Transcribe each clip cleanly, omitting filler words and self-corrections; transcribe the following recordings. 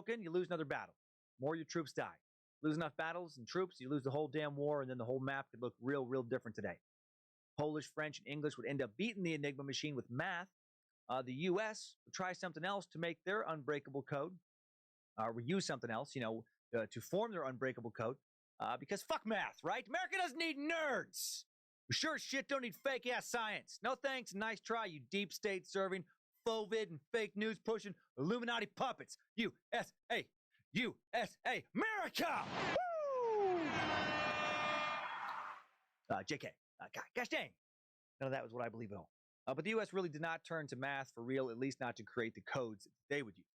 unbroken, you lose another battle. More your troops die. Lose enough battles and troops, you lose the whole damn war, and then the whole map could look real different today. Polish, French, and English would end up beating the Enigma machine with math. The U.S. would try something else to make their unbreakable code, or use something else, to form their unbreakable code. Because fuck math, right? America doesn't need nerds. We sure as shit don't need fake ass science. No thanks, nice try, you deep state serving, FOVID and fake news pushing Illuminati puppets. USA, USA, America! Woo! JK. Gosh dang. None of that was what I believe at all. But the U.S. really did not turn to math for real, at least not to create the codes that they would use.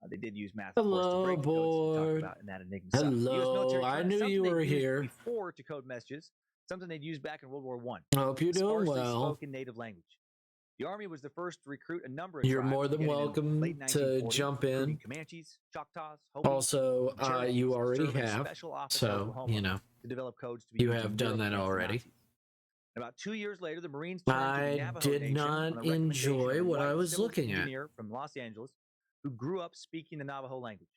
They did use math, of course, to break the codes we talked about in that Enigma stuff. Hello, I knew you were here. Before to code messages, something they'd used back in World War I. I hope you're doing well. Spoken native language. The Army was the first to recruit a number of You're tribes, more than welcome to jump in. Comanches, Choctaws, Hobos, also, you already have, so, to develop codes to be you have done that already. About 2 years later, the Marines I did not enjoy what I was looking at. From Los Angeles, who grew up speaking the Navajo language.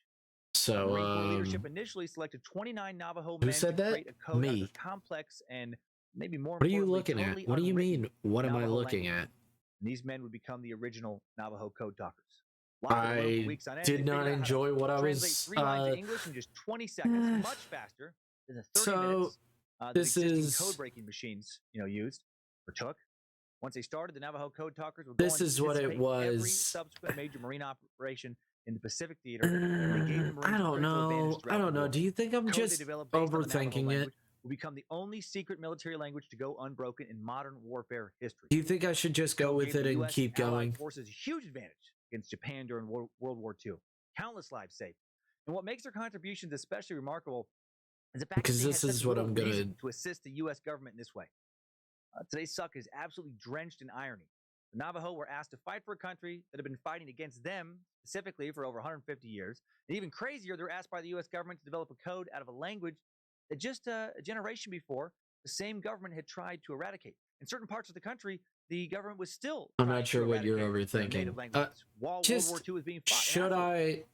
So, Marine Corps leadership initially selected 29 Navajo men who said that? To create a code Me. Complex and maybe more. What are you looking at? What do you mean? What am I looking at? And these men would become the original Navajo code talkers. I did not enjoy what I was. 3 lines of English in just 20 seconds, much faster than the 30 minutes that existing code breaking machines, used or took. Once they started, the Navajo code talkers would go on to what it was. Every subsequent major Marine operation in the Pacific theater. And they gave the Marines I don't know. Do you think I'm just overthinking it? Will become the only secret military language to go unbroken in modern warfare history. Do you think I should just go with it and keep going? Forces a huge advantage against Japan during World War II. Countless lives saved. And what makes their contributions especially remarkable is the fact because this is what I'm going to assist the U.S. government in this way. Today's suck is absolutely drenched in irony. The Navajo were asked to fight for a country that had been fighting against them specifically for over 150 years. And even crazier, they're asked by the U.S. government to develop a code out of a language that just a generation before, the same government had tried to eradicate. In certain parts of the country, the government was still. I'm not sure what you're overthinking. While World War II was being fought. Should I? It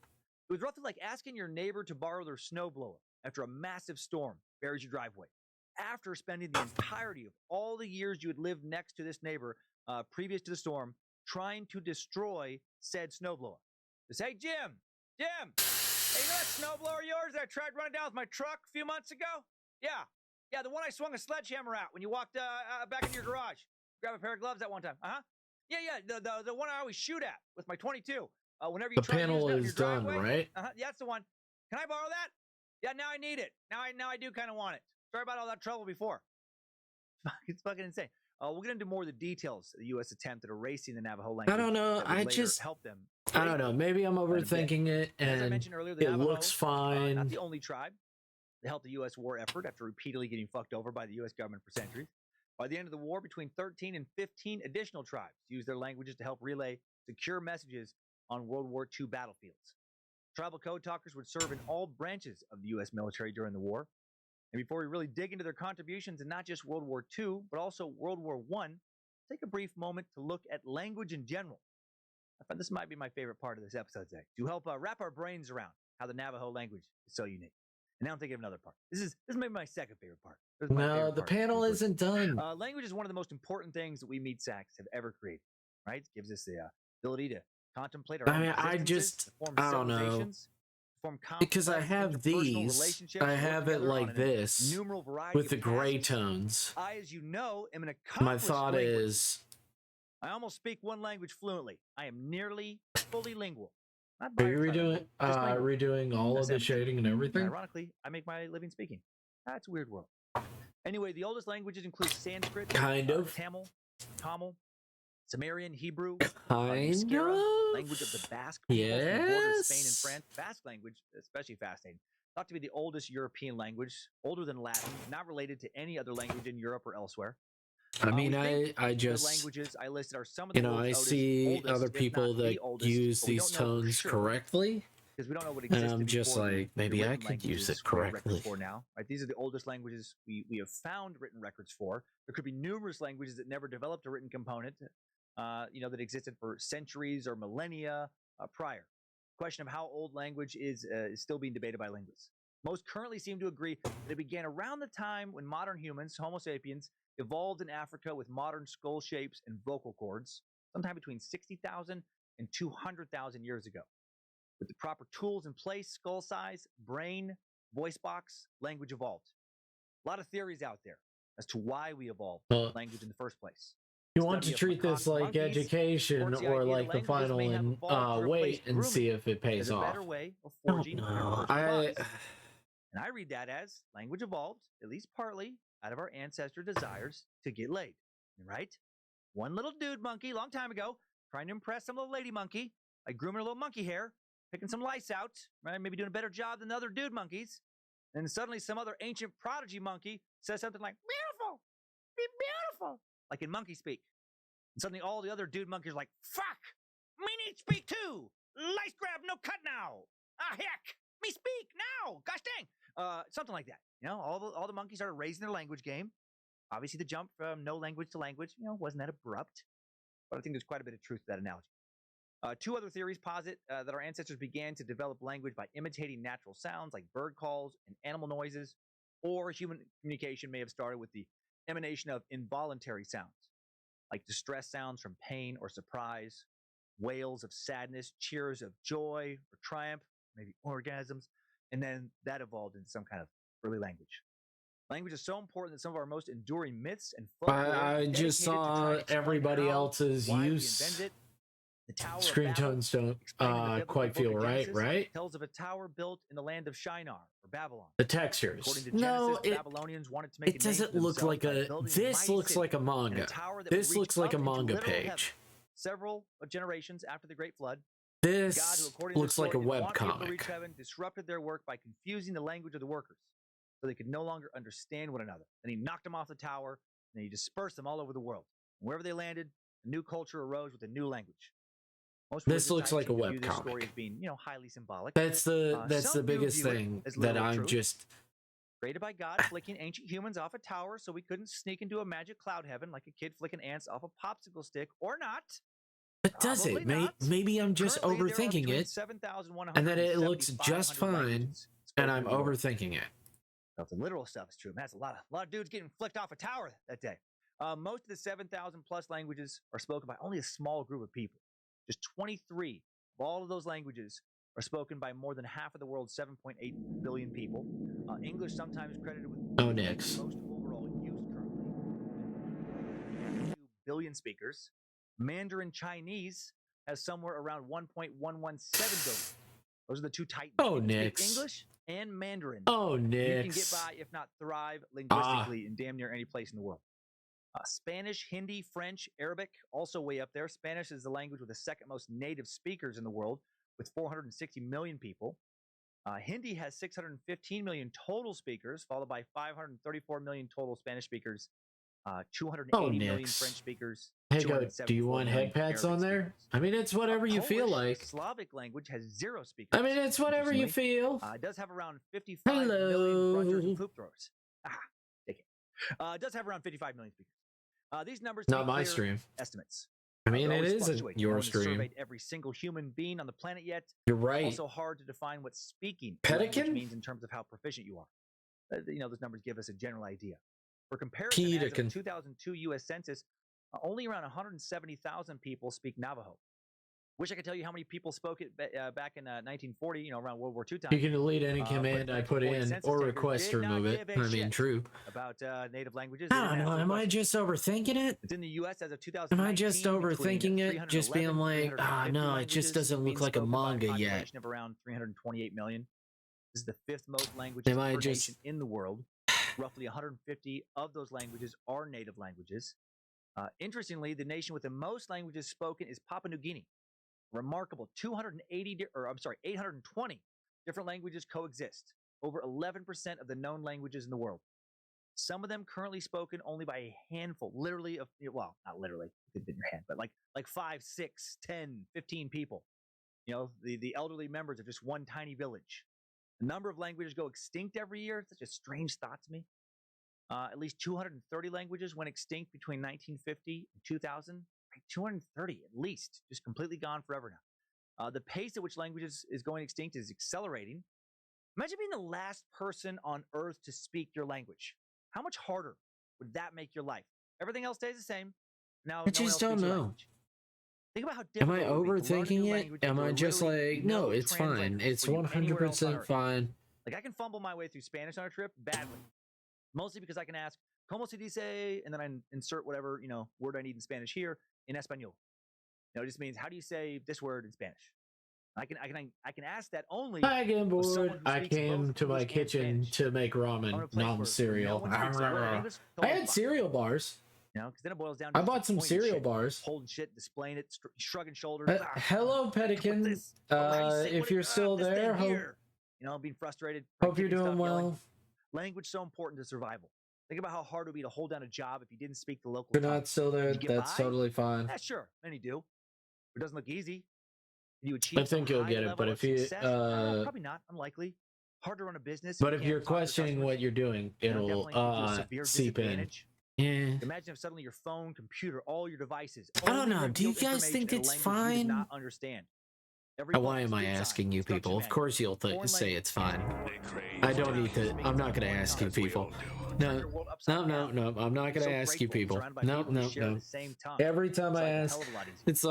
was roughly like asking your neighbor to borrow their snowblower after a massive storm buries your driveway. After spending the entirety of all the years you had lived next to this neighbor previous to the storm, trying to destroy said snowblower. Just, hey, Jim, hey, you know that snowblower of yours that I tried running down with my truck a few months ago? Yeah, the one I swung a sledgehammer at when you walked back into your garage. Grab a pair of gloves that one time. Yeah, the one I always shoot at with my 22. Whenever you try to use it in your driveway. Right? Yeah, that's the one. Can I borrow that? Yeah, now I need it. Now I do kind of want it. Sorry about all that trouble before. It's fucking insane. We'll get into more of the details of the U.S. attempt at erasing the Navajo language. I don't know. I just help them. I don't know. Maybe I'm overthinking it, and as I mentioned earlier, the Navajo, looks fine. Not the only tribe to help the U.S. war effort after repeatedly getting fucked over by the U.S. government for centuries. By the end of the war, between 13 and 15 additional tribes used their languages to help relay secure messages on World War II battlefields. Tribal code talkers would serve in all branches of the U.S. military during the war. And before we really dig into their contributions in not just World War II, but also World War I, take a brief moment to look at language in general. I find this might be my favorite part of this episode today, to help wrap our brains around how the Navajo language is so unique. And now I'm thinking of another part. This is maybe my second favorite part. No, the panel isn't done. Language is one of the most important things that we meat sacks have ever created, right? It gives us the ability to contemplate our own existences, I don't know. Because I have these, I have it like this, with the gray tones. I, as you know, am an accomplished My thought is... I almost speak one language fluently. I am nearly fully lingual. Are you redoing all of the shading and everything? And ironically, I make my living speaking. That's a weird world. Anyway, the oldest languages include Sanskrit, Tamil, Sumerian, Hebrew, language of the Basque people from the border of Spain and France. Basque language, especially fascinating. Thought to be the oldest European language, older than Latin, not related to any other language in Europe or elsewhere. I mean, I just, languages I listed are some of the I see other people that use these tones correctly, because we don't know what existed, and I'm just like, maybe I could use it correctly. For now, right? These are the oldest languages we have found written records for. There could be numerous languages that never developed a written component, that existed for centuries or millennia prior. Question of how old language is still being debated by linguists. Most currently seem to agree that it began around the time when modern humans, Homo sapiens, evolved in Africa with modern skull shapes and vocal cords, sometime between 60,000 and 200,000 years ago. With the proper tools in place, skull size, brain, voice box, language evolved. A lot of theories out there as to why we evolved language in the first place. You want to treat this like education or like the final and wait and see if it pays off. Better way of forging bonds. And I read that as language evolved, at least partly, out of our ancestor desires to get laid. Right? One little dude monkey, long time ago, trying to impress some little lady monkey, like grooming her little monkey hair, picking some lice out, right? Maybe doing a better job than the other dude monkeys. And suddenly some other ancient prodigy monkey says something like, beautiful, be beautiful, like in monkey speak. And suddenly all the other dude monkeys are like, fuck, me need speak too. Lice grab, no cut now. Ah, heck, me speak now. Gosh dang. Something like that. You know, all the monkeys started raising their language game. Obviously, the jump from no language to language, you know, wasn't that abrupt. But I think there's quite a bit of truth to that analogy. Two other theories posit that our ancestors began to develop language by imitating natural sounds like bird calls and animal noises, or human communication may have started with the emanation of involuntary sounds, like distress sounds from pain or surprise, wails of sadness, cheers of joy or triumph, maybe orgasms, and then that evolved into some kind of early language. Language is so important that some of our most enduring myths and folklore I just saw everybody else's use. Screen tones don't quite feel right? Tells of a tower built in the land of Shinar or Babylon. The textures. According to Genesis, the Babylonians wanted to make it doesn't look like a. This looks like a manga. This looks like a manga page. Several generations after the Great Flood, this God, who, looks like a web comic. Reach heaven, disrupted their work by confusing the language of the workers, so they could no longer understand one another. Then he knocked them off the tower, and he dispersed them all over the world. And wherever they landed, a new culture arose with a new language. This looks like a web comic. As being, you know, highly symbolic. That's the biggest thing that I'm just created by God, flicking ancient humans off a tower so we couldn't sneak into a magic cloud heaven like a kid flicking ants off a popsicle stick, or not. But does it? Maybe I'm just overthinking it, and that it looks just fine, and I'm overthinking it. Well, the literal stuff is true. Man, that's a lot of dudes getting flicked off a tower that day. Most of the 7,000 plus languages are spoken by only a small group of people. Just 23 of all of those languages are spoken by more than half of the world's 7.8 billion people. English sometimes credited with most overall use currently. 2 billion speakers. Mandarin Chinese has somewhere around 1.117 billion. Those are the two titans. English and Mandarin. You can get by, if not thrive, linguistically in damn near any place in the world. Spanish, Hindi, French, Arabic, also way up there. Spanish is the language with the second most native speakers in the world, with 460 million people. Hindi has 615 million total speakers, followed by 534 million total Spanish speakers, 280 million French speakers. Hey, do you want head pads on there? I mean, it's whatever you feel like. Slavic language has 0 speakers. I mean, it's whatever you feel. It does have around 55 million grunters and poop throwers. Take it. It does have around 55 million speakers. These numbers not my stream estimates. I mean, it isn't your stream. Surveyed every single human being on the planet yet. You're right. Also hard to define what speaking means in terms of how proficient you are. You know, those numbers give us a general idea. For comparison, as of the 2002 U.S. Census, only around 170,000 people speak Navajo. Wish I could tell you how many people spoke it back in 1940, you know, around World War II time. You can delete any command I put in or request to remove it. I mean, true. About native languages. I don't know. Am I just overthinking it? It's in the U.S. as of 2019. Am I just overthinking it? Just being like, no, it just doesn't look like a manga yet. Of around 328 million. This is the 5th most languages per nation in the world. Roughly 150 of those languages are native languages. Interestingly, the nation with the most languages spoken is Papua New Guinea. Remarkable 820 different languages coexist. Over 11% of the known languages in the world. Some of them currently spoken only by a handful, literally of, well, not literally, it could be in your hand, but like 5, 6, 10, 15 people. You know, the elderly members of just one tiny village. The number of languages go extinct every year. It's such a strange thought to me. At least 230 languages went extinct between 1950 and 2000. 230 at least, just completely gone forever now. The pace at which languages is going extinct is accelerating. Imagine being the last person on Earth to speak your language. How much harder would that make your life? Everything else stays the same. Now, I no one just else don't speaks your know. language. Think about how Am I difficult it would be to learn a new overthinking it? language if Am there I were just literally like, no, no it's fine. translator It's for you anywhere else on 100% Earth. fine. Like I can fumble my way through Spanish on a trip badly, mostly because I can ask "Cómo se dice?" and then I insert whatever word I need in Spanish here in español. It just means how do you say this word in Spanish? I can ask that only Hi again, with someone board. who I speaks came both to my English and kitchen Spanish. to make I'm in ramen, a place not where cereal. no one speaks a word of English. I Totally had fine. cereal bars. Because then it boils down to I bought some cereal bars. holding shit, displaying it, shrugging shoulders. Hello, Pedican. If you're still there, being frustrated. Hope you're doing well. Language so important to survival. Think about how hard it would be to hold down a job if you didn't speak the local If you're tongue. not still there, that's totally fine. Yeah, sure. Many do. It doesn't look easy. You achieve I think you'll get it, but if you probably not, unlikely. Hard to run a business. But if you're questioning what you're doing, it'll seep in. Yeah. Imagine if suddenly your phone, computer, all your devices. I don't know. Do you guys think it's fine? You not understand. Why am I asking you people? Of course you'll say it's fine. I don't need to. I'm not going to ask you people. No. I'm not going to ask you people. No. Every time I ask, it's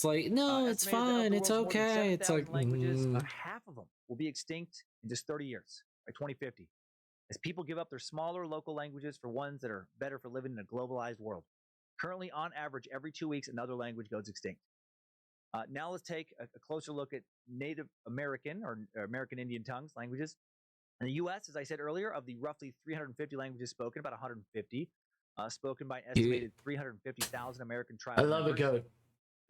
like, no, it's fine. It's okay. It's like, half of them will be extinct in just 30 years by 2050. As people give up their smaller local languages for ones that are better for living in a globalized world. Currently, on average, every 2 weeks, another language goes extinct. Now let's take a closer look at Native American or American Indian tongues, languages. In the U.S., as I said earlier, of the roughly 350 languages spoken, about 150 spoken by an estimated 350,000 American tribal members. I love a goat.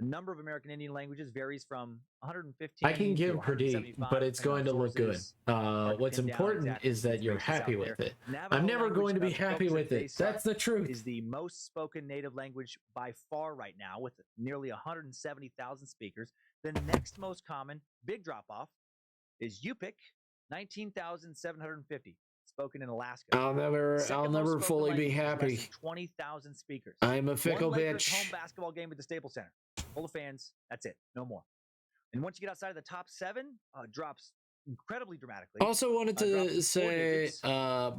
The number of American Indian languages varies from 115. I can give critique, but it's going to look good. What's important is that you're happy with it. I'm never going to be happy with it. That's the truth. Is the most spoken native language by far right now, with nearly 170,000 speakers. The next most common, big drop off, is Yupik, 19,750. Spoken in Alaska. I'll never fully be happy. 20,000 speakers. I'm a fickle Lakers bitch. Home basketball game at the Staples Center, full of fans. That's it, no more. And once you get outside of the top 7, drops incredibly dramatically. Also wanted to say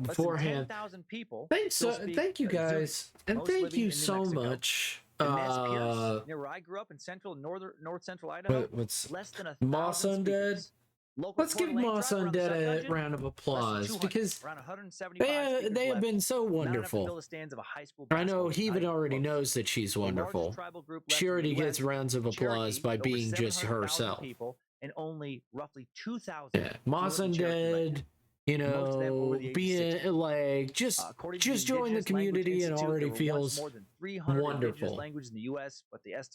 beforehand, 10,000 people. Thank you guys, and thank you so much. Near where I grew up in north central Idaho, what's less than 1,000 Moss Undead? Let's give Moss Undead a round of applause because they have been so wonderful. I know Heaven already knows that she's wonderful. She already gets rounds of applause by being just herself. And only roughly 2,000. Yeah, Moss Undead, being like just join the community and already feels wonderful.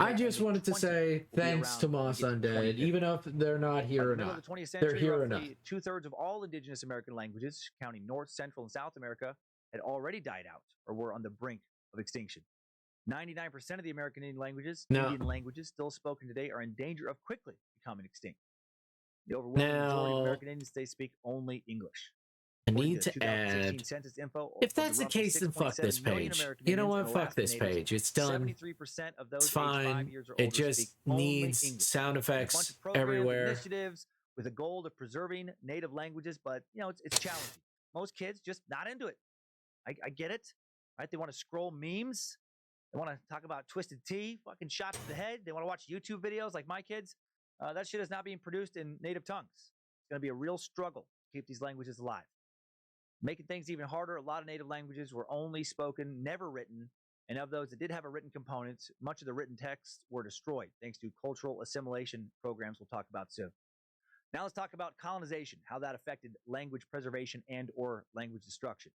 I just wanted to say thanks to Moss Undead, even if they're not here or not. They're here or not. 2/3 of all indigenous American languages, counting North, Central, and South America, had already died out or were on the brink of extinction. 99% of the American Indian languages still spoken today are in danger of quickly becoming extinct. The overwhelming majority of American Indians, they speak only English. I need to add, if that's the case, then fuck this page. You know what? Fuck this page. It's done. It's fine. It just needs sound effects everywhere. Initiatives with a goal of preserving native languages, but it's challenging. Most kids just not into it. I get it, right? They want to scroll memes. They want to talk about Twisted Tea, fucking shots to the head. They want to watch YouTube videos like my kids. That shit is not being produced in native tongues. It's going to be a real struggle to keep these languages alive. Making things even harder, a lot of native languages were only spoken, never written. And of those that did have a written component, much of the written texts were destroyed thanks to cultural assimilation programs we'll talk about soon. Now let's talk about colonization, how that affected language preservation and or language destruction.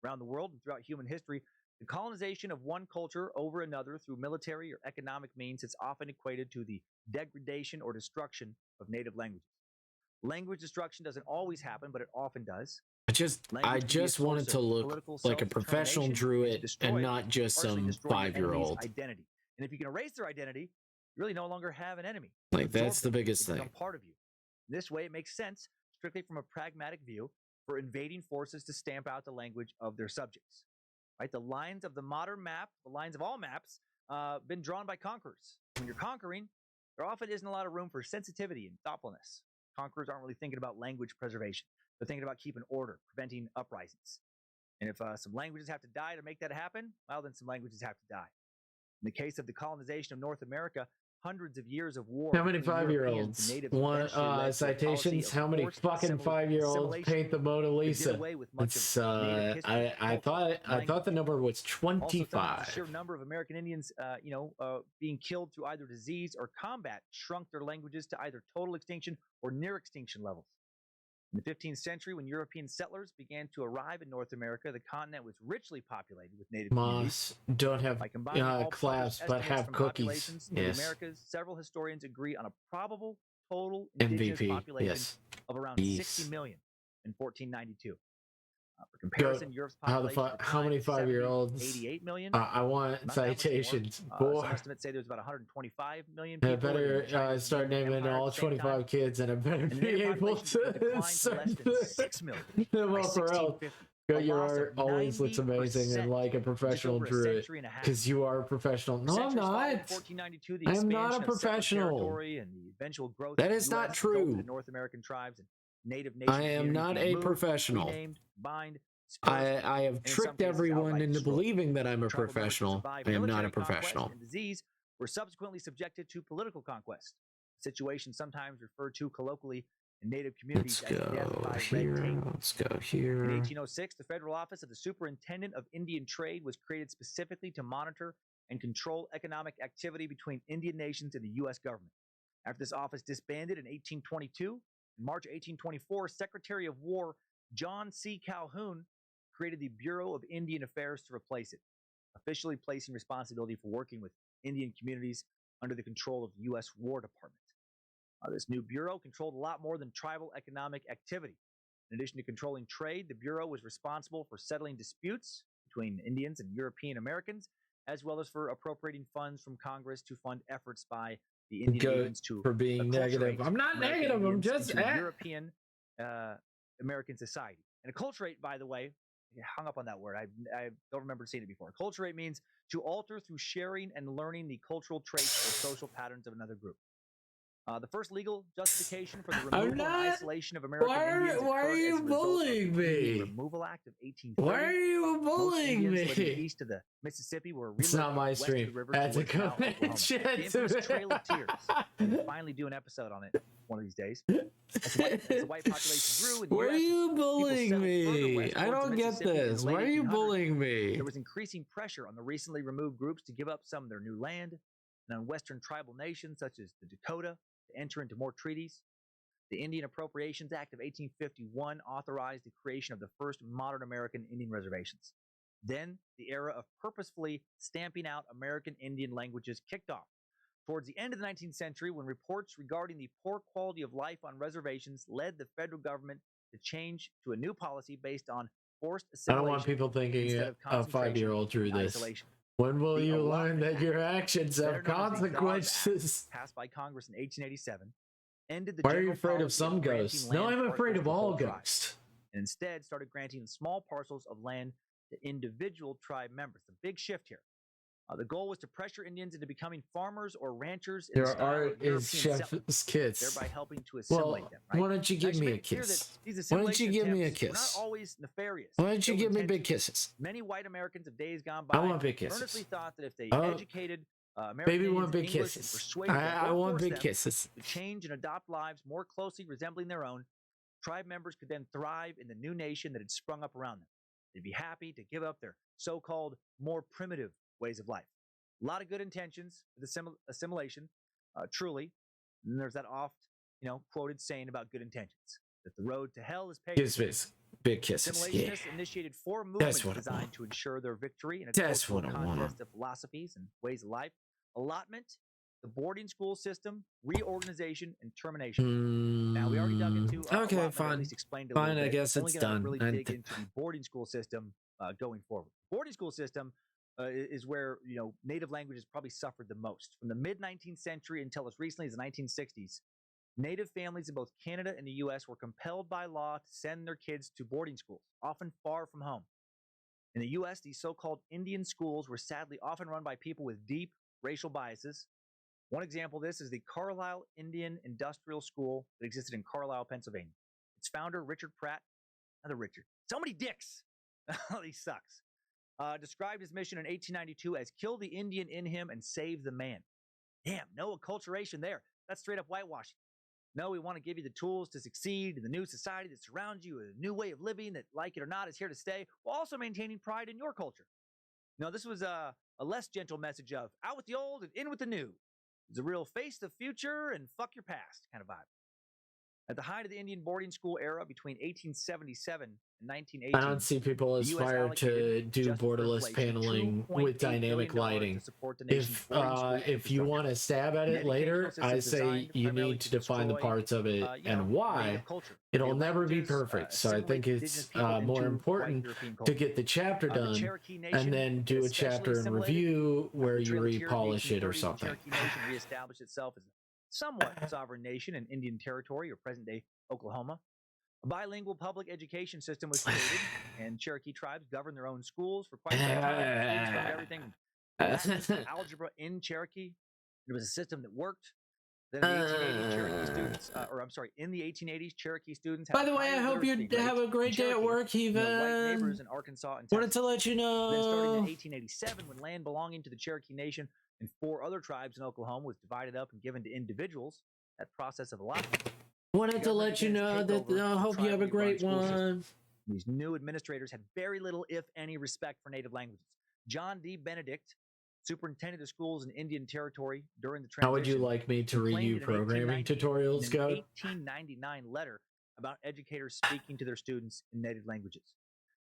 Around the world and throughout human history, the colonization of one culture over another through military or economic means is often equated to the degradation or destruction of native languages. Language destruction doesn't always happen, but it often does. I just wanted to look like a professional druid and not just some 5-year-old. Identity. And if you can erase their identity, you really no longer have an enemy. Like, that's the biggest thing. Part of you. This way, it makes sense, strictly from a pragmatic view, for invading forces to stamp out the language of their subjects. Right? The lines of the modern map, the lines of all maps, been drawn by conquerors. When you're conquering, there often isn't a lot of room for sensitivity and thoughtfulness. Conquerors aren't really thinking about language preservation. They're thinking about keeping order, preventing uprisings. And if some languages have to die to make that happen, well, then some languages have to die. In the case of the colonization of North America, hundreds of years of war. How many 5-year-olds want citations? How many fucking 5-year-olds paint the Mona Lisa? It's I thought the number was 25. The sheer number of American Indians, being killed through either disease or combat shrunk their languages to either total extinction or near extinction levels. In the 15th century, when European settlers began to arrive in North America, the continent was richly populated with native communities. Don't have class, but have cookies. In the Americas, several historians agree on a probable total indigenous population of around 60 million in 1492. For comparison, Europe's population how many 5-year-olds? 88 million. I want citations. Some estimates say there's about 125 million people. I better start naming all 25 kids, and I better be able to start 6 million. Well, for real. Your art always looks amazing and like a professional drew it, because you are a professional. No, I'm not. I am not a professional. That is not true. North American tribes and Native I am not a professional. I have tricked everyone into believing that I'm a professional. I am not a professional. Disease were subsequently subjected to political conquest, a situation sometimes referred to colloquially in Native communities as death by red tape. Let's go here. In 1806, the Federal Office of the Superintendent of Indian Trade was created specifically to monitor and control economic activity between Indian nations and the U.S. government. After this office disbanded in 1822, in March 1824, Secretary of War John C. Calhoun created the Bureau of Indian Affairs to replace it, officially placing responsibility for working with Indian communities under the control of the U.S. War Department. This new bureau controlled a lot more than tribal economic activity. In addition to controlling trade, the bureau was responsible for settling disputes between Indians and European Americans, as well as for appropriating funds from Congress to fund efforts by the Indian Indians to for being negative. I'm not negative. I'm just European American society. And acculturate, by the way, I hung up on that word. I don't remember seeing it before. Acculturate means to alter through sharing and learning the cultural traits or social patterns of another group. The first legal justification for the removal and isolation of American Indians. Why are you bullying me? The Removal Act of 1830. Why are you bullying me? East of the Mississippi were it's not my stream. That's a connection. Trail of Tears. We'll finally do an episode on it one of these days. As the white population grew, why are you bullying me? I don't get this. Why are you bullying me? There was increasing pressure on the recently removed groups to give up some of their new land, and on Western tribal nations such as the Dakota to enter into more treaties. The Indian Appropriations Act of 1851 authorized the creation of the first modern American Indian reservations. Then, the era of purposefully stamping out American Indian languages kicked off. Towards the end of the 19th century, when reports regarding the poor quality of life on reservations led the federal government to change to a new policy based on forced assimilation. I don't want people thinking a 5-year-old drew this. Isolation. When will you learn that your actions have consequences? Passed by Congress in 1887, ended the Why are you afraid of some ghosts? No, I'm afraid of all ghosts. And instead started granting small parcels of land to individual tribe members. The big shift here. The goal was to pressure Indians into becoming farmers or ranchers. Their art is chef's kiss. Thereby helping to assimilate them. Right? Why don't you give me a kiss? Why don't you give me a kiss? Not always nefarious. Why don't you give me big kisses? Many white Americans of days gone by I want big kisses. earnestly thought that if they educated American baby Indians want big in English kisses. and persuaded I want big kisses. To change and adopt lives more closely resembling their own, tribe members could then thrive in the new nation that had sprung up around them. They'd be happy to give up their so-called more primitive ways of life. A lot of good intentions with assimilation, truly. And there's that oft, quoted saying about good intentions, that the road to hell is paved. Kisses, big kisses. Assimilationists initiated 4 movements designed to ensure their victory in a cultural contest of philosophies and ways of life: allotment, the boarding school system, reorganization, and termination. Now we already dug into. Okay, fine. Fine, I guess it's done. Really dig into the boarding school system going forward. Boarding school system. Is where native languages probably suffered the most. From the mid-19th century until as recently as the 1960s, native families in both Canada and the U.S. were compelled by law to send their kids to boarding schools, often far from home. In the U.S., these so-called Indian schools were sadly often run by people with deep racial biases. One example of this is the Carlisle Indian Industrial School that existed in Carlisle, Pennsylvania. Its founder, Richard Pratt, another Richard, so many dicks, he sucks, described his mission in 1892 as kill the Indian in him and save the man. Damn, no acculturation there. That's straight up whitewashing. No, we want to give you the tools to succeed in the new society that surrounds you, a new way of living that, like it or not, is here to stay, while also maintaining pride in your culture. No, this was a less gentle message of out with the old and in with the new. It's a real face the future and fuck your past kind of vibe. At the height of the Indian boarding school era between 1877 and 1918, I don't see people aspire to do borderless paneling with dynamic lighting. If you want to stab at it later, I say you need to define the parts of it and why. It'll never be perfect, so I think it's more important to get the chapter done and then do a chapter in review where you repolish it or something. The Cherokee Nation reestablished itself as a somewhat sovereign nation in Indian Territory or present-day Oklahoma. A bilingual public education system was created, and Cherokee tribes governed their own schools for quite some time. Kids learned everything from algebra in Cherokee. It was a system that worked. Then in the 1880s, Cherokee students, in the 1880s, Cherokee students. By the way, I hope you have a great day at work, Eva. White neighbors in Arkansas and Texas. Wanted to let you know. Then starting in 1887, when land belonging to the Cherokee Nation and 4 other tribes in Oklahoma was divided up and given to individuals, that process of allotment. Wanted to let you know that I hope you have a great one. These new administrators had very little, if any, respect for native languages. John D. Benedict, superintendent of schools in Indian Territory during the transition. How would you like me to read you programming tutorials, Scott? An 1899 letter about educators speaking to their students in native languages.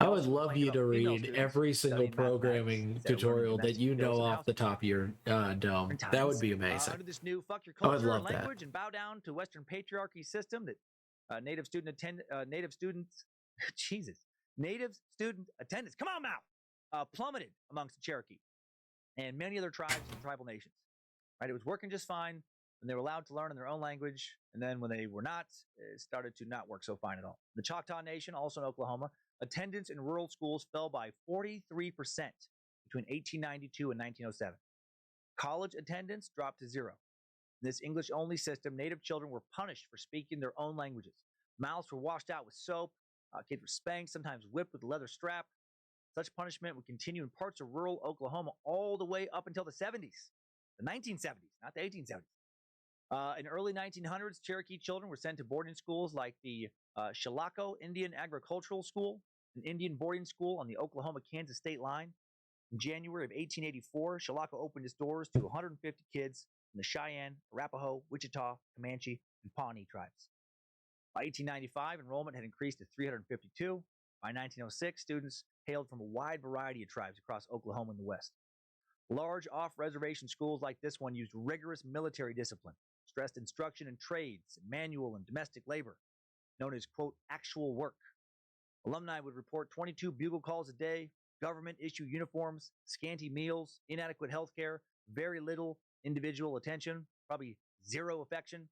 I would love you to read every single programming tutorial that you know off the top of your dome. That would be amazing. Under this new fuck your culture I would love and language and bow down to Western patriarchy system that native student attendance, come on now, plummeted amongst the Cherokee and many other tribes and tribal nations. Right, it was working just fine when they were allowed to learn in their own language, and then when they were not, it started to not work so fine at all. The Choctaw Nation, also in Oklahoma, attendance in rural schools fell by 43% between 1892 and 1907. College attendance dropped to 0. In this English-only system, native children were punished for speaking their own languages. Mouths were washed out with soap, kids were spanked, sometimes whipped with a leather strap. Such punishment would continue in parts of rural Oklahoma all the way up until the 70s, the 1970s, not the 1870s. In early 1900s, Cherokee children were sent to boarding schools like the Chilocco Indian Agricultural School, an Indian boarding school on the Oklahoma-Kansas state line. In January of 1884, Chilocco opened its doors to 150 kids from the Cheyenne, Arapaho, Wichita, Comanche, and Pawnee tribes. By 1895, enrollment had increased to 352. By 1906, students hailed from a wide variety of tribes across Oklahoma and the West. Large off-reservation schools like this one used rigorous military discipline, stressed instruction in trades, manual and domestic labor, known as, quote, actual work. Alumni would report 22 bugle calls a day, government-issue uniforms, scanty meals, inadequate health care, very little individual attention, probably zero affection.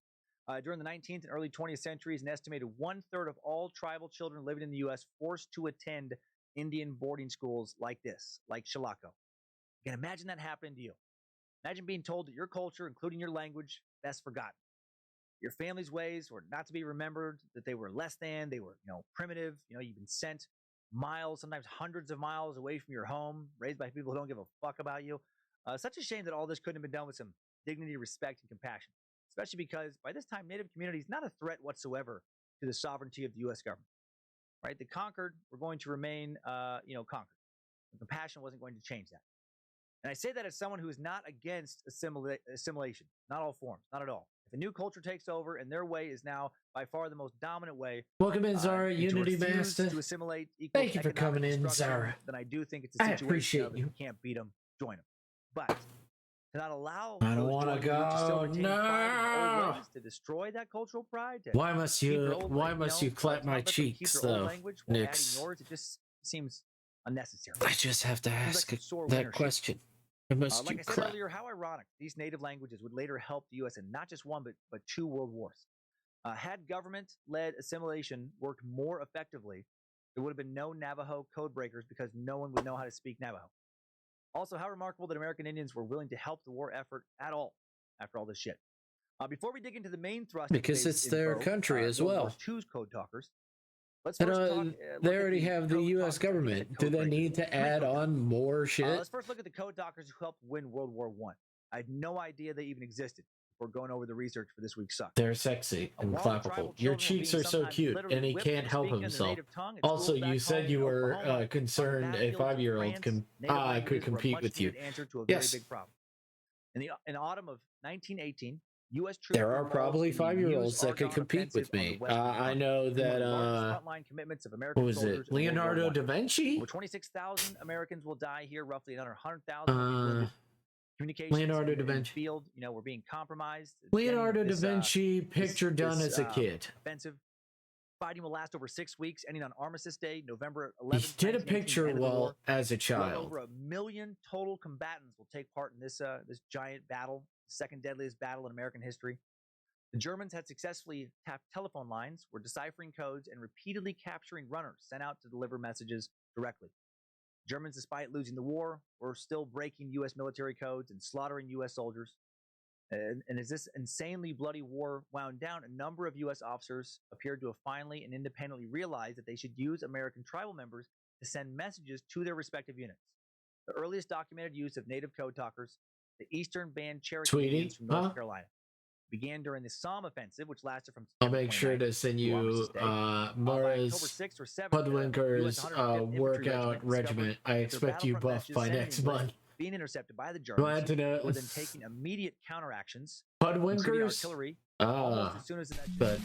During the 19th and early 20th centuries, an estimated 1/3 of all tribal children living in the U.S. forced to attend Indian boarding schools like this, like Chilocco. You can imagine that happening to you. Imagine being told that your culture, including your language, best forgotten. Your family's ways were not to be remembered, that they were less than, they were, primitive. You've been sent miles, sometimes hundreds of miles away from your home, raised by people who don't give a fuck about you. Such a shame that all this couldn't have been done with some dignity, respect, and compassion, especially because by this time, Native community is not a threat whatsoever to the sovereignty of the U.S. government. Right? The conquered were going to remain, conquered. And compassion wasn't going to change that. And I say that as someone who is not against assimilation, not all forms, not at all. If a new culture takes over and their way is now by far the most dominant way, welcome in, Zara, Unity Master. To assimilate, thank you for coming in, Zara. Then I do think it's a situation of if you can't beat them, join them. But to not allow I don't want to go. No. To destroy that cultural pride. Why must you clap my cheeks though, Nix? It just seems unnecessary. I just have to ask that question. Like I said earlier, how ironic these native languages would later help the U.S. in not just one, but 2 world wars. Had government-led assimilation worked more effectively, there would have been no Navajo code breakers because no one would know how to speak Navajo. Also, how remarkable that American Indians were willing to help the war effort at all. after all this shit. Before we dig into the main thrust, because it's their country as well. World War II's code talkers. Let's And, first talk. they already have the U.S. government. Do they need to add on more shit? Let's first look at the code talkers who helped win World War I. I had no idea they even existed before going over the research for this week's Suck. They're sexy and clappable. Your cheeks are so cute, and he can't help himself. Also, you said you were concerned a 5-year-old could compete with you. Yes. In the autumn of 1918, U.S. troops. There are probably 5-year-olds that could compete with me. I know that. What was it? Leonardo da Vinci? Over 26,000 Americans will die here. Roughly another 100,000. Communications Leonardo da Vinci. Field, were being compromised. Leonardo da Vinci picture done as a kid. Offensive fighting will last over 6 weeks, ending on Armistice Day, November 11th. He did a picture while as a child. Over 1 million total combatants will take part in this giant battle, second deadliest battle in American history. The Germans had successfully tapped telephone lines, were deciphering codes, and repeatedly capturing runners sent out to deliver messages directly. Germans, despite losing the war, were still breaking U.S. military codes and slaughtering U.S. soldiers. And as this insanely bloody war wound down, a number of U.S. officers appeared to have finally and independently realized that they should use American tribal members to send messages to their respective units. The earliest documented use of native code talkers, the Eastern Band Cherokee Indians from North Carolina, began during the Somme Offensive, which lasted from. I'll make sure to send you Mara's Hoodwinker's workout regiment. I expect you buffed by next month. Being intercepted by the Germans, were then taking immediate counteractions. Hoodwinkers? Artillery, as soon as the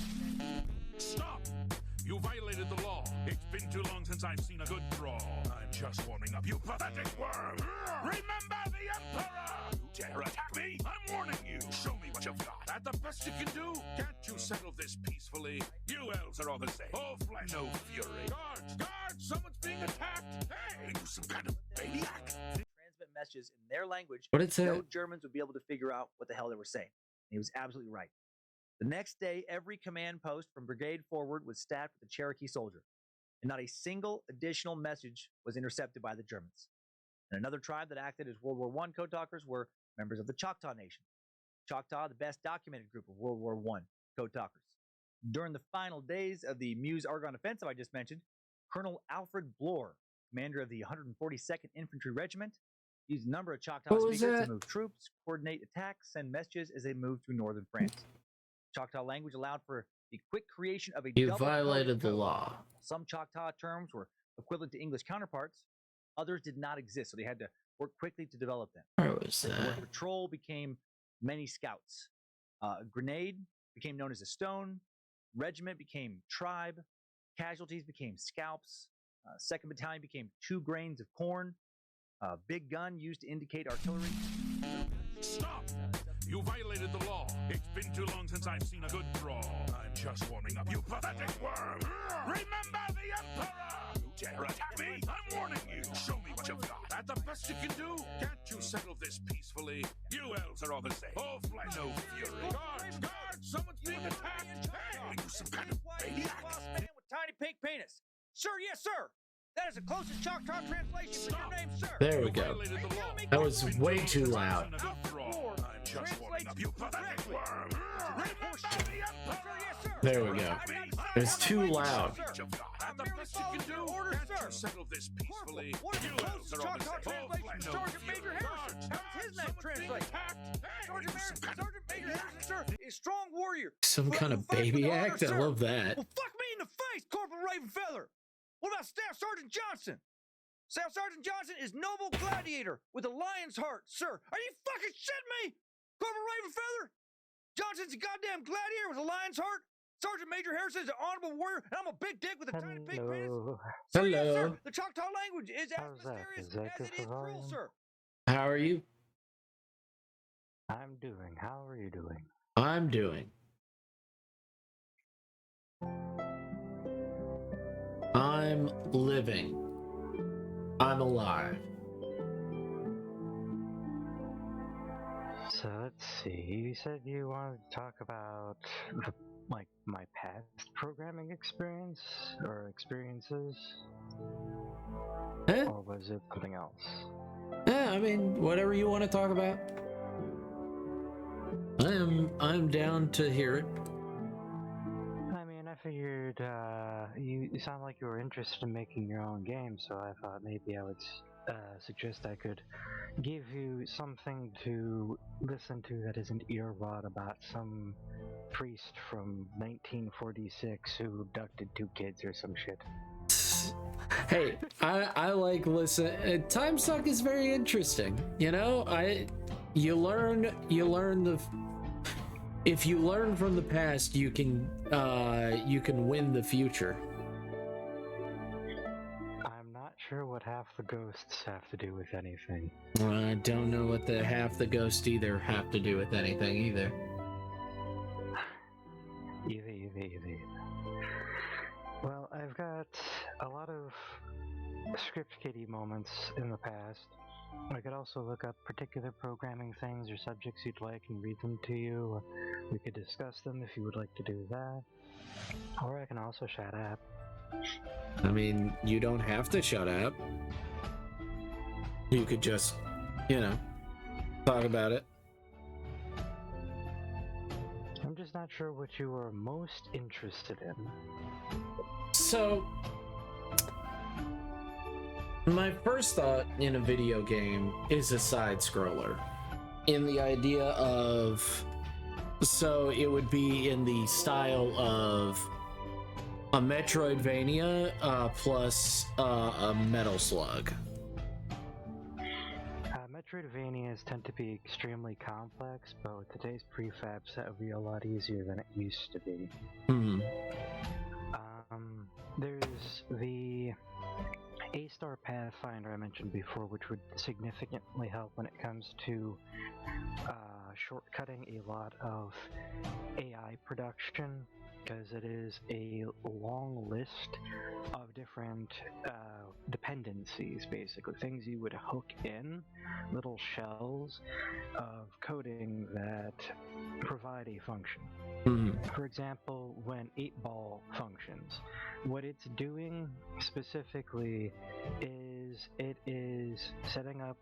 Stop! You violated the law. It's been too long since I've seen a good brawl. I'm just warming up, you pathetic worm! Remember the Emperor! You dare attack me? I'm warning you! Show me what you've got. That the best you can do? Can't you settle this peacefully? You elves are all the same. All flesh, no fury. Guards! Guards! Someone's being attacked! Hey! Are you some kind of maniac? Transmit messages in their language. What did it say? No Germans would be able to figure out what the hell they were saying. And he was absolutely right. The next day, every command post from brigade forward was staffed with a Cherokee soldier, and not a single additional message was intercepted by the Germans. And another tribe that acted as World War I code talkers were members of the Choctaw Nation. Choctaw, the best documented group of World War I code talkers. During the final days of the Meuse-Argonne offensive I just mentioned, Colonel Alfred Bloor, commander of the 142nd Infantry Regiment, used a number of Choctaw speakers to move troops, coordinate attacks, send messages as they moved through northern France. Choctaw language allowed for the quick creation of a You violated the law. Some Choctaw terms were equivalent to English counterparts. Others did not exist, so they had to work quickly to develop them. Where was that? The word patrol became many scouts. Grenade became known as a stone. Regiment became tribe. Casualties became scalps. Second battalion became 2 grains of corn. Big gun used to indicate artillery. Stop! You violated the law. It's been too long since I've seen a good brawl. I'm just warming up, you pathetic worm! Remember the Emperor! You dare attack me? I'm warning you! Show me what you've got. That the best you can do? Can't you settle this peacefully? You elves are all the same. All flesh, no fury. Guards! Guards! Someone's being attacked! Hey! Are you some kind of maniac? Man with tiny pink penis. Sir, yes, sir! That is the closest Choctaw translation for your name, sir. There we go. That was way too loud. There we go. It was too loud. Settle this peacefully. What is the closest Choctaw translation? Sergeant Major Harrison. How does his name translate? Sergeant Major Harrison, sir, is strong warrior. Some kind of baby act? I love that. Well, fuck me in the face, Corporal Ravenfeather. What about Staff Sergeant Johnson? Staff Sergeant Johnson is noble gladiator with a lion's heart, sir. Are you fucking shitting me? Corporal Ravenfeather? Johnson's a goddamn gladiator with a lion's heart? Sergeant Major Harrison is an honorable warrior, and I'm a big dick with a tiny pink penis? Sir, yes, sir. The Choctaw language is as mysterious as it is cruel, sir. How are you? I'm doing. How are you doing? I'm doing. I'm living. I'm alive. So let's see. You said you wanted to talk about my past programming experience or experiences, or was it something else? Yeah, I mean, whatever you want to talk about. I'm down to hear it. I mean, I figured you sound like you were interested in making your own game, so I thought maybe I would suggest I could give you something to listen to that isn't earbot about some priest from 1946 who abducted 2 kids or some shit. Hey, I like listen. Time suck is very interesting. You know, you learn the. If you learn from the past, you can win the future. I'm not sure what half the ghosts have to do with anything. I don't know what the half the ghosts either have to do with anything either. Easy. Well, I've got a lot of script kiddie moments in the past. I could also look up particular programming things or subjects you'd like and read them to you. We could discuss them if you would like to do that. Or I can also shut up. I mean, you don't have to shut up. You could just, talk about it. I'm just not sure what you are most interested in. So, my first thought in a video game is a side scroller. In the idea of, so it would be in the style of a Metroidvania plus a Metal Slug. Metroidvanias tend to be extremely complex, but with today's prefabs, that would be a lot easier than it used to be. Mm-hmm. There's the A-Star Pathfinder I mentioned before, which would significantly help when it comes to shortcutting a lot of AI production, because it is a long list of different dependencies, basically things you would hook in, little shells of coding that provide a function. Mm-hmm. For example, when 8-ball functions, what it's doing specifically is it is setting up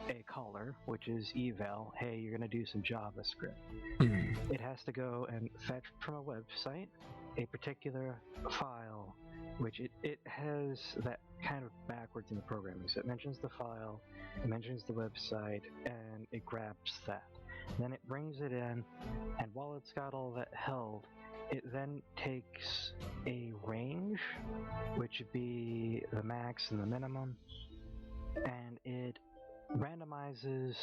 a caller, which is eval. Hey, you're going to do some JavaScript. Mm-hmm. It has to go and fetch from a website a particular file, which it has that kind of backwards in the programming. So it mentions the file, it mentions the website, and it grabs that. Then it brings it in, and while it's got all that held, it then takes a range, which would be the max and the minimum, and it randomizes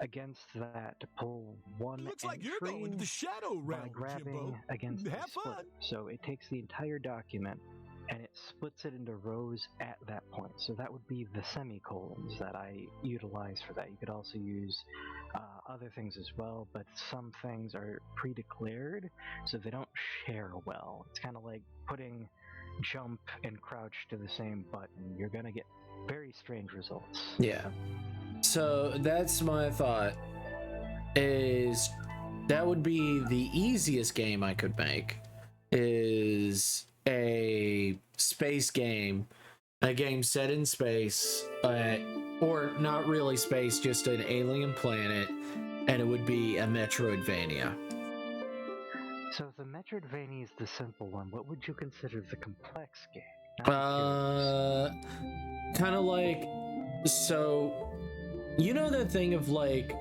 against that to pull one Looks entry like you're going to the shadow realm, by grabbing Jimbo. against Have the split. fun. So it takes the entire document and it splits it into rows at that point. So that would be the semicolons that I utilize for that. You could also use other things as well, but some things are pre-declared, so they don't share well. It's kind of like putting jump and crouch to the same button. You're going to get very strange results. Yeah. So that's my thought, is that would be the easiest game I could make, is a space game, a game set in space, or not really space, just an alien planet, and it would be a Metroidvania. So if the Metroidvania is the simple one, what would you consider the complex game? Kind of like, so you know that thing of like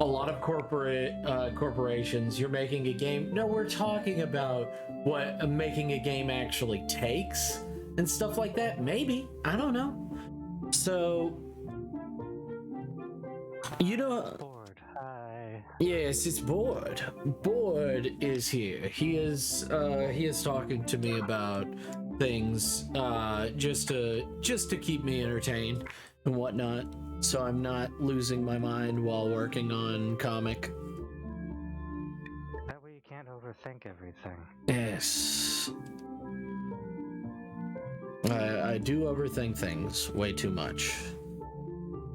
a lot of corporations, you're making a game. No, we're talking about what making a game actually takes and stuff like that. Maybe, I don't know. So, you know, Bored. Hi. yes, it's Bored. Bored is here. He is talking to me about things, just to keep me entertained and whatnot, so I'm not losing my mind while working on comic. That way you can't overthink everything. Yes. I do overthink things way too much.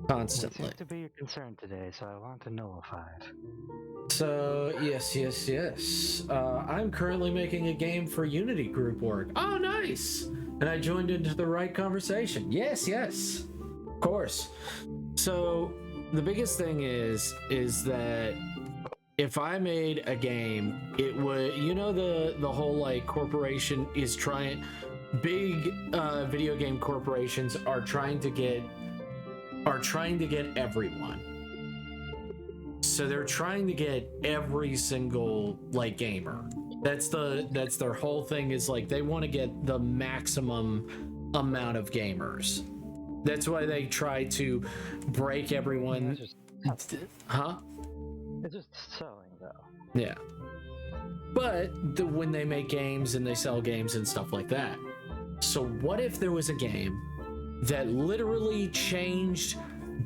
Constantly. It seems to be your concern today, so I want to nullify it. So, yes. I'm currently making a game for Unity group work. Oh, nice! And I joined into the right conversation. Yes. Of course. So, the biggest thing is that if I made a game, it would, you know, the whole like corporation is trying, big video game corporations are trying to get everyone. So they're trying to get every single like gamer. That's their whole thing, is like they want to get the maximum amount of gamers. That's why they try to break everyone. Huh? It's just selling, though. Yeah. But when they make games and they sell games and stuff like that. So what if there was a game that literally changed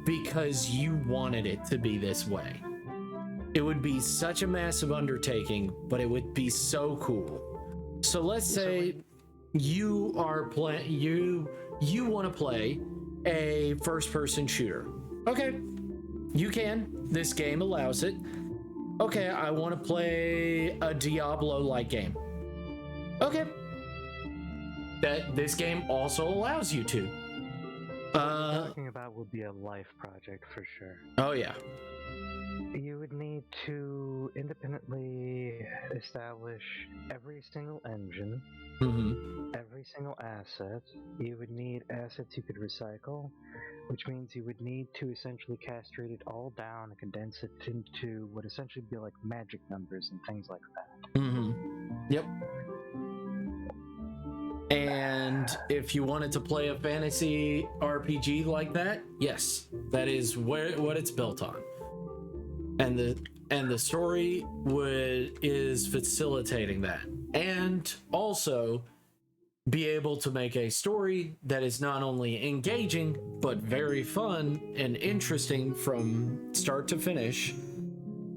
because you wanted it to be this way? It would be such a massive undertaking, but it would be so cool. So let's say you are you want to play a first-person shooter. Okay, you can. This game allows it. Okay, I want to play a Diablo-like game. Okay. This game also allows you to. Talking about would be a life project for sure. Oh yeah. You would need to independently establish every single engine, every single asset. You would need assets you could recycle, which means you would need to essentially castrate it all down and condense it into what essentially be like magic numbers and things like that. Yep. And if you wanted to play a fantasy RPG like that, yes, that is what it's built on. And the story is facilitating that. And also be able to make a story that is not only engaging, but very fun and interesting from start to finish,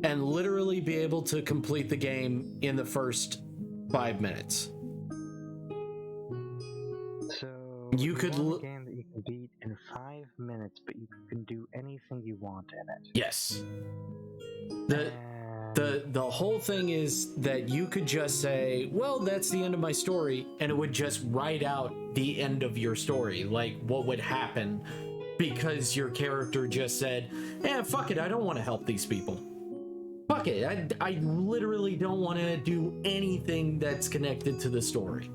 and literally be able to complete the game in the first 5 minutes. So you could want a game that you can beat in 5 minutes, but you can do anything you want in it. Yes. The whole thing is that you could just say, well, that's the end of my story, and it would just write out the end of your story, like what would happen, because your character just said, fuck it, I don't want to help these people. Fuck it, I literally don't want to do anything that's connected to the story.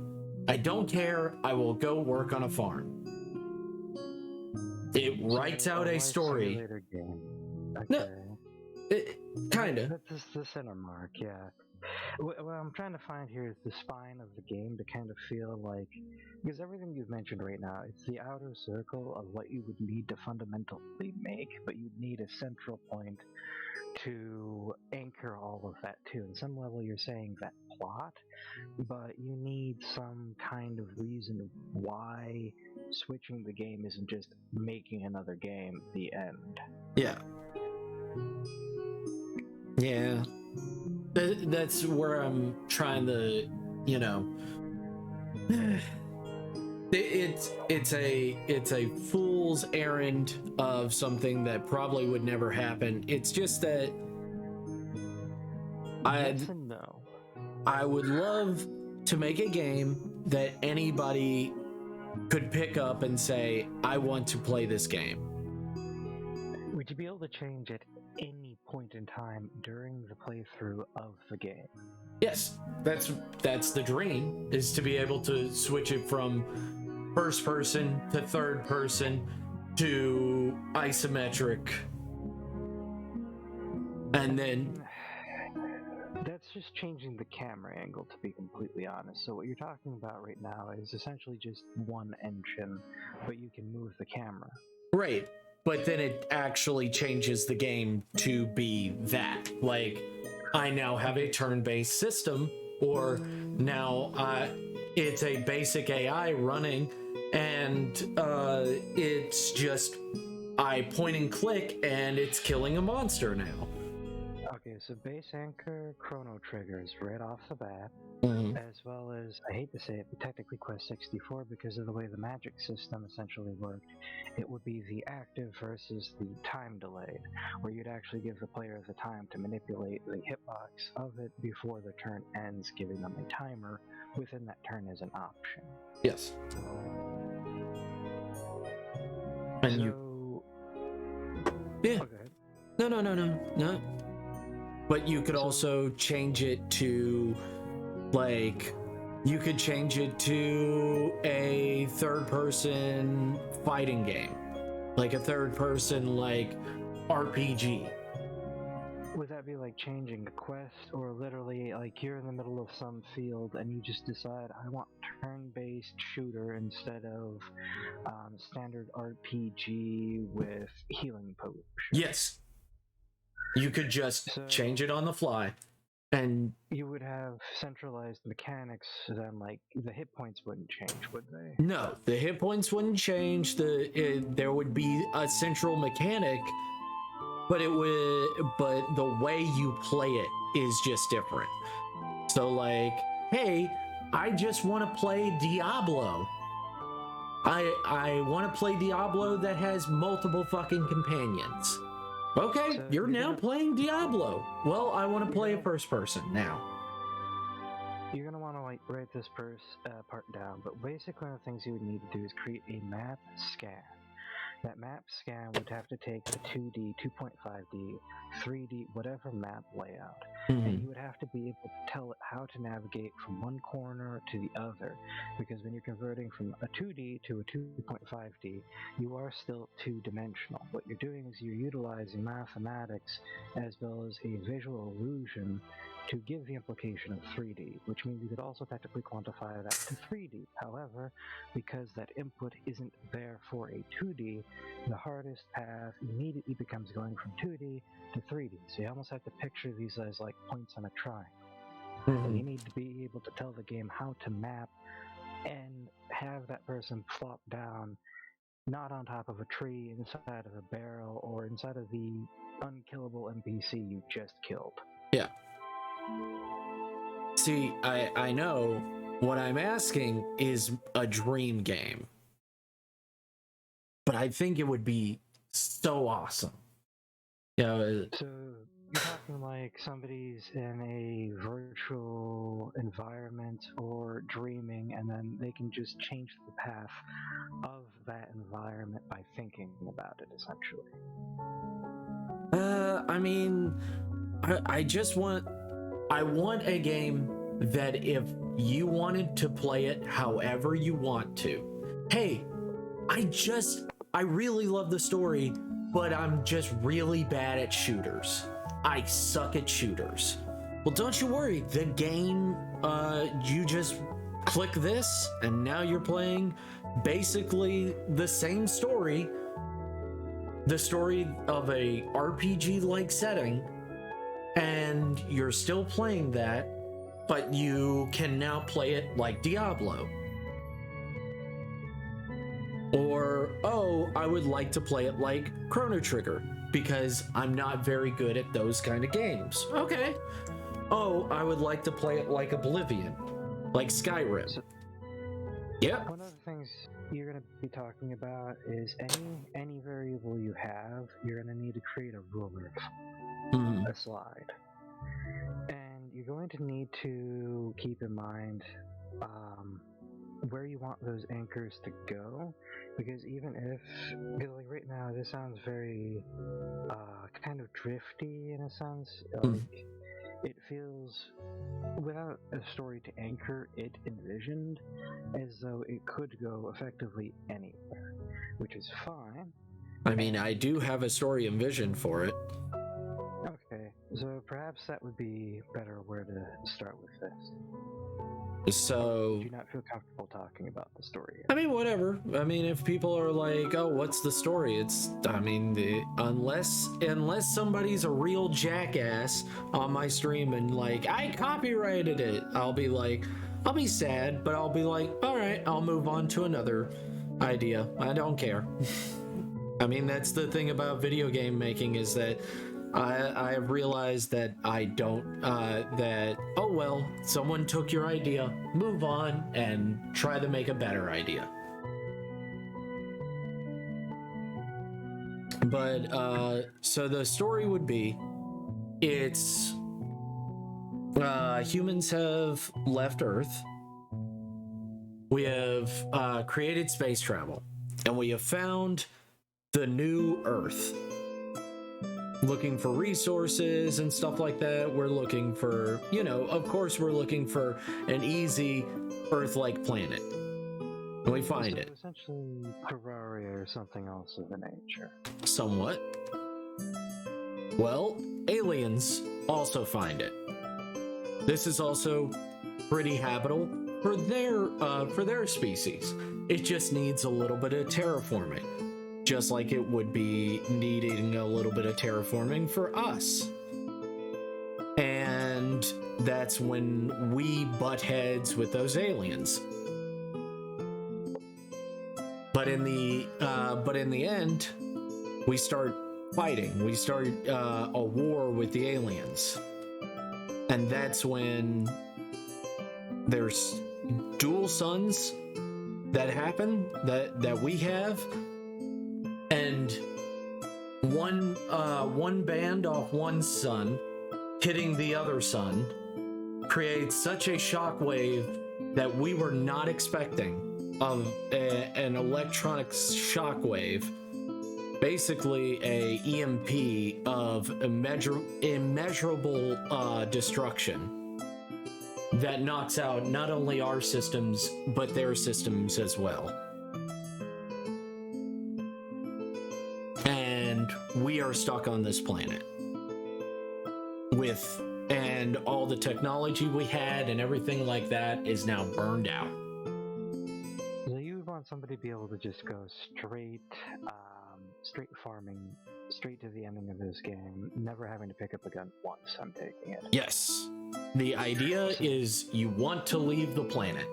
I don't care, I will go work on a farm. It writes out a story. Game. Okay. No. Kinda. That's the center mark, yeah. What I'm trying to find here is the spine of the game to kind of feel like, because everything you've mentioned right now, it's the outer circle of what you would need to fundamentally make, but you'd need a central point to anchor all of that too. On some level you're saying that plot, but you need some kind of reason why switching the game isn't just making another game at the end. Yeah. Yeah, that's where I'm trying to, you know, it's a fool's errand of something that probably would never happen. It's just that I would love to make a game that anybody could pick up and say, I want to play this game. Would you be able to change at any point in time during the playthrough of the game? Yes, that's the dream, is to be able to switch it from first person to third person to isometric, and then that's just changing the camera angle, to be completely honest. So what you're talking about right now is essentially just one engine, but you can move the camera. Right. But then it actually changes the game to be that. Like, I now have a turn-based system, or now it's a basic AI running, and it's just, I point and click, and it's killing a monster now. Okay, so base anchor chrono triggers right off the bat, as well as, I hate to say it, but technically Quest 64, because of the way the magic system essentially worked, it would be the active versus the time delayed, where you'd actually give the player the time to manipulate the hitbox of it before the turn ends, giving them a timer within that turn as an option. Yes. And so, you... Yeah. Okay. No. But you could also change it to, like, you could change it to a third-person fighting game, like a third-person, like, RPG. Would that be like changing a quest, or literally like you're in the middle of some field and you just decide I want turn-based shooter instead of standard RPG with healing potions? Yes. You could just change it on the fly, and you would have centralized mechanics. Then, like the hit points wouldn't change, would they? No, the hit points wouldn't change. There would be a central mechanic, but the way you play it is just different. So, like, hey, I just want to play Diablo. I want to play Diablo that has multiple fucking companions. Okay, so you're now playing Diablo. Well, I want to play a first person now. You're gonna want to like write this part down, but basically the things you would need to do is create a map scan. That map scan would have to take a 2D, 2.5D, 3D, whatever map layout, and you would have to be able to tell it how to navigate from one corner to the other, because when you're converting from a 2D to a 2.5D, you are still two-dimensional. What you're doing is you're utilizing mathematics as well as a visual illusion to give the implication of 3D, which means you could also technically quantify that to 3D. However, because that input isn't there for a 2D, the hardest path immediately becomes going from 2D to 3D. So you almost have to picture these as like points on a triangle. And you need to be able to tell the game how to map and have that person flop down, not on top of a tree, inside of a barrel, or inside of the unkillable NPC you just killed. Yeah. See, I know what I'm asking is a dream game, but I think it would be so awesome. So you're talking like somebody's in a virtual environment or dreaming, and then they can just change the path of that environment by thinking about it, essentially. I mean, I want a game that if you wanted to play it however you want to, hey, I really love the story, but I'm just really bad at shooters. I suck at shooters. Well, don't you worry. The game, you just click this, and now you're playing basically the same story. The story of a RPG-like setting, and you're still playing that, but you can now play it like Diablo. Or, oh, I would like to play it like Chrono Trigger, because I'm not very good at those kind of games. Okay. Oh, I would like to play it like Oblivion, like Skyrim. Yep. One of the things you're going to be talking about is any variable you have, you're going to need to create a ruler, a slide. And you're going to need to keep in mind where you want those anchors to go, because because like right now this sounds very kind of drifty in a sense. Like it feels, without a story to anchor it envisioned, as though it could go effectively anywhere, which is fine. I mean, I do have a story envisioned for it. Okay, so perhaps that would be better where to start with this. So, do you not feel comfortable talking about the story yet? I mean, whatever. I mean, if people are like, oh, what's the story? Unless somebody's a real jackass on my stream and like, I copyrighted it, I'll be sad, but I'll be like, all right, I'll move on to another idea. I don't care. I mean, that's the thing about video game making, is that I have realized that I don't, oh well, someone took your idea, move on and try to make a better idea. But, so the story would be, it's, humans have left Earth. We have, created space travel, and we have found the new Earth. looking for resources and stuff like that. We're looking for, you know, of course, we're looking for an easy Earth-like planet. And we find it. Essentially, Terraria or something else of the nature. Somewhat. Well, aliens also find it. This is also pretty habitable for their species. It just needs a little bit of terraforming, just like it would be needing a little bit of terraforming for us. And that's when we butt heads with those aliens. But in the end, we start fighting. We start a war with the aliens, and that's when there's dual suns that happen that we have, and one band off one sun hitting the other sun creates such a shockwave that we were not expecting of an electronic shockwave, basically a EMP of immeasurable destruction that knocks out not only our systems but their systems as well. And we are stuck on this planet and all the technology we had and everything like that is now burned out. So you would want somebody to be able to just go straight farming, straight to the ending of this game, never having to pick up a gun once, I'm taking it. Yes. The idea is you want to leave the planet.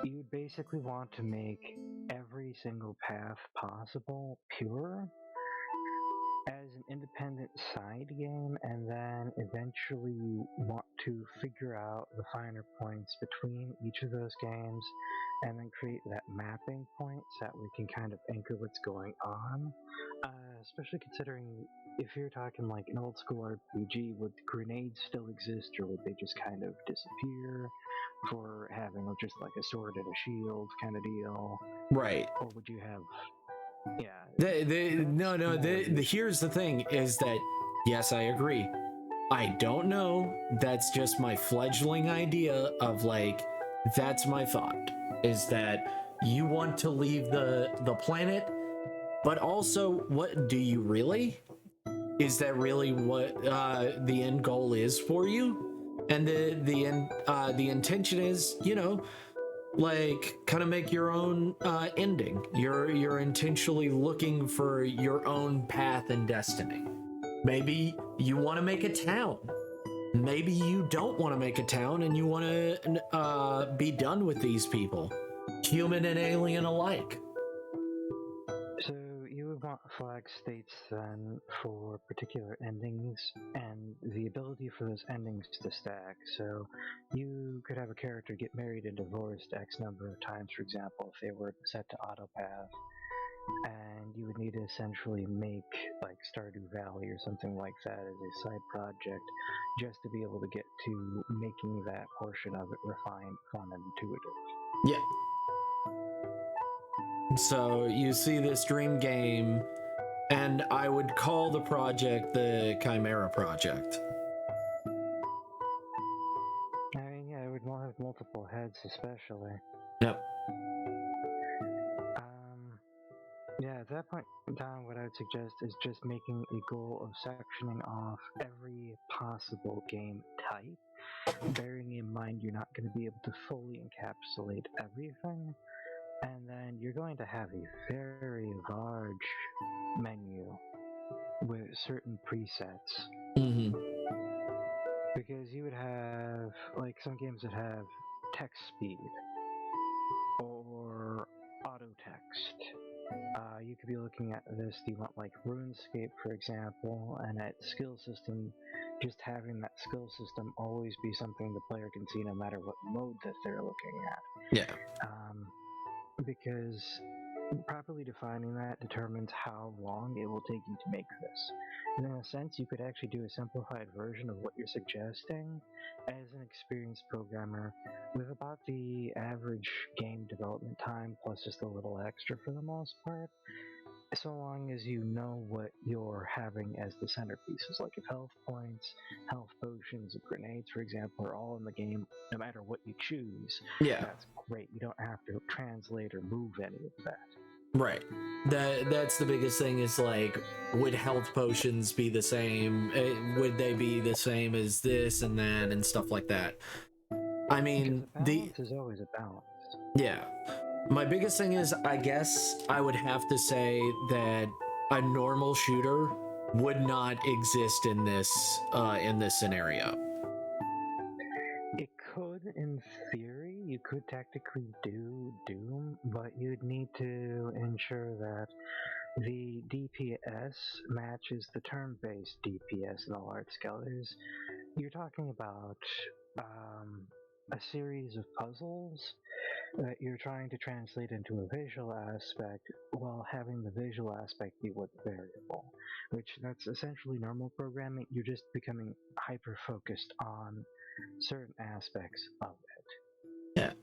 You'd basically want to make every single path possible pure as an independent side game, and then eventually you want to figure out the finer points between each of those games and then create that mapping point so that we can kind of anchor what's going on. Especially considering if you're talking like an old school RPG, would grenades still exist or would they just kind of disappear for having just like a sword and a shield kind of deal? Right. Or would you have... Yeah. Here's the thing is that, yes, I agree. I don't know. That's just my fledgling idea of like, that's my thought, is that you want to leave the planet, but also, what do you really? Is that really what the end goal is for you? And the intention is, you know, like kind of make your own ending. You're intentionally looking for your own path and destiny. Maybe you want to make a town. Maybe you don't want to make a town and you want to be done with these people, human and alien alike. So you would want flag states then for particular endings and the ability for those endings to stack. So you could have a character get married and divorced X number of times, for example, if they were set to autopath. And you would need to essentially make like Stardew Valley or something like that as a side project just to be able to get to making that portion of it refined, fun, and intuitive. Yeah. So you see this dream game, and I would call the project the Chimera Project. I mean, yeah, it would have multiple heads, especially. Yep. Yeah, at that point in time, what I would suggest is just making a goal of sectioning off every possible game type, bearing in mind you're not going to be able to fully encapsulate everything, and then you're going to have a very large menu with certain presets. Mm-hmm. Because you would have, like, some games that have text speed, or auto text. You could be looking at this, do you want like RuneScape, for example, and that skill system, just having that skill system always be something the player can see no matter what mode that they're looking at. Yeah. Because properly defining that determines how long it will take you to make this. And in a sense, you could actually do a simplified version of what you're suggesting as an experienced programmer with about the average game development time plus just a little extra for the most part. so long as you know what you're having as the centerpieces. Like if health points, health potions, grenades, for example, are all in the game, no matter what you choose, that's great. You don't have to translate or move any of that. Right. That's the biggest thing is like, would health potions be the same? Would they be the same as this and that and stuff like that? I mean, balance is always a balance. Yeah. My biggest thing is, I guess I would have to say that a normal shooter would not exist in this scenario. It could, in theory, you could technically do Doom, but you'd need to ensure that the DPS matches the turn-based DPS in the large scale. You're talking about a series of puzzles that you're trying to translate into a visual aspect while having the visual aspect be what's variable, which that's essentially normal programming. You're just becoming hyper-focused on certain aspects of it. Yeah.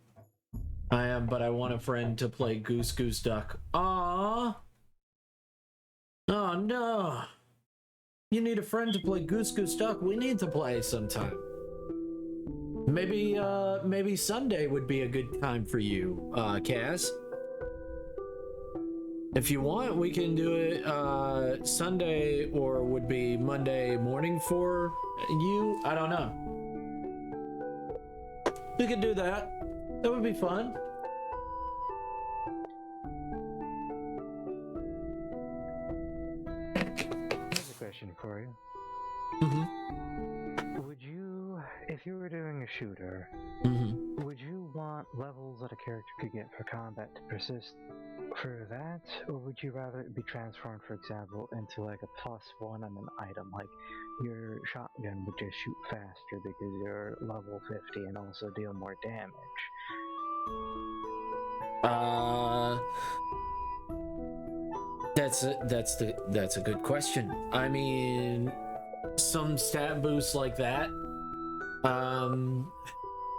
I am, but I want a friend to play Goose Goose Duck. Aww. Oh no. You need a friend to play Goose Goose Duck. We need to play sometime. Maybe Sunday would be a good time for you, Kaz. If you want, we can do it Sunday, or would be Monday morning for you. I don't know. We could do that. That would be fun. Here's a question for you. Would you, if you were doing a shooter, would you want levels that a character could get for combat to persist for that, or would you rather it be transformed, for example, into like a +1 on an item, like your shotgun would just shoot faster because you're level 50 and also deal more damage? That's a good question. I mean, some stat boosts like that.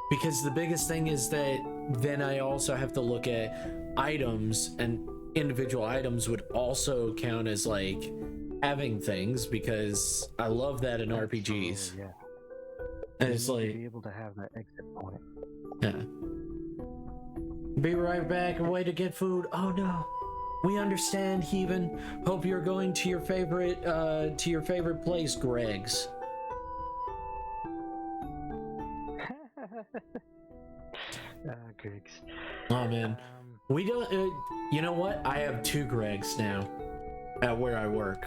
Because the biggest thing is that then I also have to look at items, and individual items would also count as like having things, because I love that in RPGs. Yeah. And it's like to be able to have that exit point. Yeah. Be right back. A way to get food. Oh no. We understand, Heaven. Hope you're going to your favorite place, Greg's. Greg's. Oh man. We don't. You know what? I have 2 Gregs now at where I work.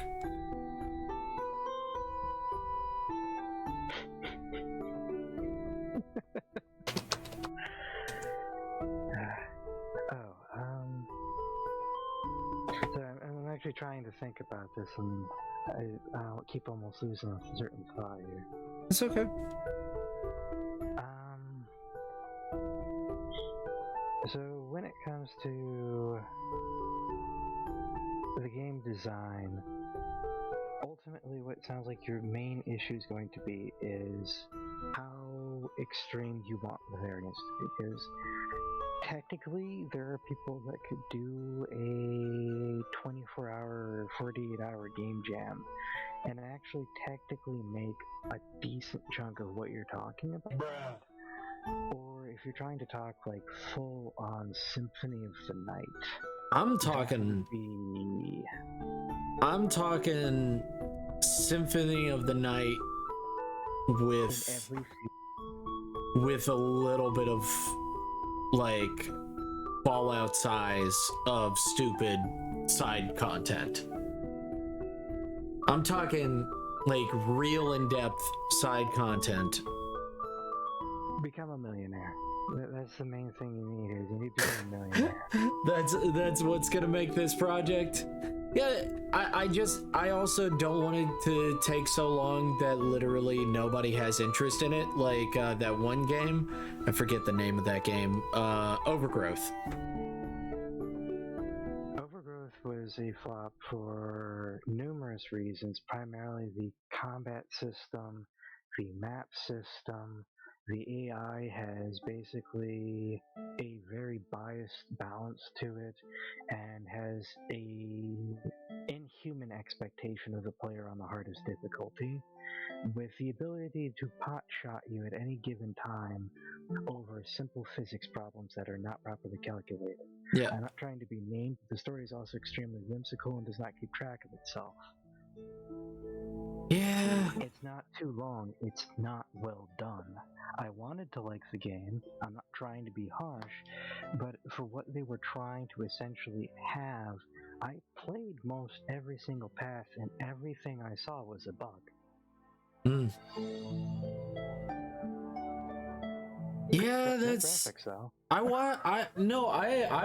So I'm actually trying to think about this, and I keep almost losing a certain thought here. It's okay. So when it comes to the game design, ultimately what it sounds like your main issue is going to be is how extreme you want the variance to be, because technically there are people that could do a 24-hour or 48-hour game jam and actually technically make a decent chunk of what you're talking about. Or if you're trying to talk like full on Symphony of the Night, I'm talking Symphony of the Night with a little bit of like Fallout size of stupid side content. I'm talking like real in-depth side content. Become a millionaire. That's the main thing you need is you need to become a millionaire. That's what's gonna make this project. Yeah, I also don't want it to take so long that literally nobody has interest in it. Like that one game, I forget the name of that game. Overgrowth. Overgrowth was a flop for numerous reasons, primarily the combat system, the map system, The AI has basically a very biased balance to it and has a inhuman expectation of the player on the hardest difficulty, with the ability to pot shot you at any given time over simple physics problems that are not properly calculated. Yeah. I'm not trying to be mean, but the story is also extremely whimsical and does not keep track of itself. Yeah. It's not too long, it's not well done. I wanted to like the game, I'm not trying to be harsh, but for what they were trying to essentially have, I played most every single path and everything I saw was a bug. Mm. Yeah, No that's. graphics though. I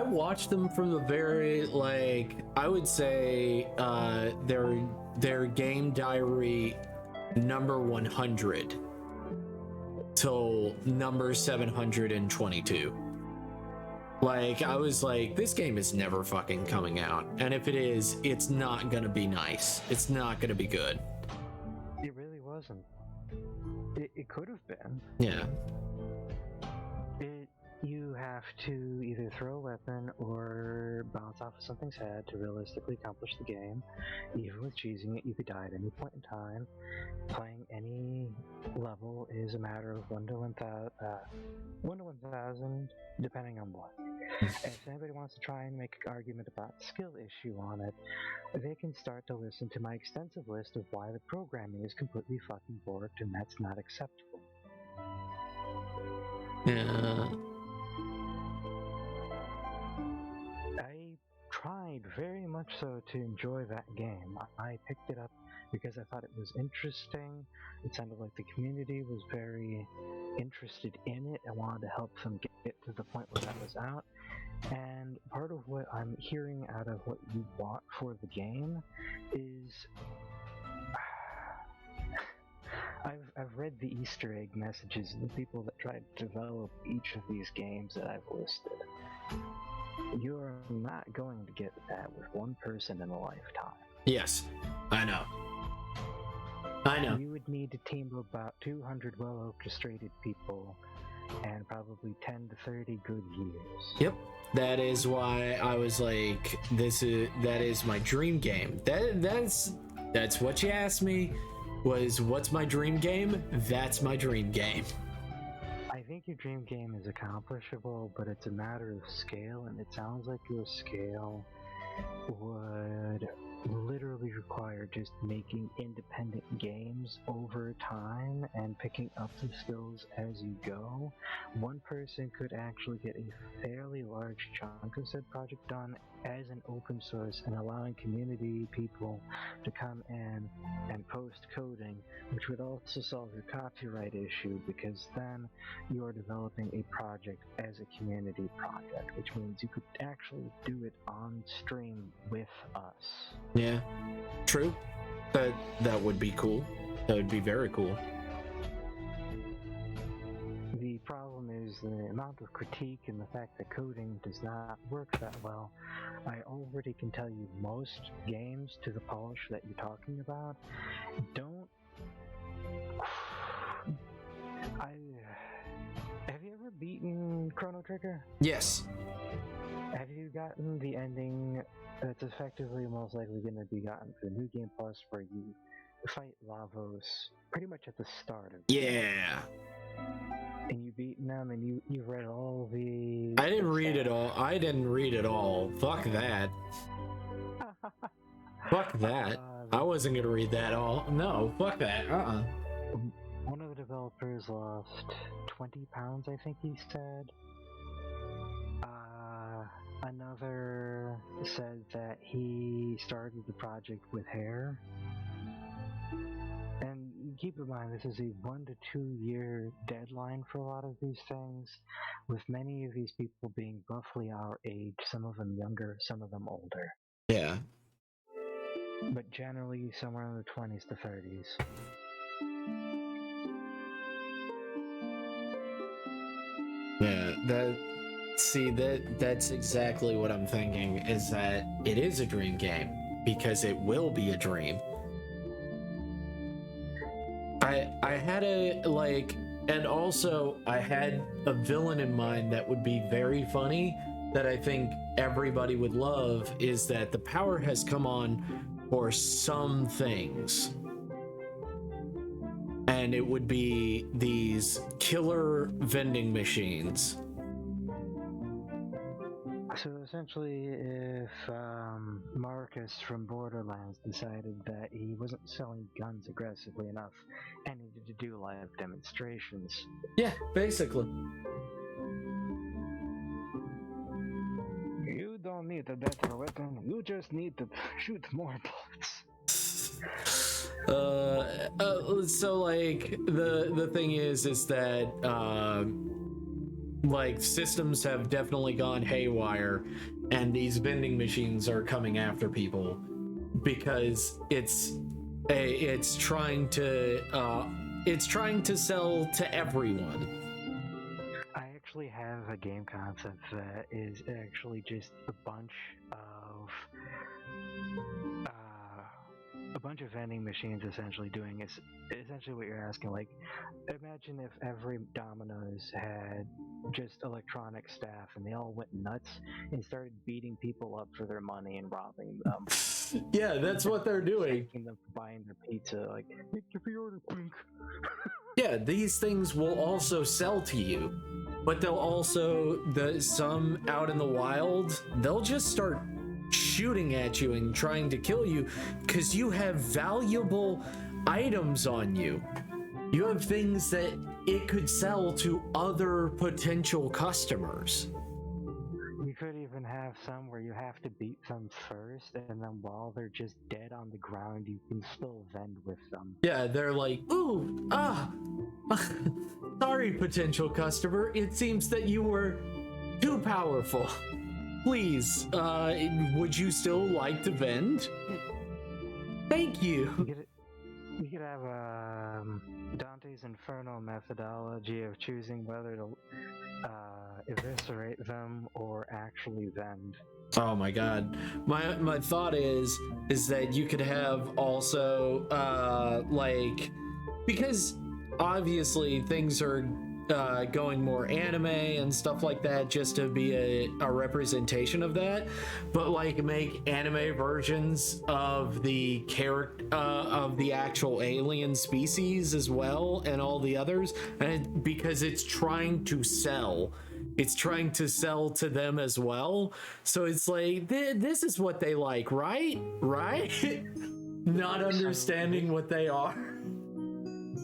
watched them from the very, like, I would say their game diary number 100 till number 722. Like, I was like, this game is never fucking coming out, and if it is, it's not gonna be nice. It's not gonna be good. It really wasn't. It could have been. Yeah. You have to either throw a weapon or bounce off of something's head to realistically accomplish the game. Even with cheesing it, you could die at any point in time. Playing any level is a matter of 1 to 1,000, depending on what. If anybody wants to try and make an argument about skill issue on it, they can start to listen to my extensive list of why the programming is completely fucking borked, and that's not acceptable. Yeah. I tried very much so to enjoy that game. I picked it up because I thought it was interesting. It sounded like the community was very interested in it and wanted to help them get to the point where that was out. And part of what I'm hearing out of what you want for the game is I've read the Easter egg messages of the people that tried to develop each of these games that I've listed. You're not going to get that with one person in a lifetime. Yes, I know. I know. You would need a team of about 200 well-orchestrated people and probably 10 to 30 good years. Yep. That is why I was like, that is my dream game. That's what you asked me. Was what's my dream game? That's my dream game. I think your dream game is accomplishable, but it's a matter of scale, and it sounds like your scale would literally require just making independent games over time and picking up the skills as you go. One person could actually get a fairly large chunk of said project done as an open source and allowing community people to come in and post coding, which would also solve your copyright issue, because then you are developing a project as a community project, which means you could actually do it on stream with us. Yeah, true. That would be cool. That would be very cool. The problem is the amount of critique and the fact that coding does not work that well. I already can tell you most games to the polish that you're talking about don't... Have you ever beaten Chrono Trigger? Yes. Have you gotten the ending that's effectively most likely going to be gotten for the New Game Plus, where you fight Lavos pretty much at the start of it? Yeah. And you beaten them, and you've read all the... I didn't read it all. Fuck that. Fuck that. I wasn't gonna read that all. No, fuck that. One of the developers lost 20 pounds, I think he said. Another said that he started the project with hair. And keep in mind, this is a 1 to 2 year deadline for a lot of these things, with many of these people being roughly our age, some of them younger, some of them older. Yeah. But generally somewhere in the 20s to 30s. Yeah, that's exactly what I'm thinking, is that it is a dream game, because it will be a dream. I had a, like, And also, I had a villain in mind that would be very funny, that I think everybody would love, is that the power has come on for some things. And it would be these killer vending machines. So essentially, if Marcus from Borderlands decided that he wasn't selling guns aggressively enough and needed to do live demonstrations. Yeah, basically. You don't need a better weapon, you just need to shoot more bullets. So like the thing is that like systems have definitely gone haywire, and these vending machines are coming after people because it's trying to sell to everyone. I actually have a game concept that is actually just a bunch of vending machines essentially doing is essentially what you're asking. Like, imagine if every Domino's had just electronic staff and they all went nuts and started beating people up for their money and robbing them. Yeah, that's what they're doing. Taking them for buying their pizza, like, make your pre-order quick. Yeah, these things will also sell to you, but they'll also, some out in the wild, they'll just start shooting at you and trying to kill you because you have valuable items on you. You have things that it could sell to other potential customers. You could even have some where you have to beat them first, and then while they're just dead on the ground, you can still vend with them. Yeah, they're like, ooh, sorry, potential customer. It seems that you were too powerful. Please, would you still like to vend? Thank you. You could have Dante's Inferno methodology of choosing whether to eviscerate them or actually vend. Oh my god. My thought is that you could have also like, because obviously things are going more anime and stuff like that, just to be a representation of that, but like make anime versions of the character of the actual alien species as well, and all the others, and because it's trying to sell to them as well. So it's like, this is what they like, right? Not understanding what they are.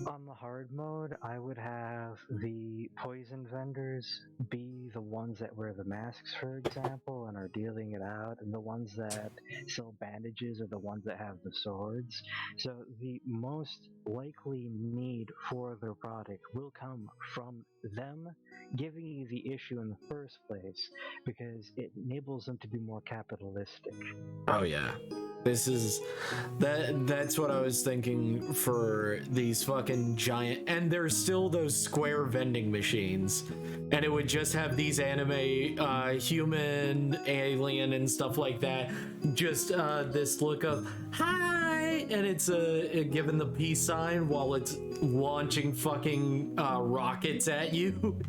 On the hard mode, I would have the poison vendors be the ones that wear the masks, for example, and are dealing it out, and the ones that sell bandages are the ones that have the swords. So the most likely need for their product will come from them giving you the issue in the first place, because it enables them to be more capitalistic. Oh yeah. That's what I was thinking for these fucking giant, and there's still those square vending machines, and it would just have these anime human, alien, and stuff like that, just this look of hi, and it's given the peace sign while it's launching fucking rockets at you.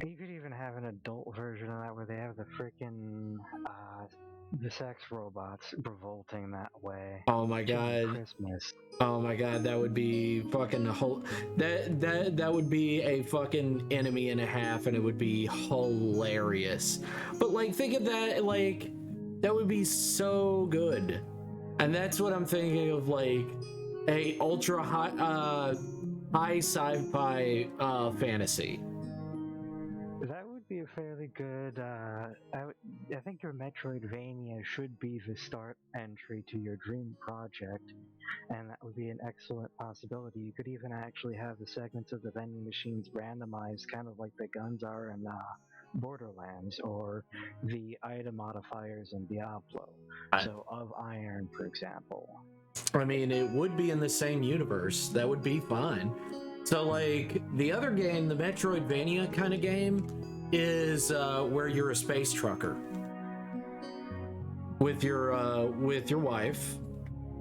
You could even have an adult version of that where they have the freaking the sex robots revolting that way. Oh my god. Christmas. Oh my god, that would be fucking that would be a fucking enemy and a half, and it would be hilarious. But like, think of that, like, that would be so good. And that's what I'm thinking of, like a ultra high sci-fi fantasy. That would be a fairly good. I think your Metroidvania should be the start entry to your dream project, and that would be an excellent possibility. You could even actually have the segments of the vending machines randomized, kind of like the guns are in Borderlands, or the item modifiers in Diablo. So of iron, for example. I mean, it would be in the same universe. That would be fine. So like, the other game, the Metroidvania kind of game, is where you're a space trucker with your wife,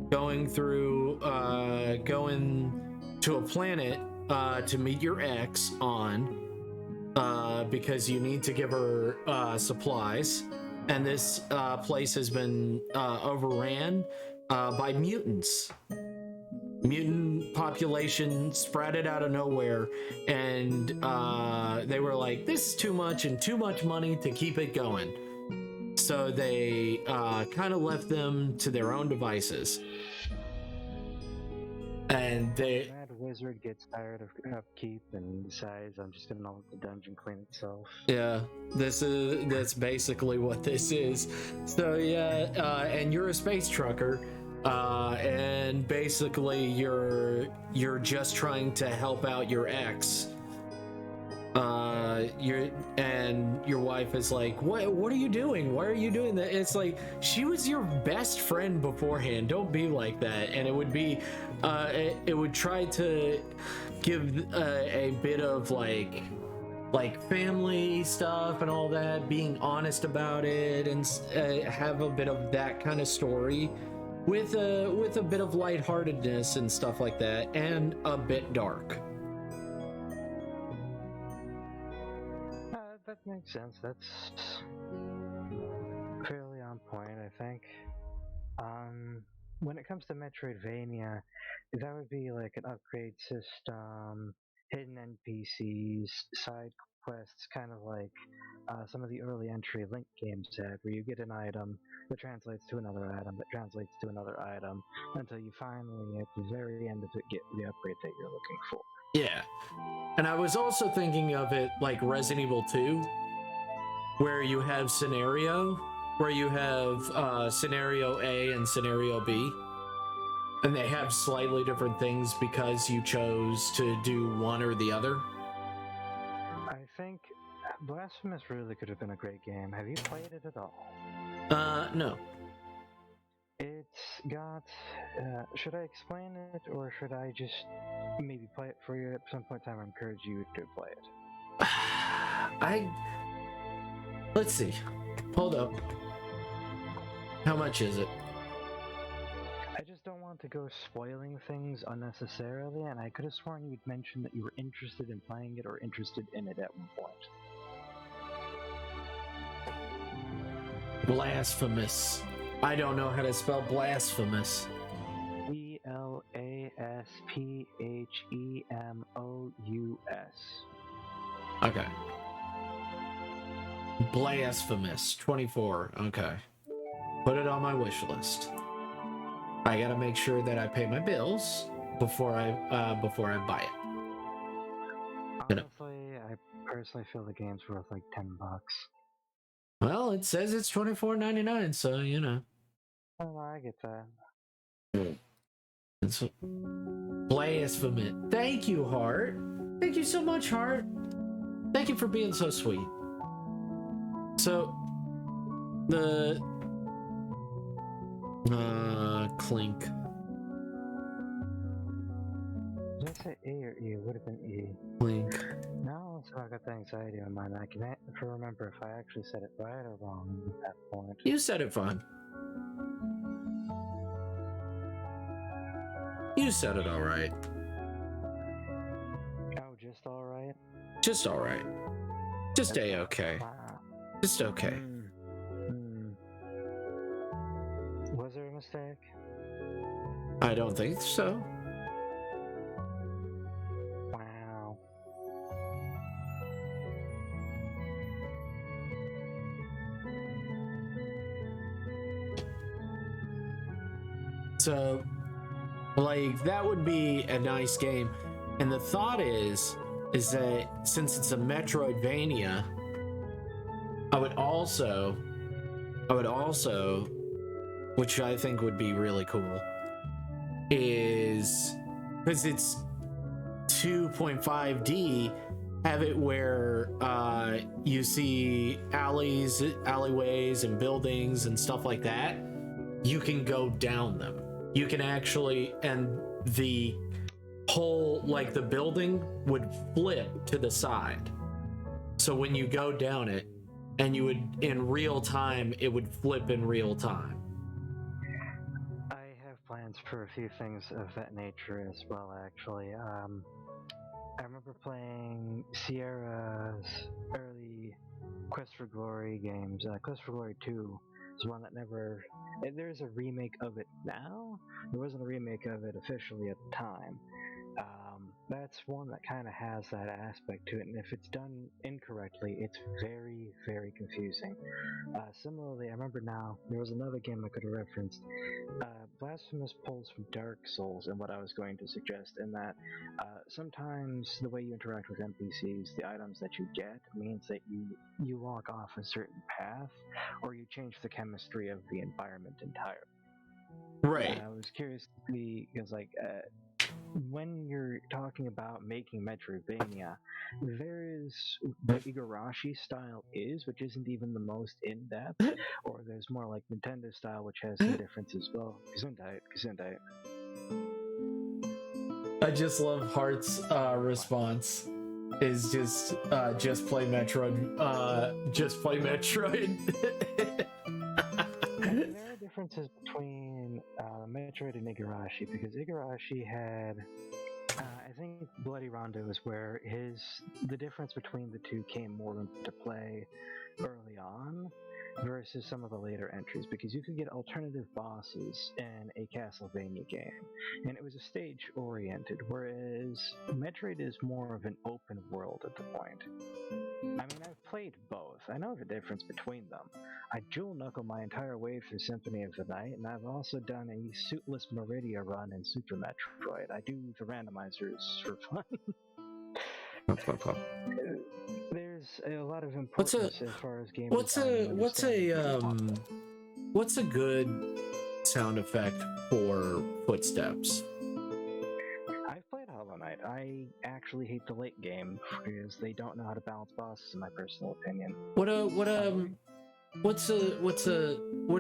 going through to a planet to meet your ex on, because you need to give her supplies, and this place has been overran by mutants. Mutant population sprouted out of nowhere, and they were like, this is too much and too much money to keep it going. So they kind of left them to their own devices. And they... Mad Wizard gets tired of upkeep and decides, I'm just gonna let the dungeon clean itself. Yeah, that's basically what this is. So yeah, and you're a space trucker, and basically you're just trying to help out your ex. Your wife is like, what are you doing? Why are you doing that? It's like, she was your best friend beforehand. Don't be like that. And it would be, it would try to give a bit of like family stuff and all that, being honest about it, and have a bit of that kind of story with a bit of lightheartedness and stuff like that, and a bit dark. That makes sense. That's fairly on point, I think. When it comes to Metroidvania, that would be like an upgrade system, hidden NPCs, side quests, kind of like some of the early entry Link games had, where you get an item that translates to another item, that translates to another item, until you finally, at the very end of it, get the upgrade that you're looking for. Yeah. And I was also thinking of it like Resident Evil 2, where you have scenario A and scenario B, and they have slightly different things because you chose to do one or the other. I think Blasphemous really could have been a great game. Have you played it at all? No. It's got, should I explain it, or should I just maybe play it for you at some point in time, or encourage you to play it? Let's see. Hold up. How much is it? I just don't want to go spoiling things unnecessarily, and I could have sworn you'd mentioned that you were interested in playing it or interested in it at one point. Blasphemous. I don't know how to spell blasphemous. BLASPHEMOUS. Okay. Blasphemous 24. Okay. Put it on my wish list. I gotta make sure that I pay my bills before I buy it. Honestly, I personally feel the game's worth like $10. Well, it says it's $24.99, so you know. Oh, I get that. It's blasphemous. Thank you, Heart. Thank you so much, Heart. Thank you for being so sweet. So, the Clink. Did I say A or E? It would have been E. Clink. Now, so I got the anxiety in my mind. I can't remember if I actually said it right or wrong at that point. You said it fine. You said it all right. Oh, just all right? Just all right. Just A-okay. Wow. Just okay. Was there a mistake? I don't think so. Wow. So, like, that would be a nice game. And the thought is that since it's a Metroidvania, I would also, which I think would be really cool, is because it's 2.5D, have it where you see alleyways and buildings and stuff like that. You can go down them. You can actually, and the whole, like, the building would flip to the side. So when you go down it, and you would, in real time, it would flip in real time. I have plans plans for a few things of that nature as well, actually. I remember playing Sierra's early Quest for Glory games. Quest for Glory 2 is one that never. There's a remake of it now. There wasn't a remake of it officially at the time. That's one that kind of has that aspect to it, and if it's done incorrectly, it's very, very confusing. Similarly, I remember now, there was another game I could have referenced. Blasphemous pulls from Dark Souls and what I was going to suggest, in that sometimes the way you interact with NPCs, the items that you get, means that you walk off a certain path, or you change the chemistry of the environment entirely. Right. I was curious to see, because when you're talking about making Metroidvania, there's what Igarashi style is, which isn't even the most in-depth, or there's more like Nintendo style, which has some difference as well. Gesundheit. I just love Hart's response. Is just play Metroid. Just play Metroid. There are differences between Metroid and Igarashi, because Igarashi had, I think Bloody Rondo is where the difference between the two came more into play early on versus some of the later entries, because you could get alternative bosses in a Castlevania game, and it was a stage oriented, whereas Metroid is more of an open world at the point. I mean, I've played both. I know the difference between them. I dual knuckle my entire way through Symphony of the Night, and I've also done a suitless Meridia run in Super Metroid. I do the randomizers for fun. There's a lot of importance as far as game design. What's a good sound effect for footsteps? I've played Hollow Knight. I actually hate the late game because they don't know how to balance bosses, in my personal opinion. What do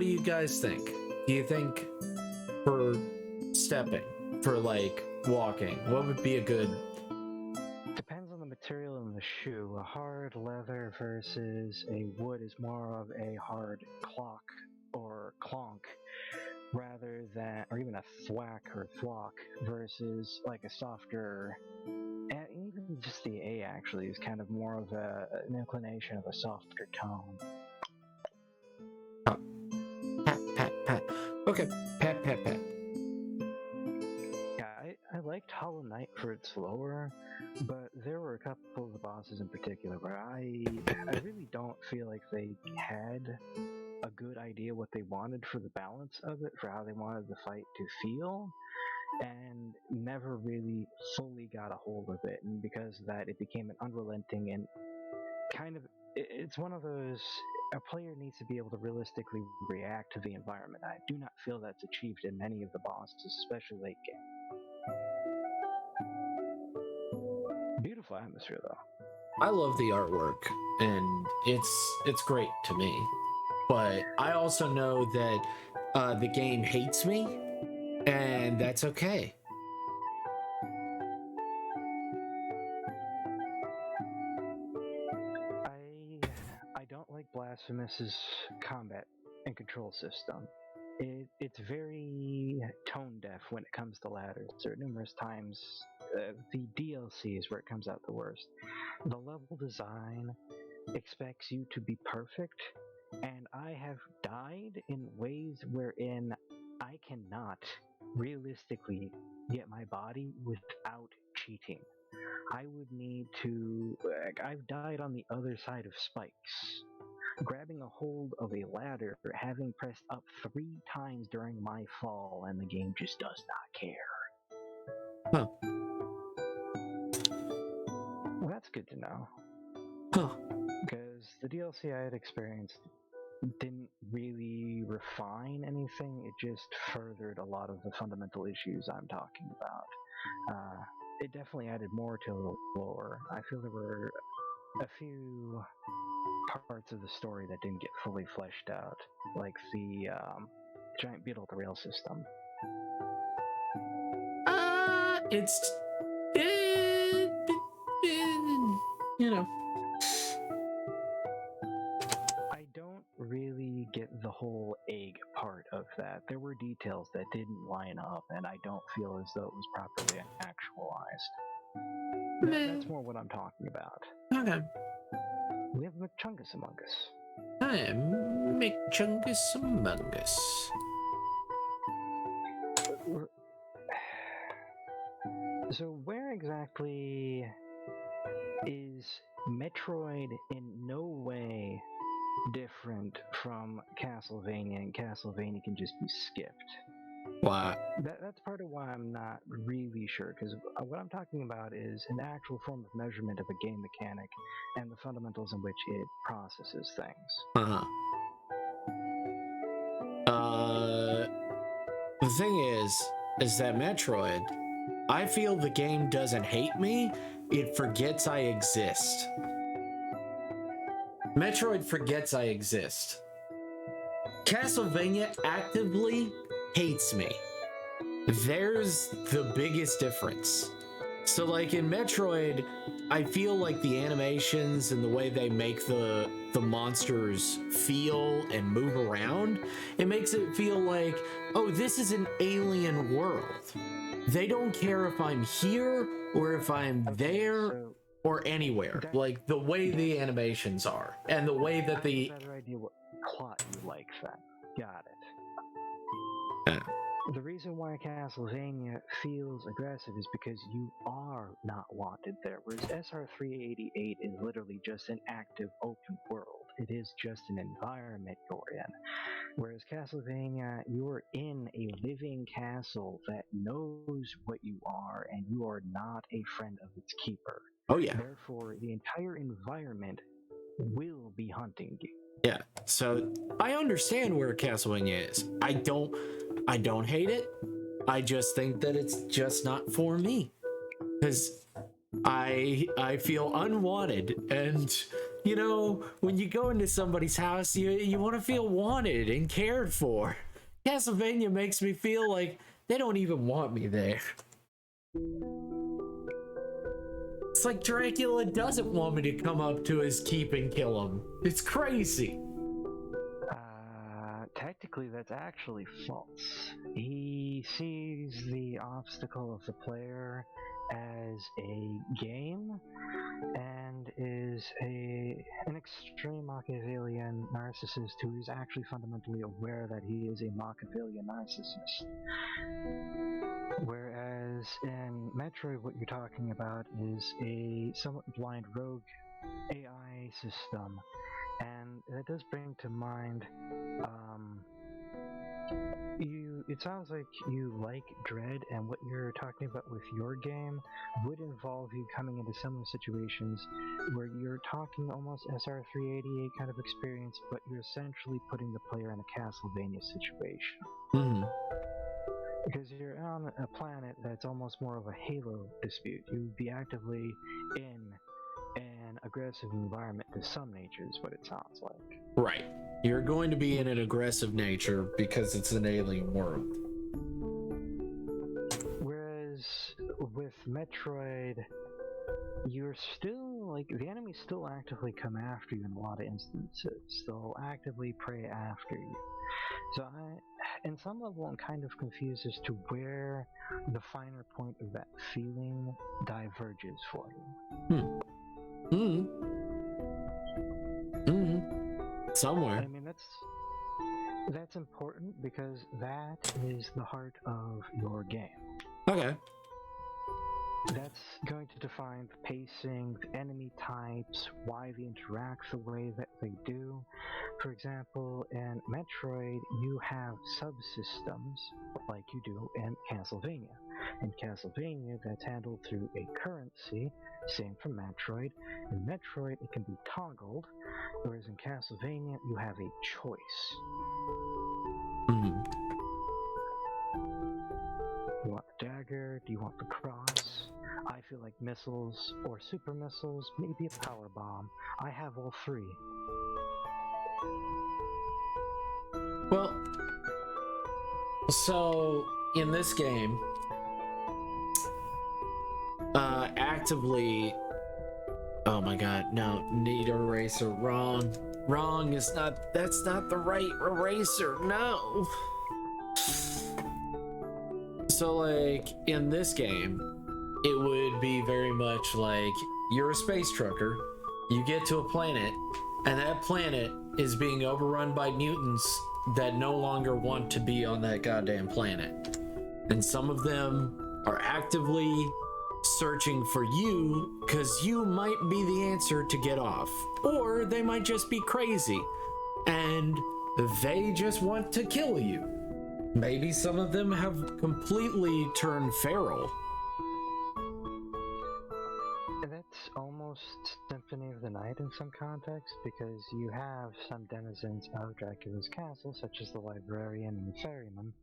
you guys think? Do you think for stepping, for like walking, what would be a good? Depends on the material in the shoe. A hard leather versus a wood is more of a hard clock or clonk, rather than, or even a thwack or thwack, versus like a softer, and even just the A actually is kind of more of an inclination of a softer tone. Pat, pat, pat. Okay, pat, pat, pat. Yeah, I liked Hollow Knight for its slower, but there were a couple of the bosses in particular where I really don't feel like they had a good idea what they wanted for the balance of it, for how they wanted the fight to feel, and never really fully got a hold of it. And because of that, it became an unrelenting and kind of, it's one of those, a player needs to be able to realistically react to the environment. I do not feel that's achieved in many of the bosses, especially late game. Beautiful atmosphere though. I love the artwork, and it's great to me. But I also know that the game hates me, and that's okay. I don't like Blasphemous's combat and control system. It's very tone deaf when it comes to ladders. There are numerous times the DLC is where it comes out the worst. The level design expects you to be perfect, and I have died in ways wherein I cannot realistically get my body without cheating. I would need to. I've died on the other side of spikes, grabbing a hold of a ladder, having pressed up 3 times during my fall, and the game just does not care. Huh. Well, that's good to know. Huh. Because the DLC I had experienced didn't really refine anything, it just furthered a lot of the fundamental issues I'm talking about. It definitely added more to the lore. I feel there were a few parts of the story that didn't get fully fleshed out, like the giant beetle at the rail system. You know. I don't really get the whole egg part of that. There were details that didn't line up, and I don't feel as though it was properly actualized. That's more what I'm talking about. Okay. We have McChungus Among Us. I am McChungus Among Us. So where exactly is Metroid in no way different from Castlevania, and Castlevania can just be skipped? Why? That's part of why I'm not really sure, because what I'm talking about is an actual form of measurement of a game mechanic and the fundamentals in which it processes things. The thing is that Metroid, I feel the game doesn't hate me, it forgets I exist. Metroid forgets I exist. Castlevania actively hates me. There's the biggest difference. So like in Metroid, I feel like the animations and the way they make the monsters feel and move around, it makes it feel like, oh, this is an alien world. They don't care if I'm here or if I'm there or anywhere. Like the way the animations are and the way that the... I have a better idea what plot you like then. Got it. The reason why Castlevania feels aggressive is because you are not wanted there, whereas SR388 is literally just an active open world. It is just an environment you're in. Whereas Castlevania, you're in a living castle that knows what you are, and you are not a friend of its keeper. Oh yeah. Therefore, the entire environment will be hunting you. Yeah, so I understand where Castlevania is. I don't hate it. I just think that it's just not for me. Because I feel unwanted. And, you know, when you go into somebody's house, you want to feel wanted and cared for. Castlevania makes me feel like they don't even want me there. It's like Dracula doesn't want me to come up to his keep and kill him. It's crazy. Technically, that's actually false. He sees the obstacle of the player as a game and is an extreme Machiavellian narcissist who is actually fundamentally aware that he is a Machiavellian narcissist. Whereas in Metroid, what you're talking about is a somewhat blind rogue AI system, and that does bring to mind it sounds like you like Dread, and what you're talking about with your game would involve you coming into similar situations where you're talking almost SR388 kind of experience, but you're essentially putting the player in a Castlevania situation. Mm-hmm. Because you're on a planet that's almost more of a Halo dispute. You'd be actively in an aggressive environment to some nature is what it sounds like. Right. You're going to be in an aggressive nature because it's an alien world. Whereas with Metroid, you're still, like, the enemies still actively come after you in a lot of instances. They'll actively prey after you. So in some level, I'm kind of confused as to where the finer point of that feeling diverges for you. Somewhere. I mean, that's important because that is the heart of your game. Okay. That's going to define the pacing, the enemy types, why they interact the way that they do. For example, in Metroid, you have subsystems like you do in Castlevania. In Castlevania, that's handled through a currency, same for Metroid. In Metroid, it can be toggled, whereas in Castlevania, you have a choice. You want the dagger? Do you want the cross? I feel like missiles or super missiles, maybe a power bomb. I have all three. Well, so in this game, actively, oh my god, no, need eraser, wrong. Wrong is not, that's not the right eraser, no. So like, in this game, it would be very much like, you're a space trucker, you get to a planet, and that planet is being overrun by mutants that no longer want to be on that goddamn planet. And some of them are actively searching for you because you might be the answer to get off. Or they might just be crazy and they just want to kill you. Maybe some of them have completely turned feral. That's almost Symphony of the Night in some context, because you have some denizens of Dracula's castle, such as the librarian and the ferryman,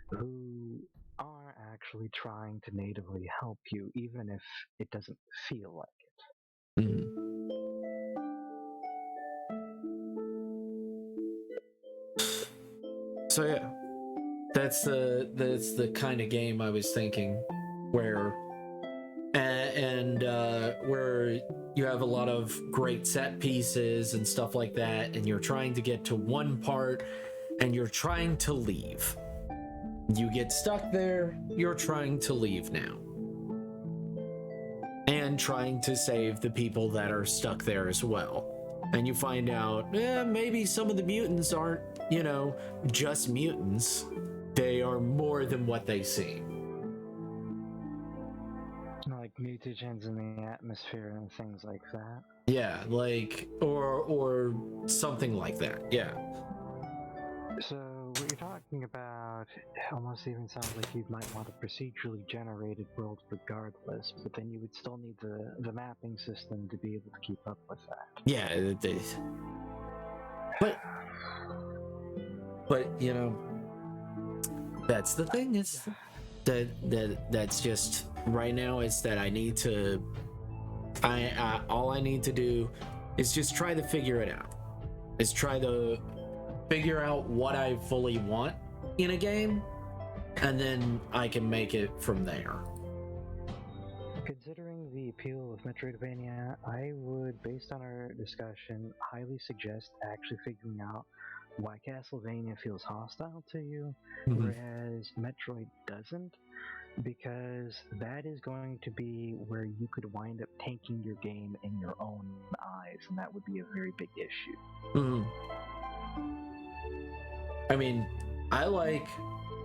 who are actually trying to natively help you, even if it doesn't feel like it. Mm. So yeah, that's the kind of game I was thinking, where where you have a lot of great set pieces and stuff like that, and you're trying to get to one part and you're trying to leave. You get stuck there, you're trying to leave now. And trying to save the people that are stuck there as well. And you find out, maybe some of the mutants aren't, you know, just mutants. They are more than what they seem. Like mutagens in the atmosphere and things like that. Yeah, like, or something like that, yeah. So what you're talking about almost even sounds like you might want a procedurally generated world regardless, but then you would still need the mapping system to be able to keep up with that. Yeah, but you know, that's the thing, is that's just right now, is that I need to all I need to do is just try to figure it out. Is try to figure out what I fully want in a game, and then I can make it from there. Considering the appeal of Metroidvania, I would, based on our discussion, highly suggest actually figuring out why Castlevania feels hostile to you, whereas Metroid doesn't, because that is going to be where you could wind up tanking your game in your own eyes, and that would be a very big issue. I mean, I like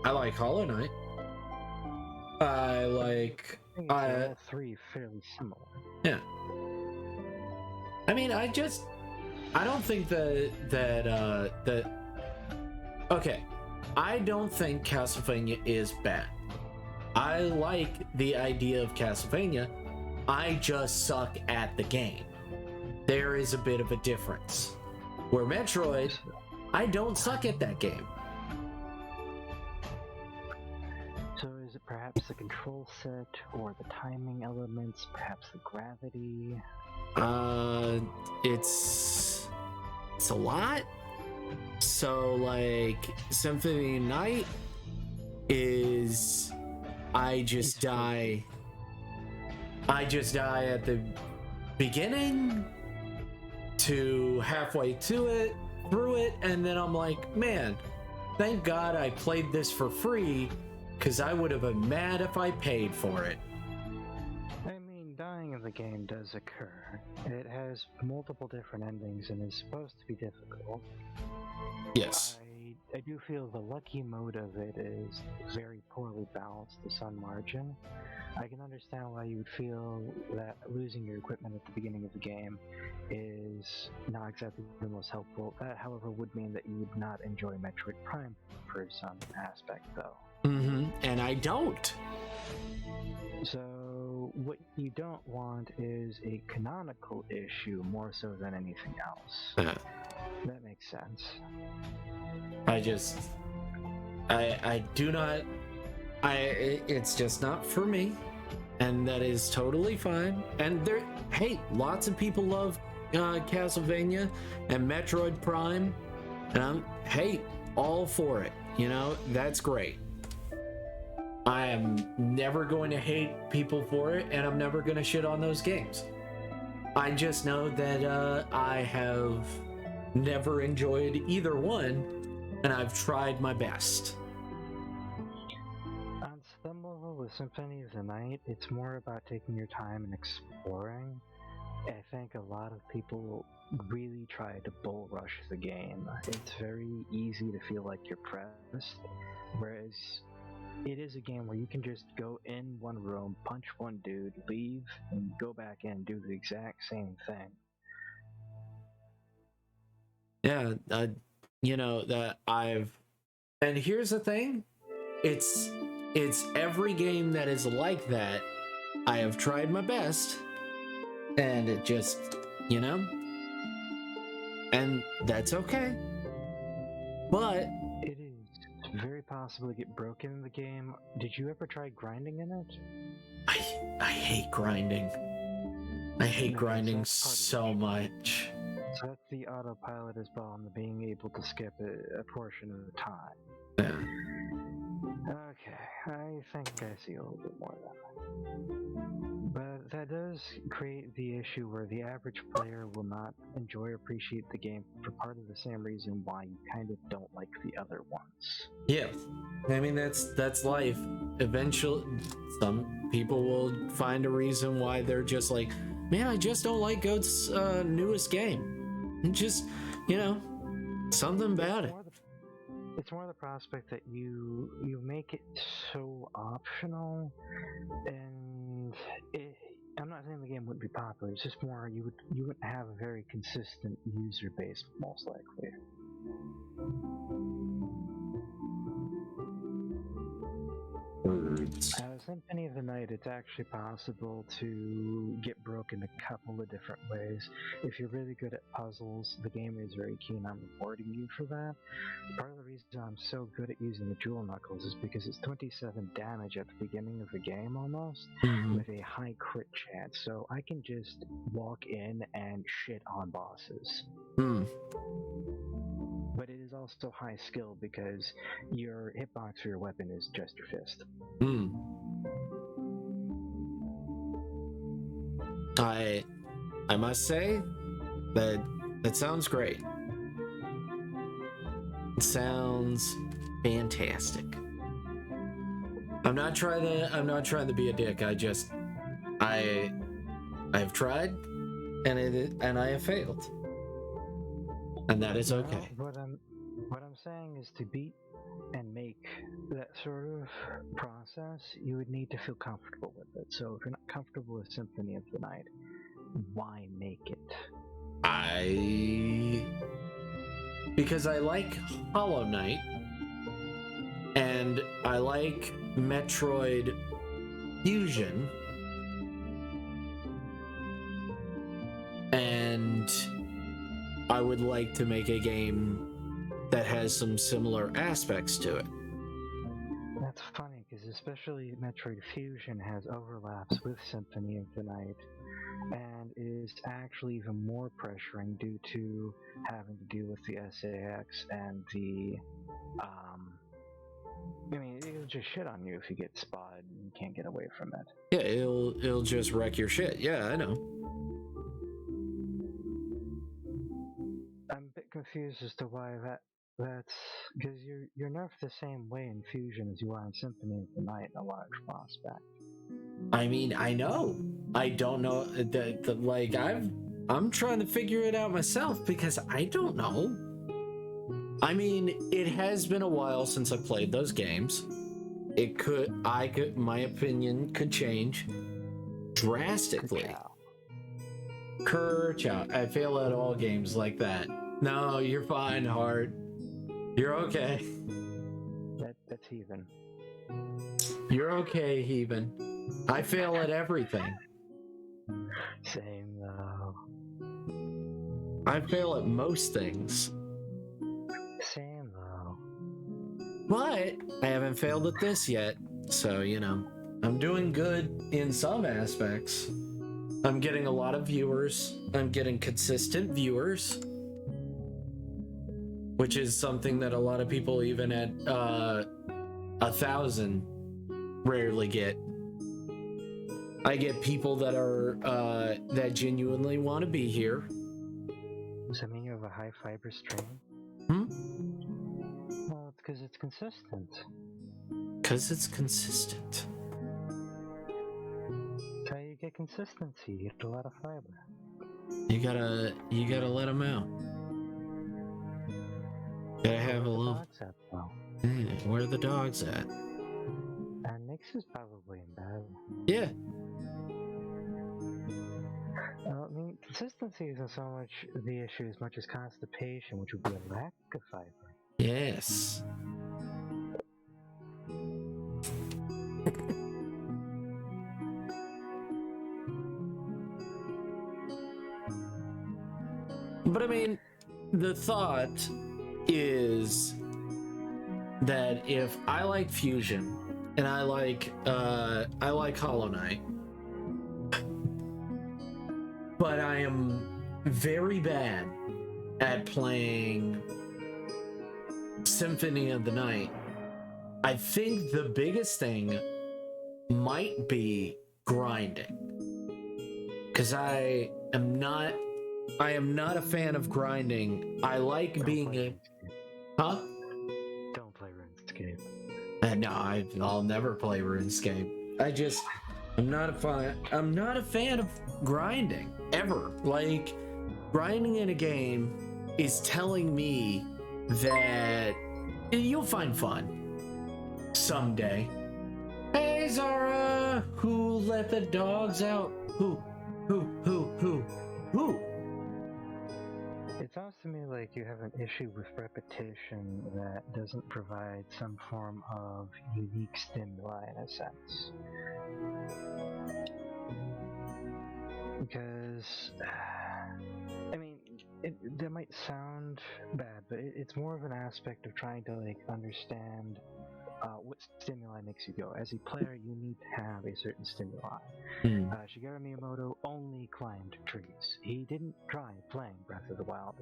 Hollow Knight. All three fairly similar. Yeah. I mean, I don't think that okay. I don't think Castlevania is bad. I like the idea of Castlevania. I just suck at the game. There is a bit of a difference. Where Metroid, I don't suck at that game. So is it perhaps the control set, or the timing elements, perhaps the gravity? It's a lot. So like Symphony of the Night is I just die at the beginning to halfway through it, and then I'm like, man, thank God I played this for free, because I would have been mad if I paid for it. I mean, dying in the game does occur. It has multiple different endings and is supposed to be difficult. Yes. I do feel the lucky mode of it is very poorly balanced, the sun margin. I can understand why you would feel that losing your equipment at the beginning of the game is not exactly the most helpful. That, however, would mean that you would not enjoy Metroid Prime for some aspect, though. And I don't. So, what you don't want is a canonical issue more so than anything else. That makes sense. I do not, it's just not for me, and that is totally fine. And hey, lots of people love Castlevania and Metroid Prime, and I'm, all for it, you know, that's great. I am never going to hate people for it, and I'm never going to shit on those games. I just know that I have never enjoyed either one, and I've tried my best. On some level, with Symphony of the Night, it's more about taking your time and exploring. I think a lot of people really try to bull rush the game. It's very easy to feel like you're pressed, whereas it is a game where you can just go in one room, punch one dude, leave, and go back in and do the exact same thing. Yeah, and here's the thing, it's every game that is like that. I have tried my best, and it just, and that's okay. But it is very possible to get broken in the game. Did you ever try grinding in it? I hate grinding. I hate grinding so much. So that's the autopilot as well, and the being able to skip a portion of the time. Yeah. Okay, I think I see a little bit more of that. But that does create the issue where the average player will not enjoy or appreciate the game for part of the same reason why you kind of don't like the other ones. Yeah, I mean that's life. Eventually, some people will find a reason why they're just like, man, I just don't like Goat's newest game. And just, something about it. It's more the prospect that you make it so optional, and I'm not saying the game wouldn't be popular. It's just more you wouldn't have a very consistent user base, most likely. Symphony of the Night, it's actually possible to get broken a couple of different ways. If you're really good at puzzles, the game is very keen on rewarding you for that. Part of the reason I'm so good at using the jewel knuckles is because it's 27 damage at the beginning of the game almost, with a high crit chance, so I can just walk in and shit on bosses. But it is also high skill because your hitbox for your weapon is just your fist. I must say that sounds great. It sounds fantastic. I'm not trying to be a dick. I've tried, and I have failed. And that is okay. What I'm saying is, to beat and make that sort of process, you would need to feel comfortable with it. So if you're not comfortable with Symphony of the Night, why make it? Because I like Hollow Knight, and I like Metroid Fusion, and I would like to make a game that has some similar aspects to it. That's funny, because especially Metroid Fusion has overlaps with Symphony of the Night, and is actually even more pressuring due to having to deal with the SAX and the, it'll just shit on you if you get spotted and you can't get away from it. Yeah, it'll just wreck your shit. Yeah, I know. I'm a bit confused as to why that's because you're nerfed the same way in Fusion as you are in Symphony of the Night in a large prospect. I mean, I know. I don't know. I'm trying to figure it out myself because I don't know. I mean, it has been a while since I played those games. My opinion could change drastically. Kerchow. I fail at all games like that. No, you're fine, Hart. You're okay. That's Heathen. You're okay, Heathen. I fail at everything. Same though. I fail at most things. Same though. But I haven't failed at this yet, so I'm doing good in some aspects. I'm getting a lot of viewers. I'm getting consistent viewers, which is something that a lot of people even at 1,000 rarely get. I get people that are that genuinely want to be here. Does that mean you have high fiber stream? Well, it's because it's consistent. Because it's consistent. That's how you get consistency. You get a lot of fiber. You gotta let them out. Gotta have a little. Dogs at, though. Where are the dogs at? And Nix is probably in bed. Yeah. I mean, consistency isn't so much the issue as much as constipation, which would be a lack of fiber. Yes. But I mean, the thought is that if I like Fusion and I like Hollow Knight, but I am very bad at playing Symphony of the Night, I think the biggest thing might be grinding. Because I am not a fan of grinding. I like being a... Huh? Don't play RuneScape. No, I'll never play RuneScape. I'm not a fan of grinding, ever. Like, grinding in a game is telling me that you'll find fun someday. Hey, Zara! Who let the dogs out? Who? It sounds to me like you have an issue with repetition that doesn't provide some form of unique stimuli in a sense. Because, I mean, that might sound bad, but it's more of an aspect of trying to like understand what stimuli makes you go. As a player, you need to have a certain stimuli. Shigeru Miyamoto only climbed trees. He didn't try playing Breath of the Wild.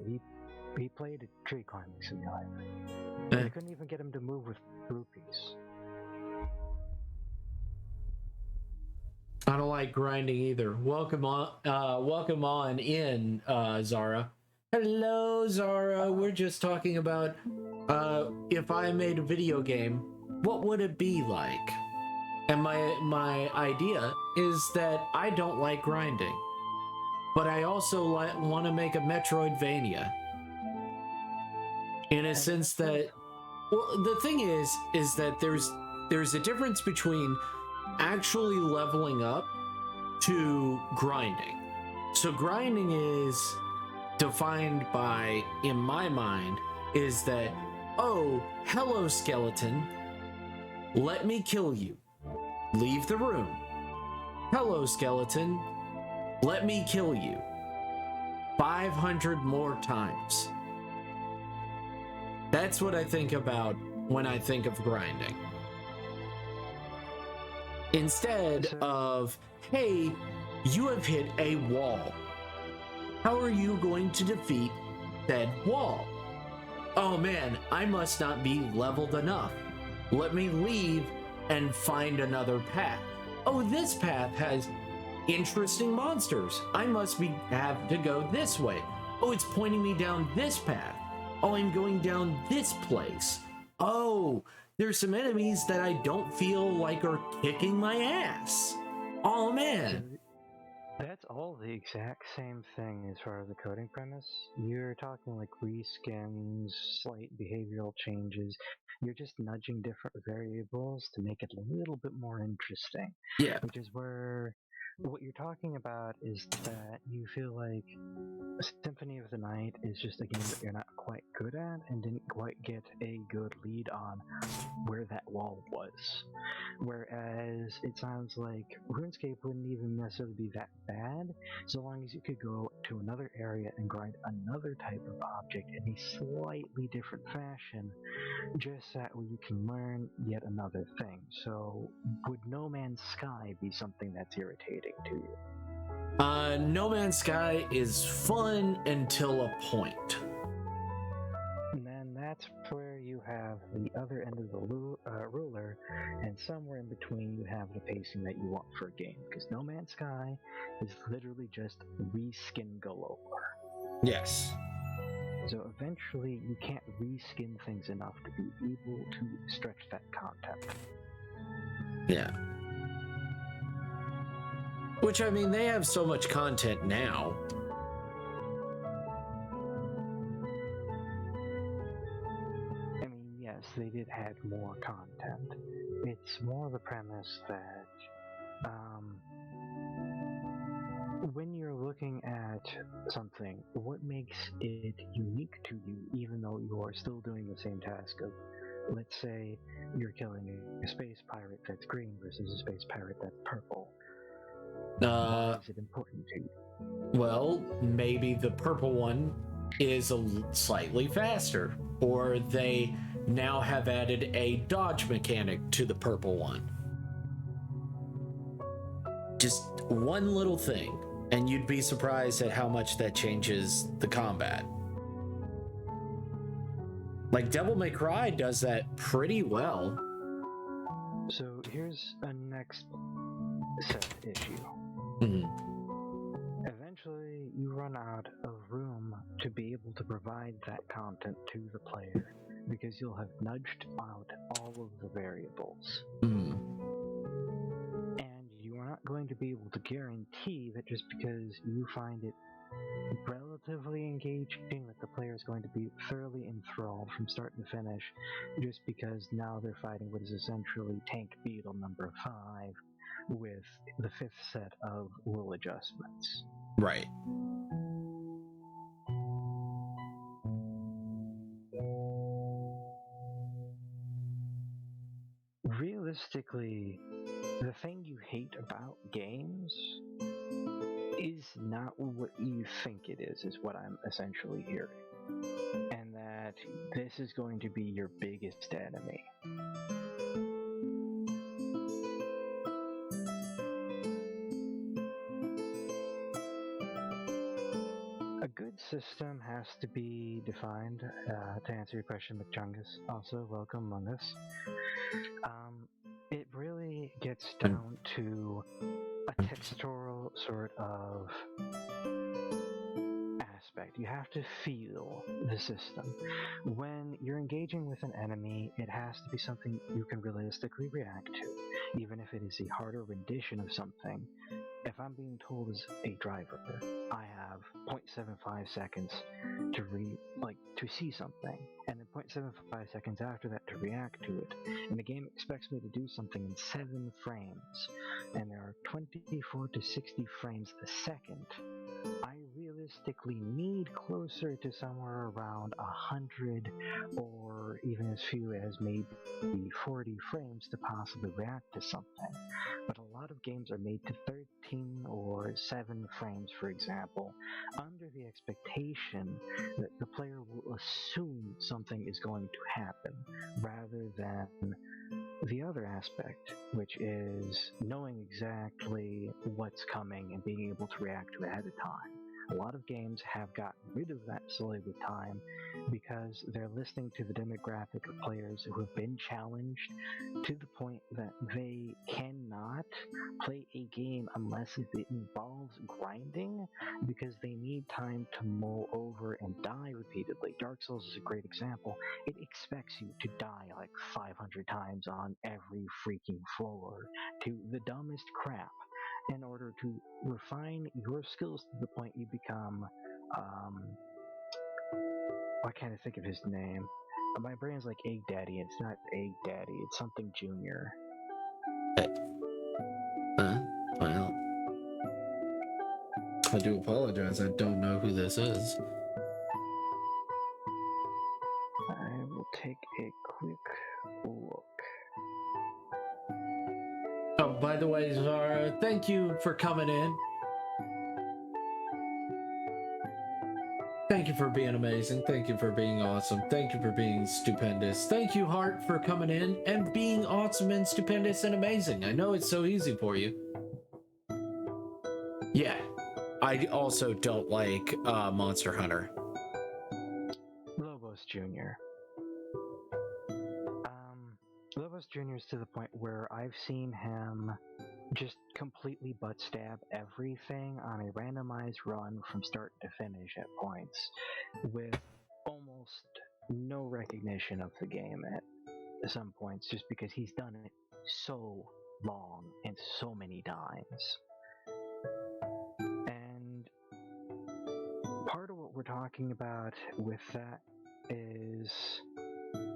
He played a tree climbing simulator. They couldn't even get him to move with rupees. I don't like grinding either. Welcome on in, Zara. Hello, Zara. We're just talking about if I made a video game, what would it be like? And my idea is that I don't like grinding, but I also want to make a Metroidvania. In a sense that, well, the thing is that there's a difference between actually leveling up to grinding. So grinding is defined by, in my mind, is that, oh, hello, skeleton, let me kill you. Leave the room. Hello, skeleton, let me kill you. 500 more times. That's what I think about when I think of grinding. Instead of, hey, you have hit a wall. How are you going to defeat said wall? Oh man, I must not be leveled enough. Let me leave and find another path. Oh, this path has interesting monsters. I must have to go this way. Oh, it's pointing me down this path. Oh, I'm going down this place. Oh, there's some enemies that I don't feel like are kicking my ass. Oh man. That's all the exact same thing as far as the coding premise. You're talking like reskins, slight behavioral changes. You're just nudging different variables to make it a little bit more interesting. Yeah. Which is where what you're talking about is that you feel like Symphony of the Night is just a game that you're not quite good at and didn't quite get a good lead on where that wall was. Whereas it sounds like RuneScape wouldn't even necessarily be that bad, so long as you could go to another area and grind another type of object in a slightly different fashion, just that way you can learn yet another thing. So would No Man's Sky be something that's irritating to you? No Man's Sky is fun until a point. And then that's where you have the other end of the ruler, and somewhere in between you have the pacing that you want for a game. Because No Man's Sky is literally just reskin galore. Yes. So eventually you can't reskin things enough to be able to stretch that content. Yeah. Which, I mean, they have so much content now. I mean, yes, they did add more content. It's more the premise that when you're looking at something, what makes it unique to you, even though you're still doing the same task of, let's say, you're killing a space pirate that's green versus a space pirate that's purple. Why is it important to you? Well, maybe the purple one is slightly faster, or they now have added a dodge mechanic to the purple one. Just one little thing, and you'd be surprised at how much that changes the combat. Like Devil May Cry does that pretty well. So here's a next set issue. Eventually, you run out of room to be able to provide that content to the player because you'll have nudged out all of the variables. And you are not going to be able to guarantee that just because you find it relatively engaging that the player is going to be thoroughly enthralled from start to finish just because now they're fighting what is essentially Tank Beetle number 5 with the 5th set of will adjustments. Right. Realistically, the thing you hate about games is not what you think it is what I'm essentially hearing. And that this is going to be your biggest enemy. A good system has to be defined, to answer your question, McChungus. Also, welcome among us. It really gets down to a textural sort of aspect. You have to feel the system. When you're engaging with an enemy, it has to be something you can realistically react to, even if it is a harder rendition of something. If I'm being told as a driver, I have 0.75 seconds to see something, and then 0.75 seconds after that to react to it, and the game expects me to do something in 7 frames, and there are 24 to 60 frames a second, I realistically need closer to somewhere around 100 or even as few as maybe 40 frames to possibly react to something. But a lot of games are made to 13 or 7 frames, for example, under the expectation that the player will assume something is going to happen, rather than the other aspect, which is knowing exactly what's coming and being able to react to it ahead of time. A lot of games have gotten rid of that slowly with time because they're listening to the demographic of players who have been challenged to the point that they cannot play a game unless it involves grinding because they need time to mull over and die repeatedly. Dark Souls is a great example. It expects you to die like 500 times on every freaking floor to the dumbest crap in order to refine your skills to the point you become, why can't I think of his name? My brain's like Egg Daddy. It's not Egg Daddy. It's something Junior. Well, I do apologize. I don't know who this is. I will take a quick look. Oh, by the way, Zara, thank you for coming in. Thank you for being amazing. Thank you for being awesome. Thank you for being stupendous. Thank you, Hart, for coming in and being awesome and stupendous and amazing. I know it's so easy for you. Yeah, I also don't like Monster Hunter. Lobos Jr. Lobos Jr. is to the point where I've seen him just completely butt stab everything on a randomized run from start to finish at points with no recognition of the game at some points just because he's done it so long and so many times. And part of what we're talking about with that is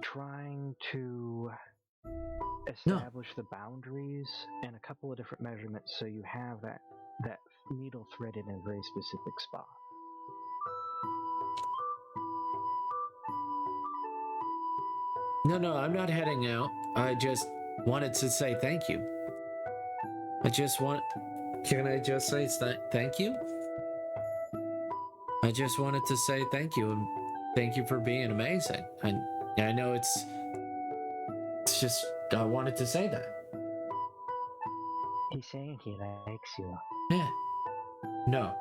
trying to establish the boundaries and a couple of different measurements so you have that needle threaded in a very specific spot. No, I'm not heading out. I just wanted to say thank you. Can I just say thank you? I just wanted to say thank you, and thank you for being amazing. I know it's just, I wanted to say that. He's saying he likes you. Yeah. No.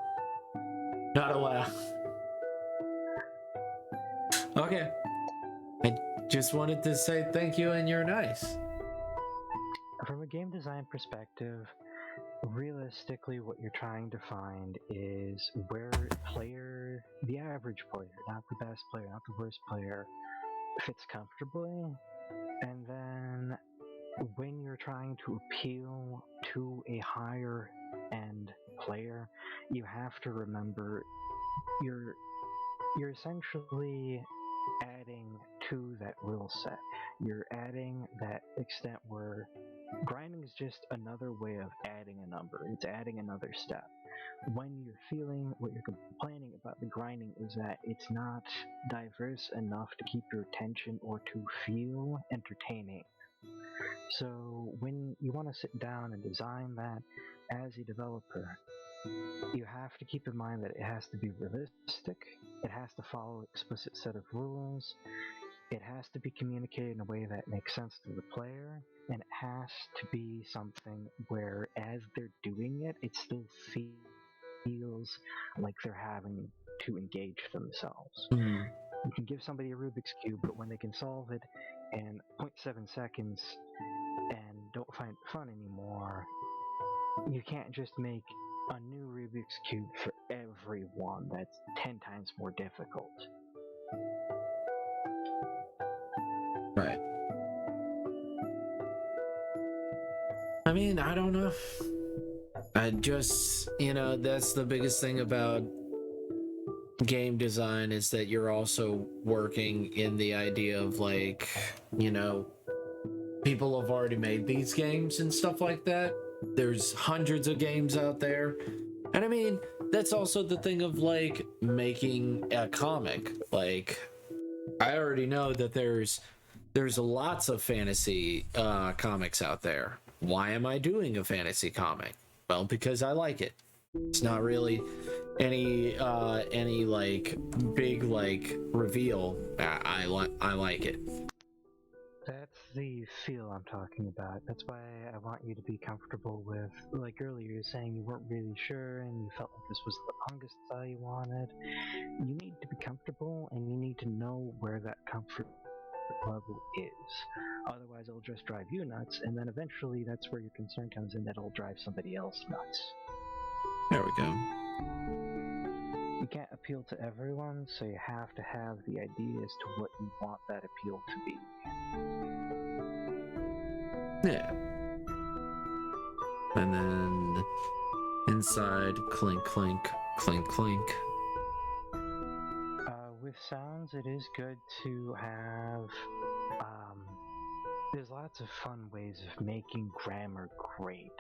Not allowed. Okay. I just wanted to say thank you, and you're nice. From a game design perspective, realistically what you're trying to find is where the average player, not the best player, not the worst player, fits comfortably. And then when you're trying to appeal to a higher end player, you have to remember you're essentially adding to that rule set. You're adding that extent where grinding is just another way of adding a number. It's adding another step. When you're feeling what you're complaining about the grinding is that it's not diverse enough to keep your attention or to feel entertaining. So when you want to sit down and design that as a developer, you have to keep in mind that it has to be realistic, it has to follow an explicit set of rules, it has to be communicated in a way that makes sense to the player, and it has to be something where as they're doing it, it still feels like they're having to engage themselves. Mm. You can give somebody a Rubik's Cube, but when they can solve it in 0.7 seconds and don't find it fun anymore, you can't just make a new Rubik's Cube for everyone that's 10 times more difficult. Right. I mean, I don't know. I just, that's the biggest thing about game design is that you're also working in the idea of like, people have already made these games and stuff like that. There's hundreds of games out there. And I mean, that's also the thing of like making a comic. Like, I already know that there's lots of fantasy comics out there. Why am I doing a fantasy comic? Well, because I like it. It's not really any like big like reveal. I like it. That's the feel I'm talking about. That's why I want you to be comfortable with, like earlier you were saying you weren't really sure and you felt like this was the longest style you wanted. You need to be comfortable and you need to know where that comfort level is. Otherwise it'll just drive you nuts, and then eventually that's where your concern comes in, that it'll drive somebody else nuts. There we go. You can't appeal to everyone, so you have to have the idea as to what you want that appeal to be. Yeah. And then inside, clink, clink, clink, clink. With sounds, it is good to have, there's lots of fun ways of making grammar great.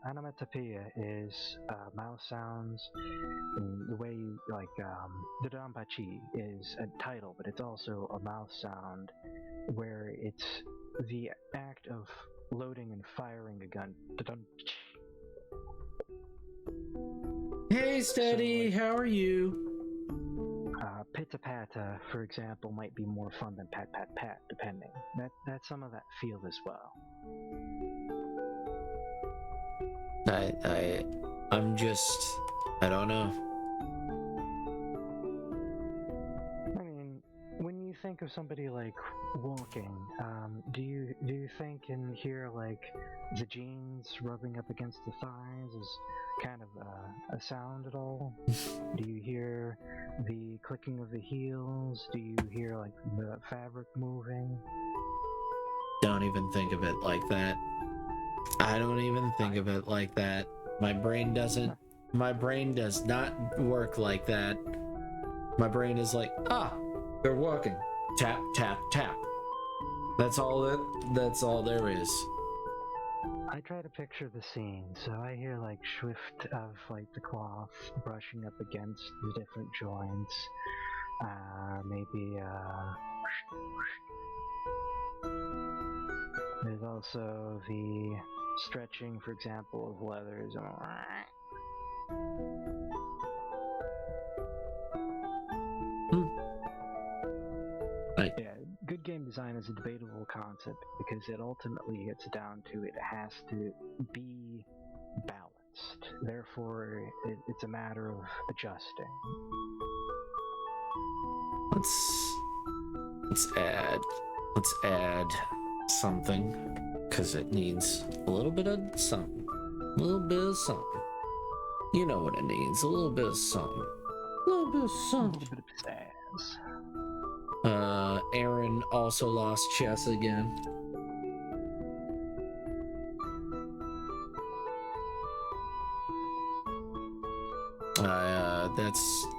Onomatopoeia is mouth sounds, and the way you, like, the Danbachi is a title, but it's also a mouth sound where it's the act of loading and firing a gun. Hey, Steady, so, how are you? Pitta-patta, for example, might be more fun than pat-pat-pat, depending. That's some of that feel as well. I'm just, I don't know. I mean, when you think of somebody like walking, do you think and hear like the jeans rubbing up against the thighs is kind of a sound at all? Do you hear the clicking of the heels? Do you hear like the fabric moving? Don't even think of it like that. I don't even think of it like that. My brain does not work like that. My brain is like, they're walking. Tap, tap, tap. That's all there is. I try to picture the scene, so I hear like swift of like the cloth brushing up against the different joints. Maybe there's also the stretching, for example, of leathers. Yeah, good game design is a debatable concept because it ultimately gets down to it has to be balanced. Therefore, it's a matter of adjusting. Let's add something because it needs a little bit of something. A little bit of something. You know what it needs. A little bit of something. A little bit of something. A little bit of pizzazz. Aaron also lost chess again.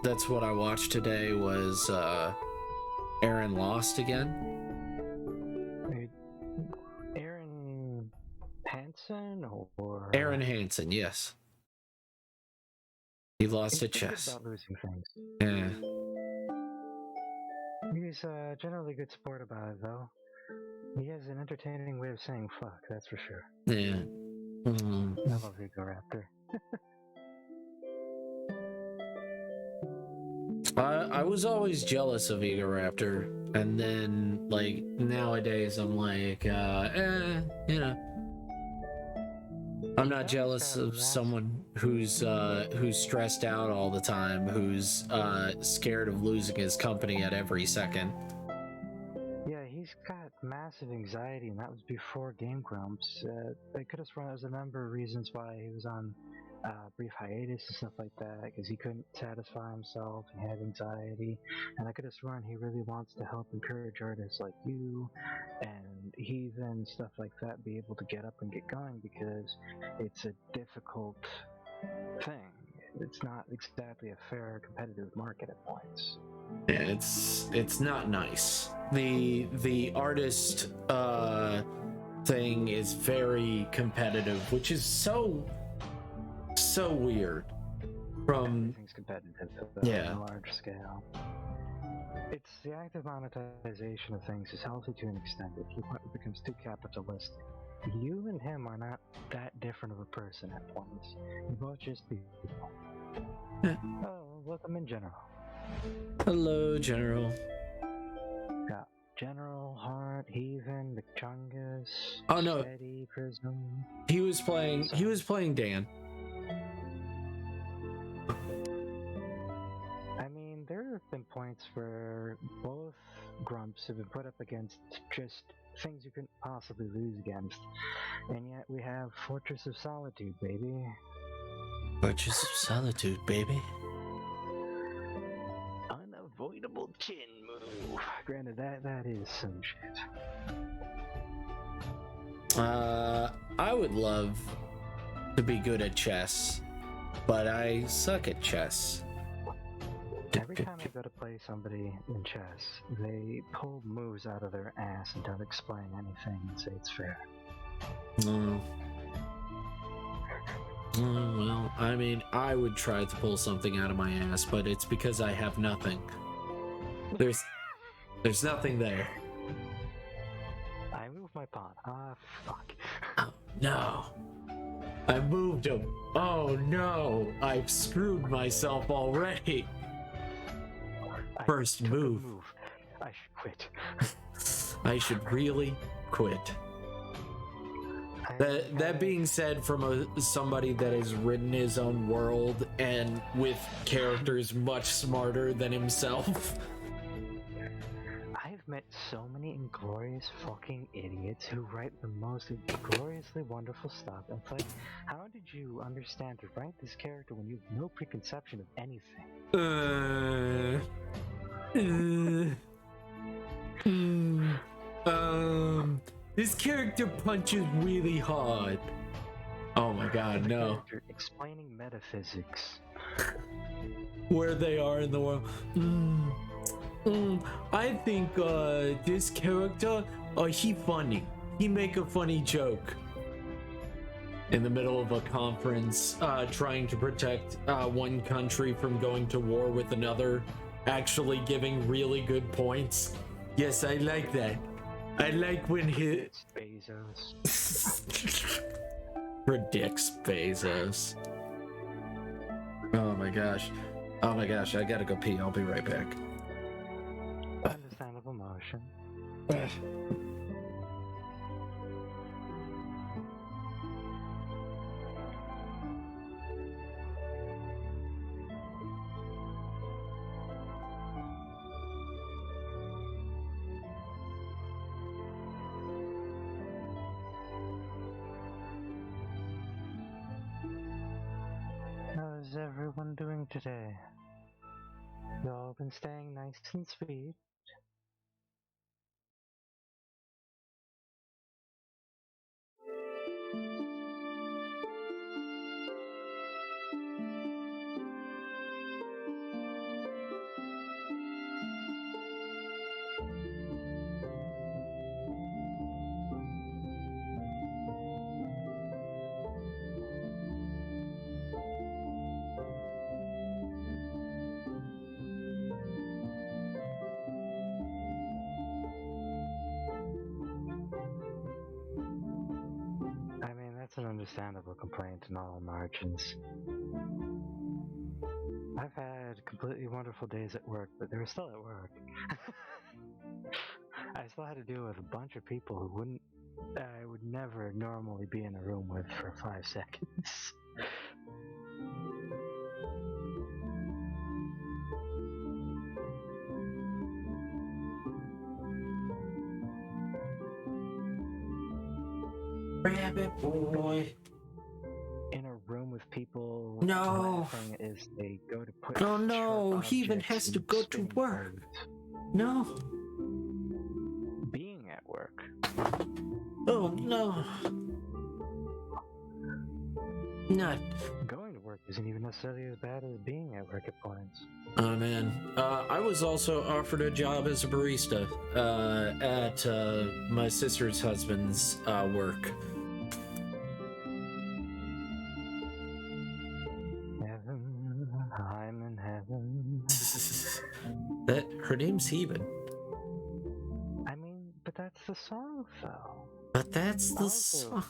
That's what I watched today was Aaron lost again. Wait, Aaron Hansen or Aaron Hansen, yes. He lost at chess. About losing things. Yeah. He's generally a good sport about it, though. He has an entertaining way of saying fuck, that's for sure. Yeah. Mm. I love Vigoraptor. I was always jealous of Vigoraptor, and then, like, nowadays I'm like, you know. I'm not jealous of someone who's stressed out all the time, who's scared of losing his company at every second. Yeah, he's got massive anxiety, and that was before Game Grumps. I could have sworn there was a number of reasons why he was on brief hiatus and stuff like that, because he couldn't satisfy himself, he had anxiety, and I could have sworn he really wants to help encourage artists like you and Heathen, stuff like that, be able to get up and get going, because it's a difficult thing. It's not exactly a fair competitive market at points. Yeah, it's not nice. The artist thing is very competitive, which is so weird. Everything's competitive yeah. on a large scale. It's the active monetization of things is healthy to an extent. If it becomes too capitalistic, you and him are not that different of a person at points. You both just be people. Yeah. Oh, welcome in, General. Hello, General. Got General, Hart, Heathen, McChungus, Oh no, Steady, Prism. He was playing Dan. I mean, there have been points where both Grumps have been put up against just things you couldn't possibly lose against. And yet we have Fortress of Solitude, baby. Fortress of Solitude, baby. Unavoidable chin move. Granted, that is some shit. I would love to be good at chess, but I suck at chess. Every time I go to play somebody in chess, they pull moves out of their ass and don't explain anything and say it's fair. Well, I mean, I would try to pull something out of my ass, but it's because I have nothing. There's nothing there. I moved my pawn. Ah, fuck. Oh, no. I moved him. Oh, no. I've screwed myself already. First move. I should quit. I should really quit. That being said, from somebody that has written his own world and with characters much smarter than himself. I've I've met so many inglorious fucking idiots who write the most gloriously wonderful stuff. It's like, how did you understand to write this character when you have no preconception of anything? This character punches really hard. Oh my god, no. Explaining metaphysics. Where they are in the world. I think this character, he funny. He make a funny joke. In the middle of a conference, trying to protect one country from going to war with another, actually giving really good points. Yes, I like that. I like when he Bezos predicts Bezos. Oh my gosh, I gotta go pee. I'll be right back. Understandable motion. How's everyone doing today? You all been staying nice and sweet? I mean, that's an understandable complaint in all margins. I've had completely wonderful days at work, but they were still at work. I still had to deal with a bunch of people who I would never normally be in a room with for 5 seconds. Rabbit boy. In a room with people No. laughing as they go to put Oh no, sharp he even objects has to in go to spinning work. blades. No. Being at work. Oh no. Not. Going to work isn't even necessarily as bad as being at work at points. Oh man. I was also offered a job as a barista at my sister's husband's work. Heaven, I'm in heaven. That her name's Heben. I mean, but that's the song, though. But that's the Also, song.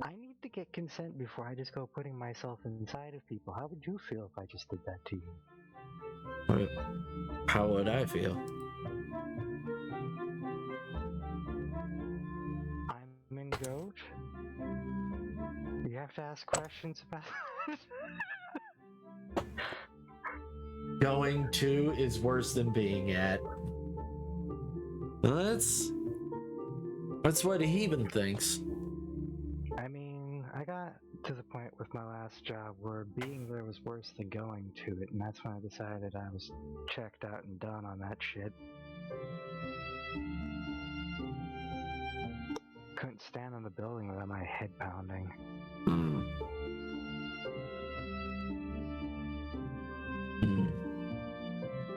I need to get consent before I just go putting myself inside of people. How would you feel if I just did that to you? How would I feel? I'm in goat. You have to ask questions about it. Going to is worse than being at. That's what Heben thinks. I mean, I got to the point with my last job where being there was worse than going to it, and that's when I decided I was checked out and done on that shit. Couldn't stand in the building without my head pounding.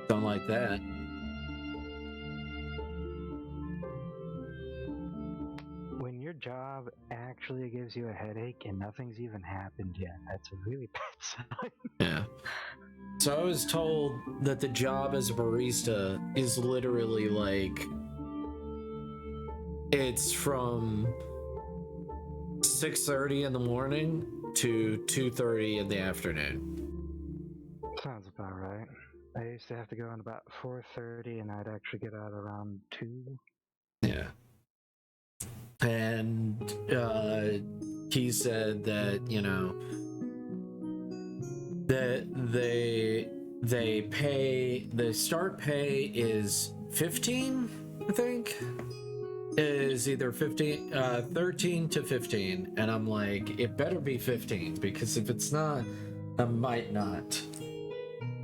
Don't like that. When your job actually gives you a headache and nothing's even happened yet, that's a really bad sign. Yeah. So I was told that the job as a barista is literally like, it's from 6:30 in the morning to 2:30 in the afternoon. Sounds about right. I used to have to go in about 4:30 and I'd actually get out around 2. Yeah. And he said that, you know, that they pay, the start pay is 15 I think, is either 13 to 15, and I'm like, it better be 15, because if it's not, I might not.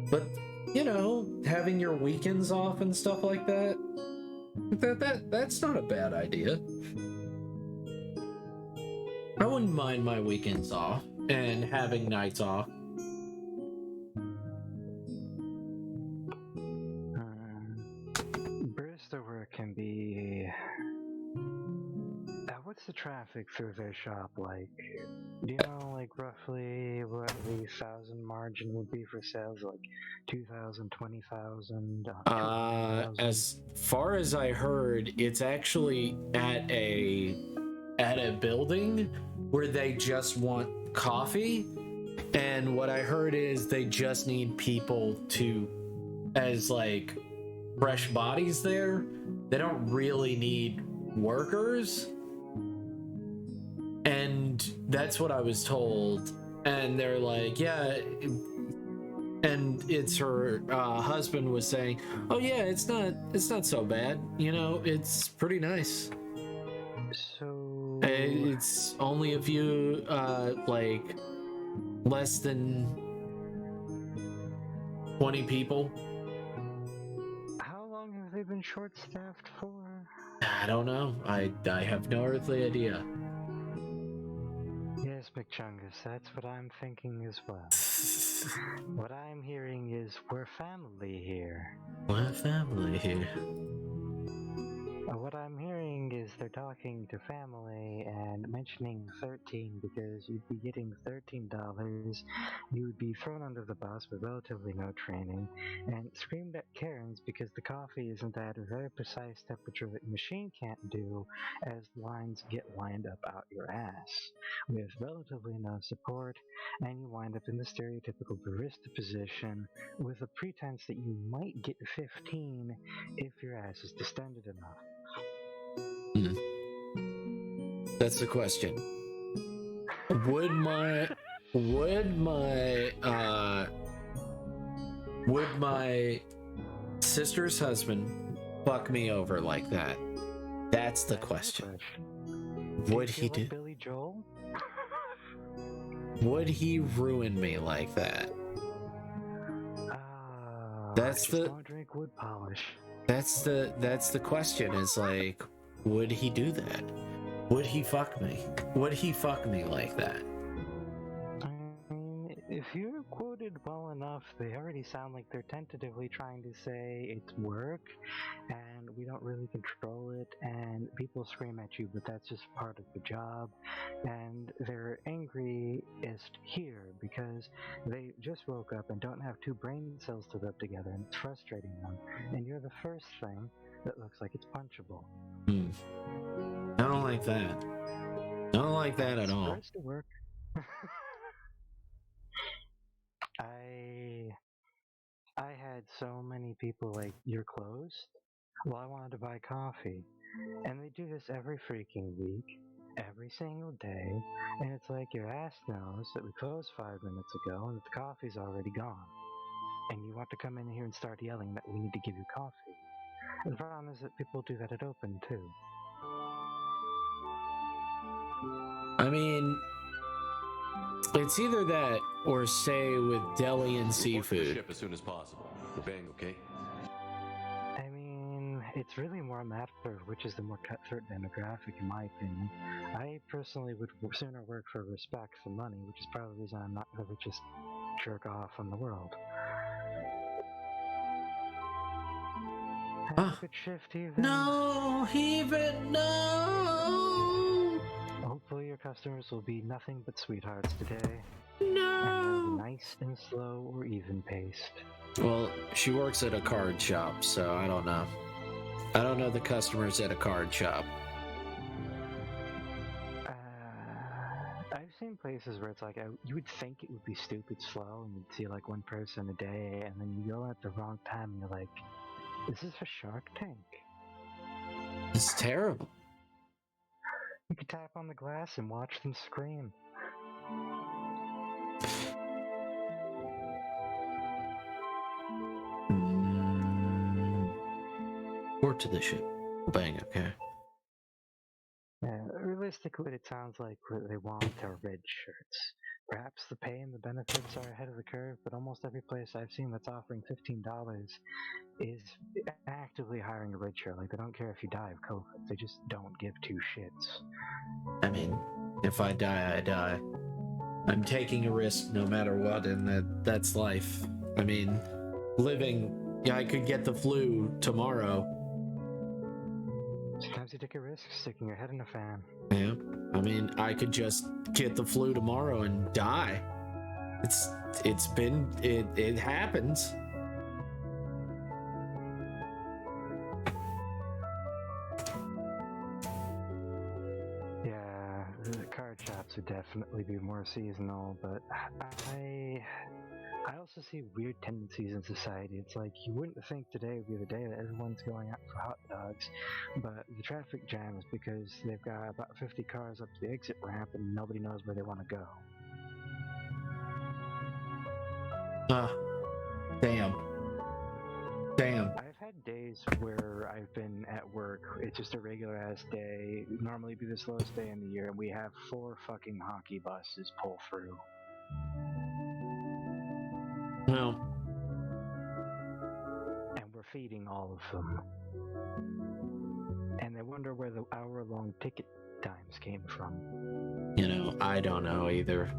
But, you know, having your weekends off and stuff like that, that's not a bad idea. I wouldn't mind my weekends off and having nights off. Barista work can be... what's the traffic through their shop like? Do you know, like, roughly what the 1,000 margin would be for sales? Like 2,000, 20,000? As far as I heard, it's actually at a building where they just want coffee, and what I heard is they just need people to, as like fresh bodies there. They don't really need workers, and that's what I was told. And they're like, yeah, and it's her husband was saying, oh yeah, it's not so bad, you know, it's pretty nice. So it's only a few like less than 20 people. How long have they been short-staffed for? I don't know. I have no earthly idea. Yes, McChungus, that's what I'm thinking as well. What I'm hearing is we're family here. We're family here. What I'm hearing is they're talking to family and mentioning 13 because you'd be getting $13. You would be thrown under the bus with relatively no training and screamed at Karens because the coffee isn't at a very precise temperature that the machine can't do, as lines get lined up out your ass with relatively no support, and you wind up in the stereotypical barista position with a pretense that you might get 15 if your ass is distended enough. That's the question. Would my sister's husband fuck me over like that? That's the question. Would he do? Billy Joel? Would he ruin me like that? That's the. Don't drink wood polish. That's the question. Is like, would he do that? Would he fuck me? Would he fuck me like that? I mean, if you're quoted well enough, they already sound like they're tentatively trying to say it's work, and we don't really control it, and people scream at you, but that's just part of the job, and they're angriest here because they just woke up and don't have two brain cells to rub together, and it's frustrating them, and you're the first thing that looks like it's punchable. I don't like that. I don't like that at all. It's to work. I had so many people like, you're closed? Well, I wanted to buy coffee. And they do this every freaking week, every single day, and it's like your ass knows that we closed 5 minutes ago and that the coffee's already gone. And you want to come in here and start yelling that we need to give you coffee. And the problem is that people do that at open too. I mean, it's either that or say with deli and seafood. Ship as soon as possible. We're being okay. I mean, it's really more a matter of which is the more cutthroat demographic, in my opinion. I personally would sooner work for respect than money, which is probably the reason I'm not the richest jerk off in the world. Have a good shift, even. No, even no. Hopefully your customers will be nothing but sweethearts today. No. And nice and slow or even paced. Well, she works at a card shop, so I don't know. I don't know the customers at a card shop. I've seen places where it's like, you would think it would be stupid slow, and you'd see like one person a day, and then you go at the wrong time, and you're like, is this a Shark Tank? It's terrible. You could tap on the glass and watch them scream. Report to the ship. Bang, okay. Yeah, realistically, it sounds like what they want are red shirts. Perhaps the pay and the benefits are ahead of the curve, but almost every place I've seen that's offering $15 is actively hiring a red shirt. Like, they don't care if you die of COVID. They just don't give two shits. I mean, if I die, I die. I'm taking a risk no matter what, and that's life. I mean, living, yeah, I could get the flu tomorrow. Sometimes you take a risk sticking your head in a fan. Yeah, I mean, I could just get the flu tomorrow and die. It happens. Yeah, the card shops would definitely be more seasonal, but I also see weird tendencies in society. It's like, you wouldn't think today would be the day that everyone's going out for hot dogs, but the traffic jams because they've got about 50 cars up to the exit ramp and nobody knows where they want to go. Damn. I've had days where I've been at work, it's just a regular ass day, normally be the slowest day in the year, and we have 4 fucking hockey buses pull through. Well, and we're feeding all of them. And I wonder where the hour-long ticket times came from. You know, I don't know either.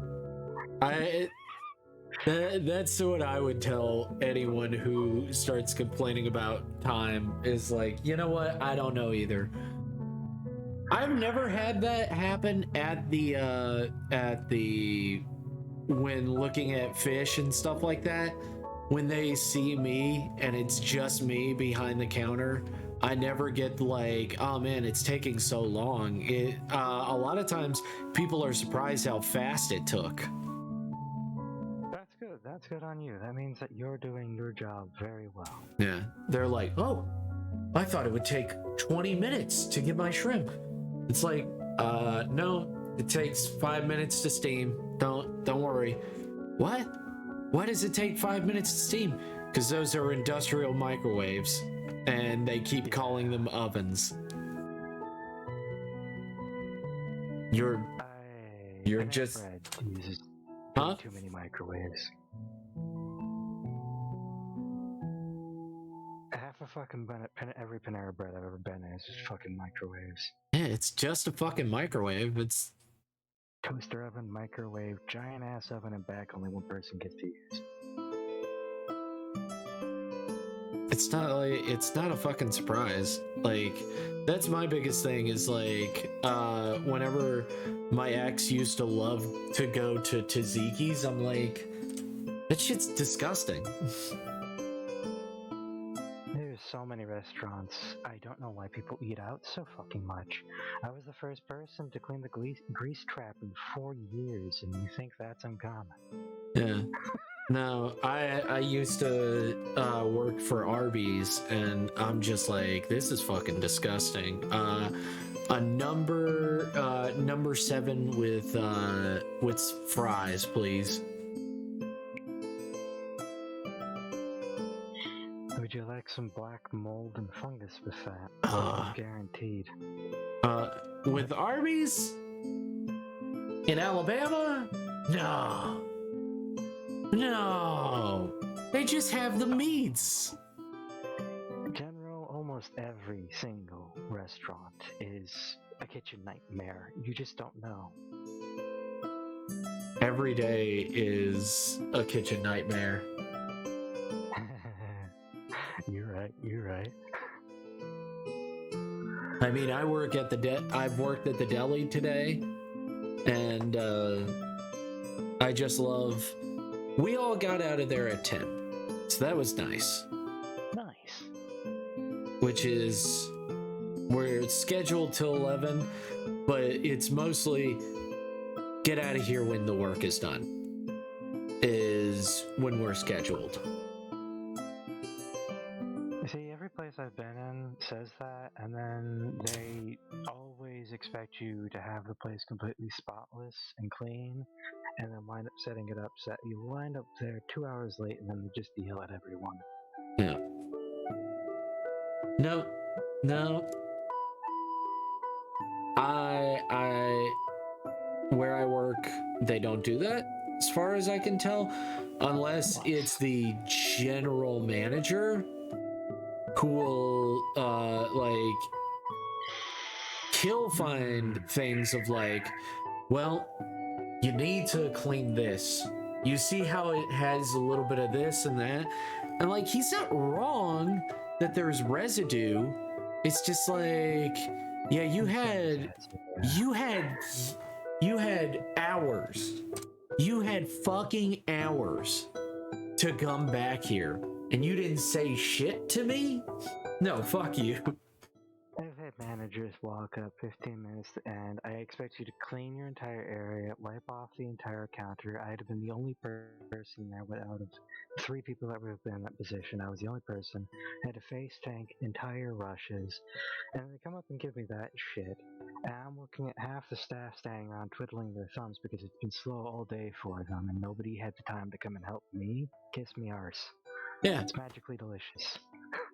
That's what I would tell anyone who starts complaining about time, is like, you know what? I don't know either. I've never had that happen at the when looking at fish and stuff like that. When they see me and it's just me behind the counter, I never get like, oh man, it's taking so long. A lot of times people are surprised how fast it took. That's good on you. That means that you're doing your job very well. Yeah, they're like, oh, I thought it would take 20 minutes to get my shrimp. It's like, no, it takes 5 minutes to steam. Don't worry. What? Why does it take 5 minutes to steam? Because those are industrial microwaves, and they keep calling them ovens. You're just uses too many microwaves. Half a fucking every Panera Bread I've ever been in is just fucking microwaves. Yeah, it's just a fucking microwave. It's toaster oven, microwave, giant ass oven, and back. Only one person gets to use. It's not a fucking surprise. Like, that's my biggest thing is like, whenever my ex used to love to go to Tzatziki's, I'm like, that shit's disgusting. There's so many restaurants. I don't know why people eat out so fucking much. I was the first person to clean the grease trap in 4 years, and you think that's uncommon? Yeah. No, I used to work for Arby's, and I'm just like, this is fucking disgusting. A number 7 with fries, please. Would you like some black mold and fungus with that? Guaranteed. With Arby's? In Alabama? No, they just have the meats. General, almost every single restaurant is a kitchen nightmare. You just don't know. Every day is a kitchen nightmare. You're right. I mean, I've worked at the deli today, and I just love. We all got out of there at 10, so that was nice. Nice. Which is, we're scheduled till 11, but it's mostly get out of here when the work is done, is when we're scheduled. See, every place I've been in says that, and then they always expect you to have the place completely spotless and clean, and then wind up setting it up so that you wind up there 2 hours late, and then they just yell at everyone. Yeah. No. Where I work, they don't do that, as far as I can tell, unless it's the general manager who will, like, he'll find things of like, well, you need to clean this. You see how it has a little bit of this and that? And like, he's not wrong that there's residue. It's just like, yeah, you had hours. You had fucking hours to come back here, and you didn't say shit to me? No, fuck you. I've had managers walk up 15 minutes and I expect you to clean your entire area, wipe off the entire counter. I'd have been the only person there, but out of 3 people that would have been in that position, I was the only person. I had to face tank entire rushes, and they come up and give me that shit. And I'm looking at half the staff standing around twiddling their thumbs because it's been slow all day for them, and nobody had the time to come and help me. Kiss me arse. Yeah. It's magically delicious.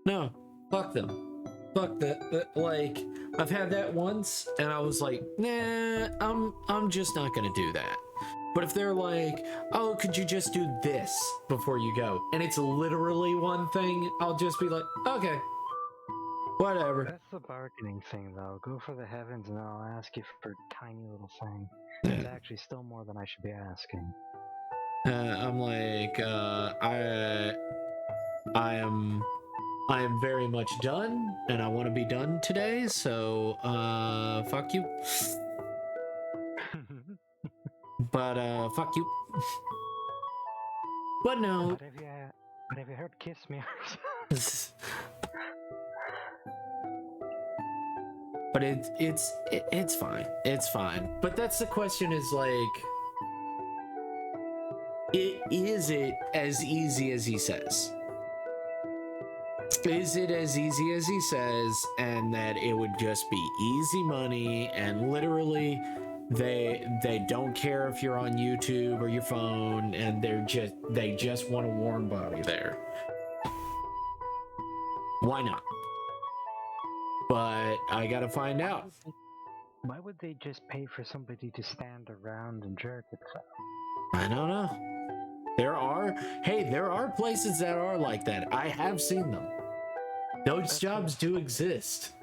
No, fuck them. Fuck that. Like, I've had that once, and I was like, nah, I'm just not gonna do that. But if they're like, oh, could you just do this before you go? And it's literally one thing, I'll just be like, okay, whatever. That's the bargaining thing, though. Go for the heavens, and I'll ask you for a tiny little thing. Yeah. It's actually still more than I should be asking. I'm like, I am very much done, and I want to be done today, so, fuck you. But, fuck you. But no. But have you heard Kiss Me? But it's fine. It's fine. But that's the question, is like, is it as easy as he says? Is it as easy as he says, and that it would just be easy money, and literally they don't care if you're on YouTube or your phone, and they just want a warm body there? Why not? But I gotta find out. Why would they just pay for somebody to stand around and jerk itself? I don't know. There are places that are like that. I have seen them. Those jobs do exist.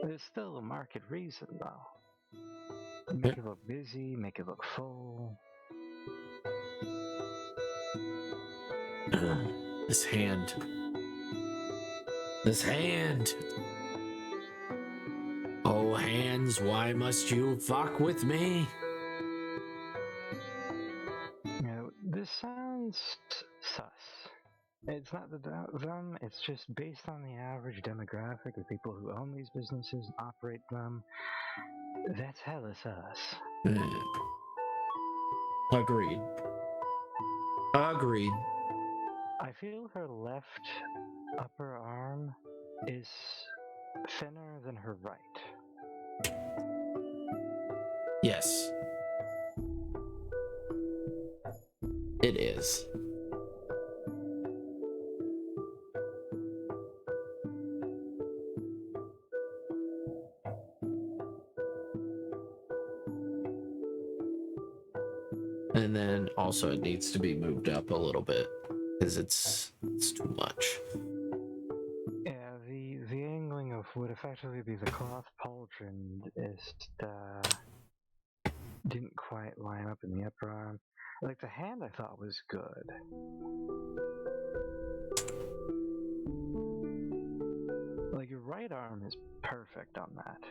There's still a market reason, though. Make it look busy, make it look full. This hand. This hand. Oh, hands, why must you fuck with me? This sounds sus. It's not them, it's just based on the average demographic of people who own these businesses and operate them. That's hella sus. Agreed. Agreed. I feel her left upper arm is thinner than her right. Yes. It is. And then also it needs to be moved up a little bit because it's too much. Yeah, the angling of would effectively be the cloth pauldron is didn't quite line up in the upper arm. Like, the hand I thought was good. Like, your right arm is perfect on that.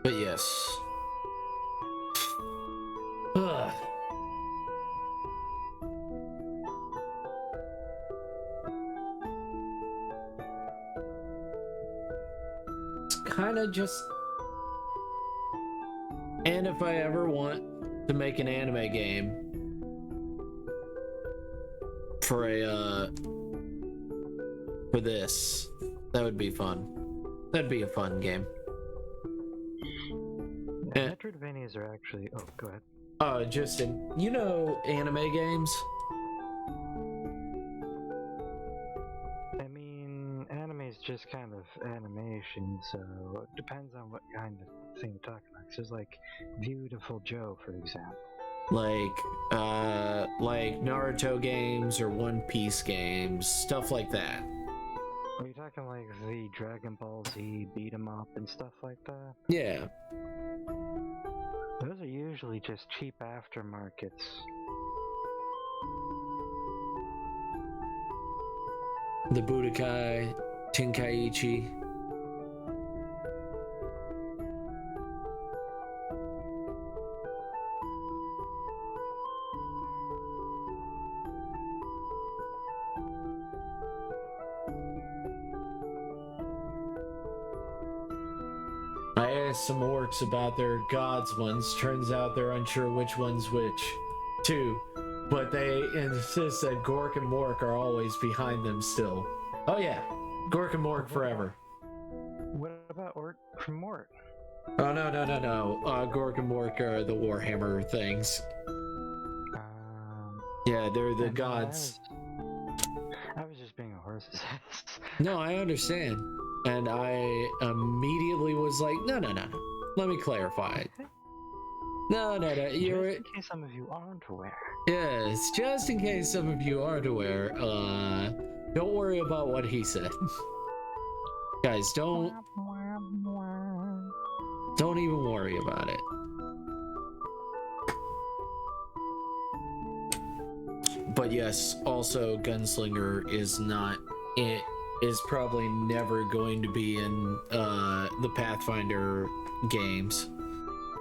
But yes. Ugh. kind of just... And if I ever want to make an anime game for for this, that would be fun. That'd be a fun game. Metroidvanias are actually... Oh, go ahead. Justin, you know anime games? I mean, anime is just kind of animation, so it depends on what kind of thing you're talking about. 'Cause there's like Beautiful Joe, for example. Like Naruto games or One Piece games, stuff like that. Are you talking like the Dragon Ball Z beat 'em up and stuff like that? Yeah. Those are usually just cheap aftermarkets. The Budokai Tenkaichi. I asked some orcs about their gods once. Turns out they're unsure which one's which, too. But they insist that Gork and Mork are always behind them still. Oh yeah, Gork and Mork forever. What about Orc from Mork? Oh no. Gork and Mork are the Warhammer things. Yeah, they're the gods. I was just being a horse's ass. No, I understand. And I immediately was like, no. Let me clarify. No. You're... Just in case some of you aren't aware. Yes, just in case some of you aren't aware, don't worry about what he said. Guys, don't even worry about it. But yes, also Gunslinger is probably never going to be in the Pathfinder games.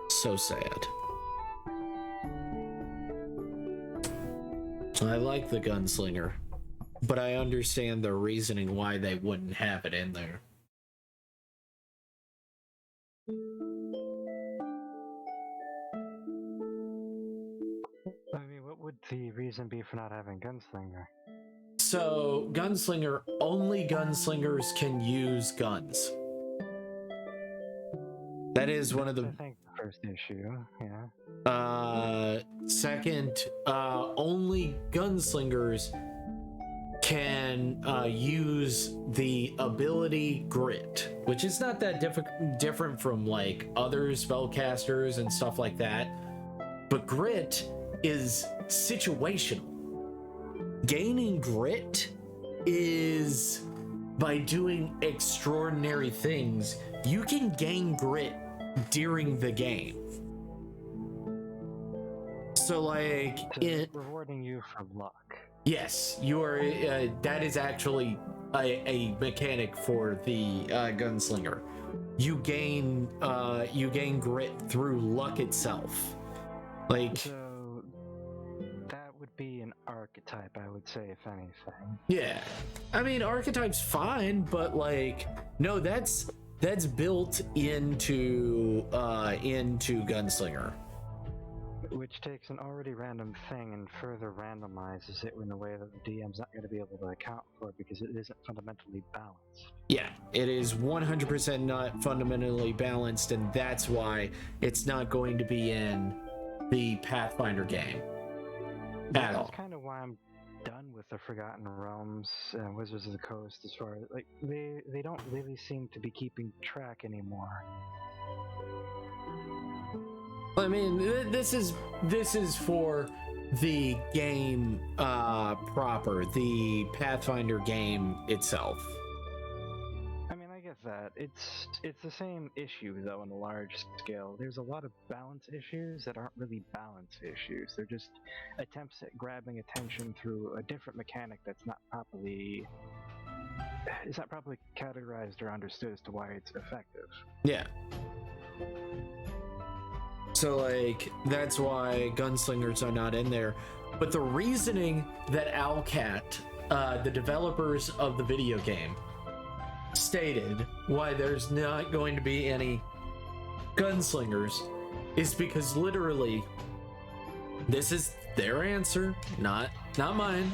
So sad. I like the Gunslinger, but I understand the reasoning why they wouldn't have it in there. I mean, what would the reason be for not having Gunslinger? So, Gunslinger, only gunslingers can use guns. That is one of the... I think the first issue, yeah. Second, only gunslingers can use the ability Grit, which is not that different from like other spellcasters and stuff like that. But Grit is situational. Gaining Grit is by doing extraordinary things. You can gain Grit during the game. So like it rewarding you for luck. Yes, you are. That is actually a mechanic for the Gunslinger. You gain Grit through luck itself. Like, so that would be an archetype, I would say, if anything. Yeah, I mean archetype's fine, but like, no, that's built into Gunslinger. Which takes an already random thing and further randomizes it in a way that the DM's not going to be able to account for because it isn't fundamentally balanced. Yeah, it is 100% not fundamentally balanced, and that's why it's not going to be in the Pathfinder game at all. That's kind of why I'm done with the Forgotten Realms and Wizards of the Coast as far as, like, they don't really seem to be keeping track anymore. I mean, this is for the game proper, the Pathfinder game itself. I mean, I get that. It's the same issue though on a large scale. There's a lot of balance issues that aren't really balance issues. They're just attempts at grabbing attention through a different mechanic that's not properly categorized or understood as to why it's effective. Yeah. So, like, that's why Gunslingers are not in there. But the reasoning that Owlcat, the developers of the video game, stated why there's not going to be any gunslingers is because literally this is their answer, not mine.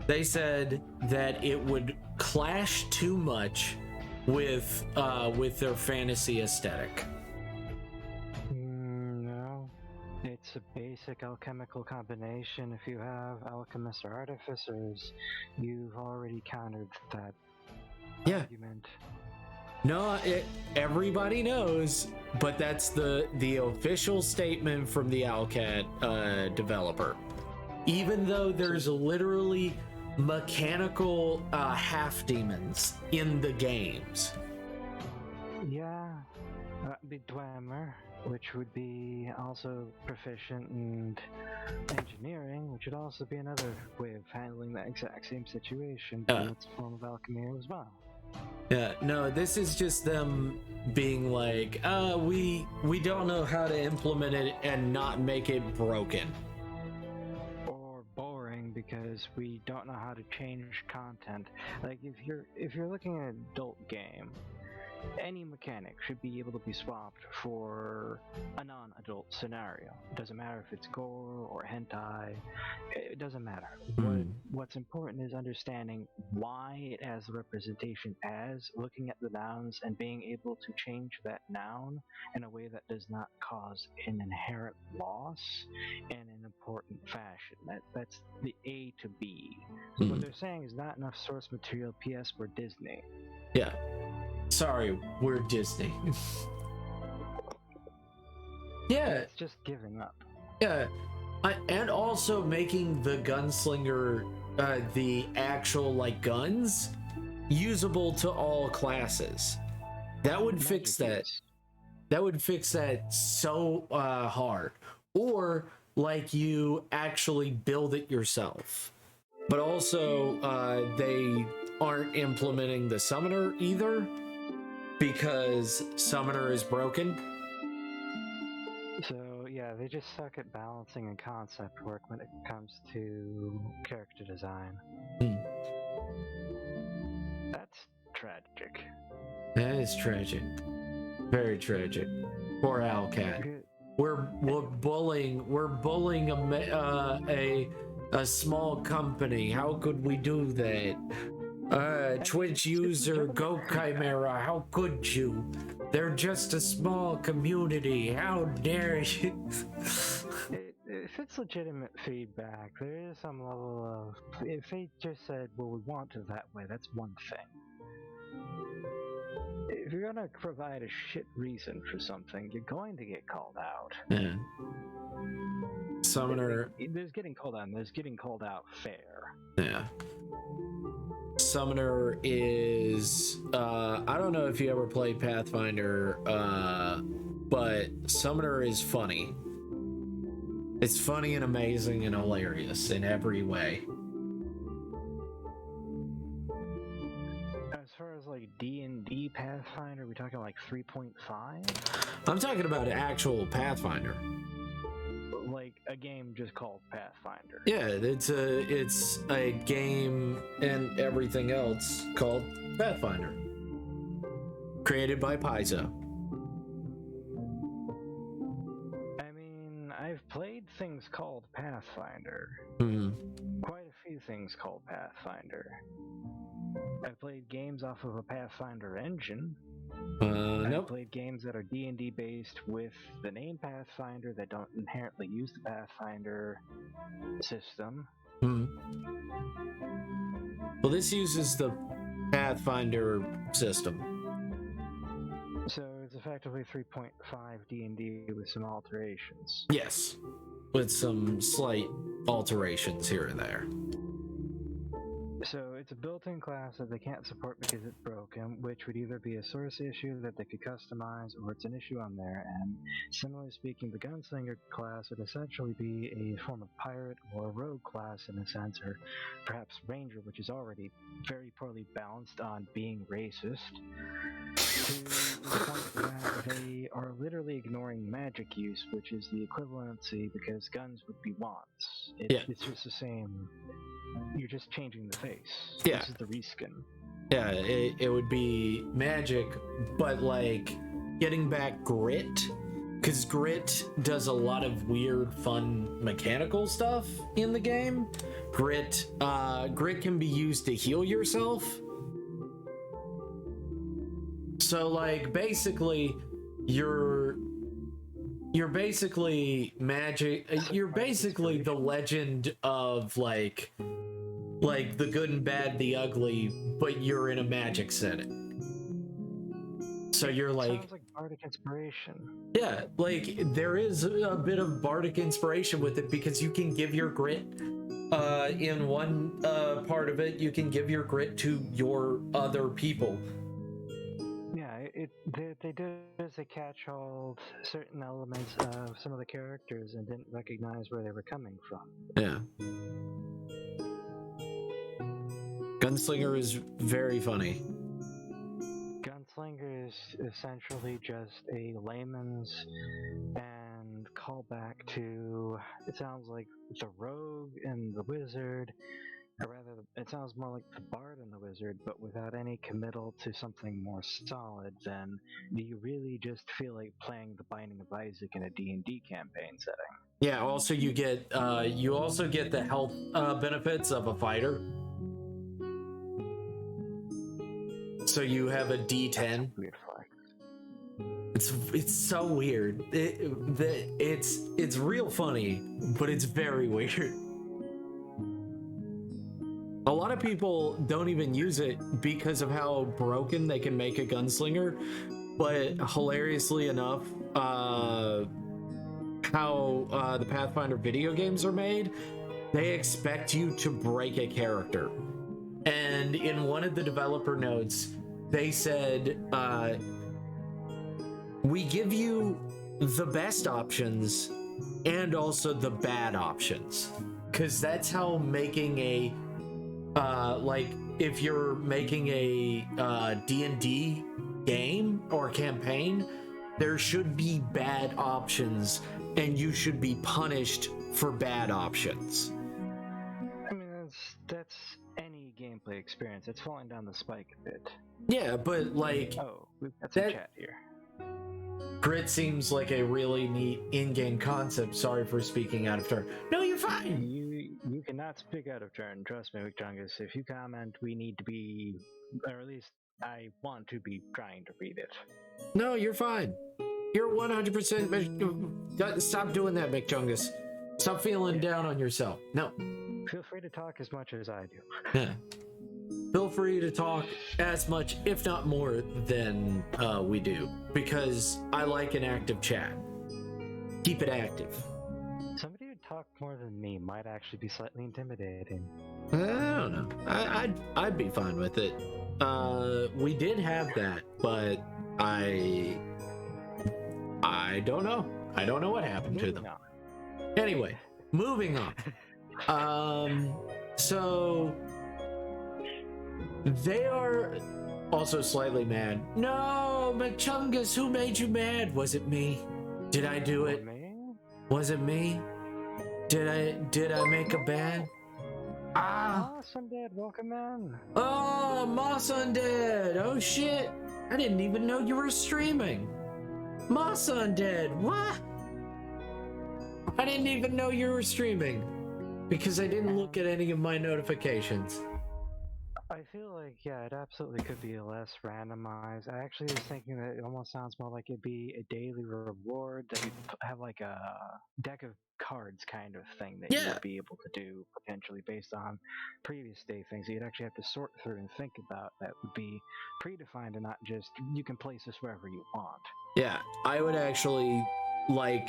They said that it would clash too much with their fantasy aesthetic. No, it's a basic alchemical combination. If you have alchemists or artificers, you've already countered that argument. No, everybody knows, but that's the official statement from the Alcat developer. Even though there's literally mechanical half demons in the games. Yeah, that'd be Dwemer, which would be also proficient in engineering, which would also be another way of handling that exact same situation, but it's a form of alchemy as well. Yeah, no, this is just them being like, we don't know how to implement it and not make it broken. Or boring because we don't know how to change content. Like if you're looking at an adult game, any mechanic should be able to be swapped for a non-adult scenario. It doesn't matter if it's gore or hentai, it doesn't matter. What's important is understanding why it has the representation as, looking at the nouns and being able to change that noun in a way that does not cause an inherent loss in an important fashion. That's the A to B. So what they're saying is not enough source material, PS we're Disney. Yeah. Sorry, we're Disney. Yeah. It's just giving up. Yeah. And also making the gunslinger, the actual, like, guns, usable to all classes. That would fix that. That would fix that so hard. Or, like, you actually build it yourself. But also, they aren't implementing the summoner either, because summoner is broken. So yeah, they just suck at balancing and concept work when it comes to character design. That's tragic. That is tragic. Very tragic. Poor Owlcat. We're bullying a small company. How could we do that? Twitch user Go Chimera, how could you? They're just a small community. How dare you? If it's legitimate feedback, there is some level of. If they just said, well, we want it that way, that's one thing. If you're gonna provide a shit reason for something, you're going to get called out. Yeah. Summoner. There's getting called out, and there's getting called out fair. Yeah. Summoner is I don't know if you ever played Pathfinder, but Summoner is funny. It's funny and amazing and hilarious in every way. As far as like D&D Pathfinder, are we talking like 3.5? I'm talking about actual Pathfinder. Like a game just called Pathfinder. Yeah, it's a game and everything else called Pathfinder. Created by Paizo. I mean, I've played things called Pathfinder. Quite a few things called Pathfinder. I've played games off of a Pathfinder engine. Nope. I've played games that are D&D based with the name Pathfinder that don't inherently use the Pathfinder system. Well, this uses the Pathfinder system. So it's effectively 3.5 D&D with some alterations. Yes, with some slight alterations here and there. So it's a built-in class that they can't support because it's broken, which would either be a source issue that they could customize, or it's an issue on their end. Similarly speaking, the Gunslinger class would essentially be a form of pirate or a rogue class in a sense, or perhaps ranger, which is already very poorly balanced on being racist, to the point that they are literally ignoring magic use, which is the equivalency because guns would be wands. It's just the same. You're just changing the face. Yeah. This is the reskin. Yeah, it would be magic, but like getting back grit, because grit does a lot of weird, fun mechanical stuff in the game. Grit can be used to heal yourself. So like basically you're basically magic, you're basically the legend of like the good and bad, the ugly, but you're in a magic setting. So you're like, sounds like bardic inspiration. Yeah, like there is a bit of bardic inspiration with it, because you can give your grit in one part of it, you can give your grit to your other people. Yeah, they did as a catch-all certain elements of some of the characters and didn't recognize where they were coming from. Yeah. Gunslinger is very funny. Gunslinger is essentially just a layman's and callback to, it sounds like the rogue and the wizard, or rather, it sounds more like the bard and the wizard, but without any committal to something more solid than, do you really just feel like playing The Binding of Isaac in a D&D campaign setting? Yeah, also you get the health benefits of a fighter. So you have a D10. Weird flag. It's so weird. It's real funny, but it's very weird. A lot of people don't even use it because of how broken they can make a gunslinger, but hilariously enough, how the Pathfinder video games are made, they expect you to break a character. And in one of the developer notes, they said, we give you the best options and also the bad options. Because that's how making a, like, if you're making a D&D game or campaign, there should be bad options and you should be punished for bad options. I mean, that's any gameplay experience. It's falling down the spike a bit. Yeah, but like... Oh, we've got some chat here. Grit seems like a really neat in-game concept. Sorry for speaking out of turn. No, you're fine! You cannot speak out of turn. Trust me, McJungus. If you comment, we need to be... Or at least, I want to be trying to read it. No, you're fine. You're 100%... Stop doing that, McJungus. Stop feeling down on yourself. No. Feel free to talk as much as I do. Yeah. Feel free to talk as much, if not more, than we do, because I like an active chat. Keep it active. Somebody who talked more than me might actually be slightly intimidating. I don't know. I'd be fine with it. We did have that, but I don't know. I don't know what happened to them. Anyway, moving on. So they are also slightly mad. No, McChungus, who made you mad? Was it me? Did I do it? Was it me? Did I make a bad? Moss Undead, welcome in. Oh, Moss Undead. Oh shit. I didn't even know you were streaming. Moss Undead, what? I didn't even know you were streaming because I didn't look at any of my notifications. I feel like, yeah, it absolutely could be less randomized. I actually was thinking that it almost sounds more like it'd be a daily reward that you'd have like a deck of cards kind of thing that you would be able to do potentially based on previous day things that you'd actually have to sort through and think about that would be predefined and not just, you can place this wherever you want. Yeah, I would actually like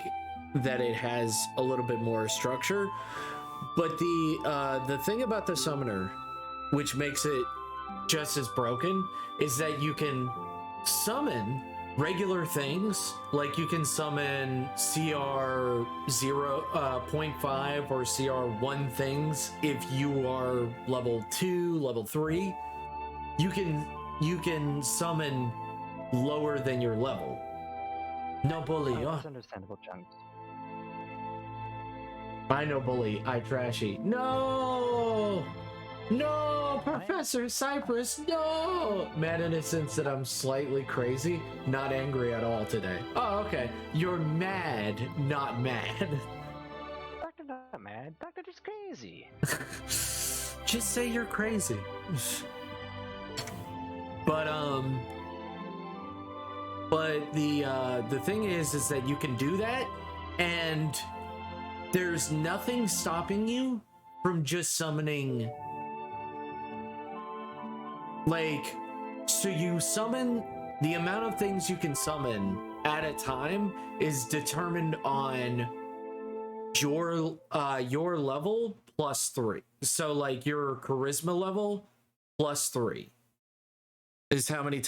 that it has a little bit more structure, but the thing about the summoner, which makes it just as broken, is that you can summon regular things, like you can summon CR 0.5 or CR 1 things if you are level 2, level 3. You can summon lower than your level. No bully. Oh, that's understandable, Chunks. I know bully. I trashy. No! No, Professor Cypress, no! Mad in a sense that I'm slightly crazy, not angry at all today. Oh, okay. You're mad, not mad. Doctor not mad. Doctor just crazy. Just say you're crazy. But the thing is that you can do that, and there's nothing stopping you from just summoning. Like, so you summon, the amount of things you can summon at a time is determined on your level plus 3. So like your charisma level plus 3 is how many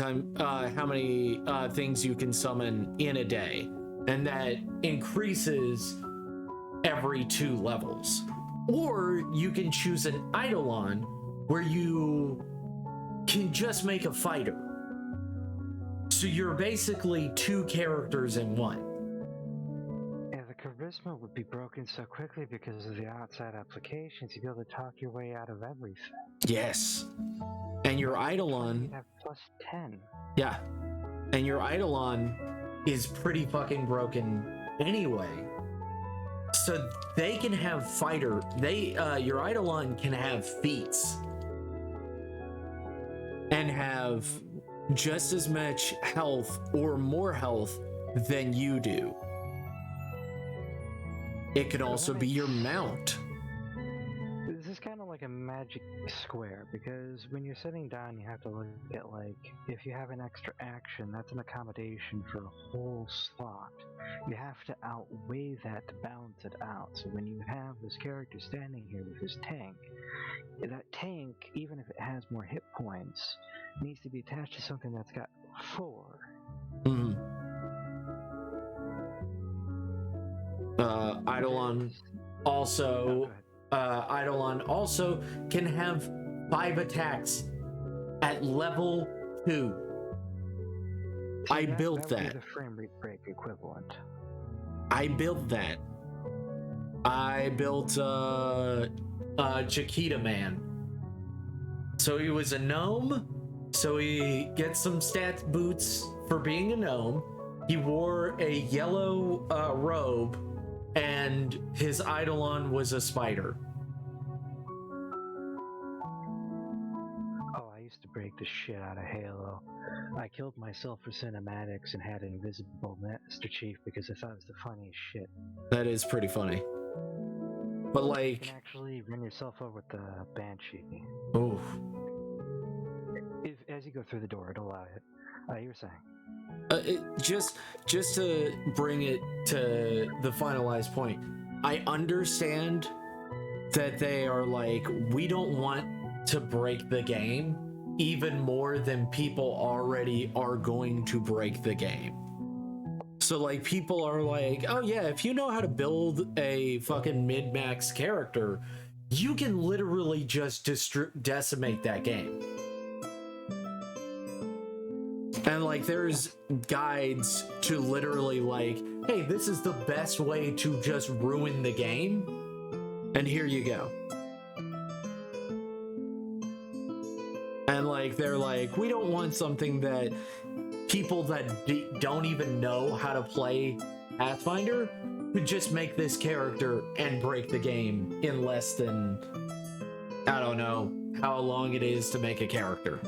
things you can summon in a day, and that increases every 2 levels. Or you can choose an Eidolon where you can just make a fighter. So you're basically 2 characters in one. Yeah, the charisma would be broken so quickly because of the outside applications. You'd be able to talk your way out of everything. Yes. And your Eidolon... You'd have plus 10. Yeah. And your Eidolon is pretty fucking broken anyway. So they can have fighter... your Eidolon can have feats. And have just as much health or more health than you do. It could also be your mount. This is kind of like a magic square, because when you're sitting down, you have to look at, like, if you have an extra action, that's an accommodation for a whole slot. You have to outweigh that to balance it out. So when you have this character standing here with his tank, that tank, even if it has more hit points, needs to be attached to something that's got 4. Mm-hmm. Eidolon also... Eidolon also can have 5 attacks at level 2. See, I built that. Would be the frame rate break equivalent. I built that. I built Chiquita Man. So he was a gnome. So he gets some stats boots for being a gnome. He wore a yellow robe, and his Eidolon was a spider. Oh, I used to break the shit out of Halo. I killed myself for cinematics and had Invisible Master Chief because I thought it was the funniest shit. That is pretty funny. But like... You can actually run yourself over with the Banshee. Oof. As you go through the door, it'll allow it. You were saying? Just to bring it to the finalized point, I understand that they are like, we don't want to break the game even more than people already are going to break the game. So like people are like, oh yeah, if you know how to build a fucking mid-max character, you can literally just decimate that game. And like there's guides to literally like, hey, this is the best way to just ruin the game, and here you go. And like they're like, we don't want something that people that don't even know how to play Pathfinder could just make this character and break the game in less than, I don't know how long it is to make a character.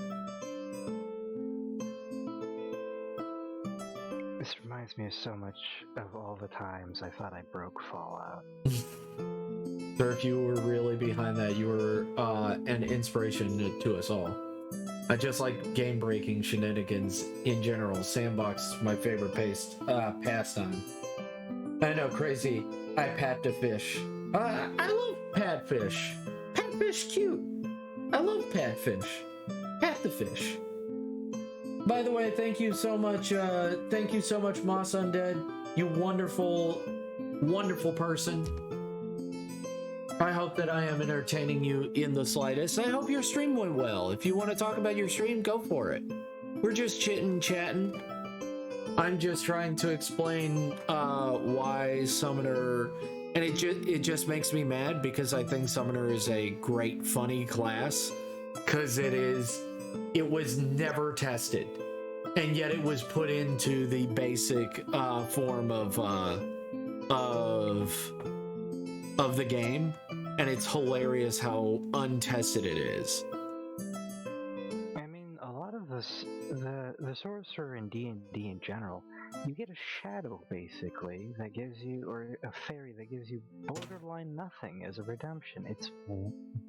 This reminds me of so much of all the times I thought I broke Fallout. Sir, if you were really behind that, you were an inspiration to us all. I just like game-breaking shenanigans in general. Sandbox is my favorite pastime. I know, crazy. I pat the fish. I love Patfish. Patfish cute. I love Patfish. Pat the fish. By the way, thank you so much, Moss Undead. You wonderful, wonderful person. I hope that I am entertaining you in the slightest. I hope your stream went well. If you want to talk about your stream, go for it. We're just chatting. I'm just trying to explain why Summoner and it just makes me mad because I think Summoner is a great funny class, because it was never tested, and yet it was put into the basic form of the game, and it's hilarious how untested it is. I mean, a lot of the sorcerer in D&D in general, you get a shadow basically that gives you, or a fairy that gives you borderline nothing as a redemption. It's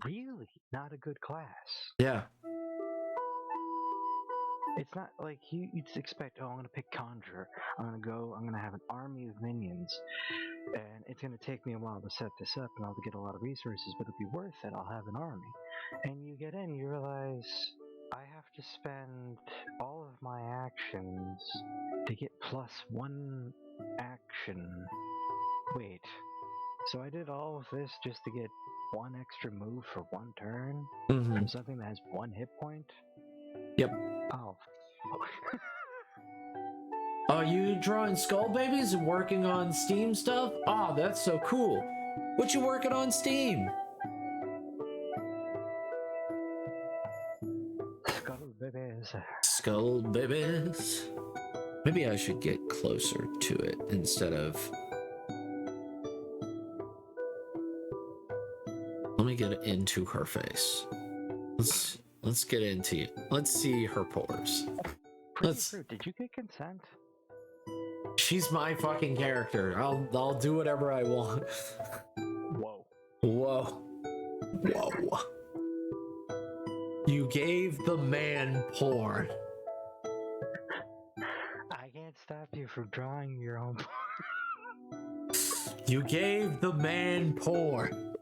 really not a good class. Yeah. It's not like you'd expect, oh, I'm gonna pick Conjurer. I'm gonna have an army of minions, and it's gonna take me a while to set this up, and I'll get a lot of resources, but it'll be worth it. I'll have an army. And you get in, you realize I have to spend all of my actions to get +1 action. Wait, so I did all of this just to get 1 extra move for 1 turn from something that has 1 hit point? Yep. Oh. Are you drawing skull babies and working on Steam stuff? Oh, that's so cool. What you working on Steam? Skull babies. Skull babies. Maybe I should get closer to it instead of... Let me get into her face. Let's get into it. Let's see her pores. Pretty fruit, did you get consent? She's my fucking character. I'll do whatever I want. Whoa. Whoa. Whoa. You gave the man porn. I can't stop you from drawing your own porn. You gave the man porn.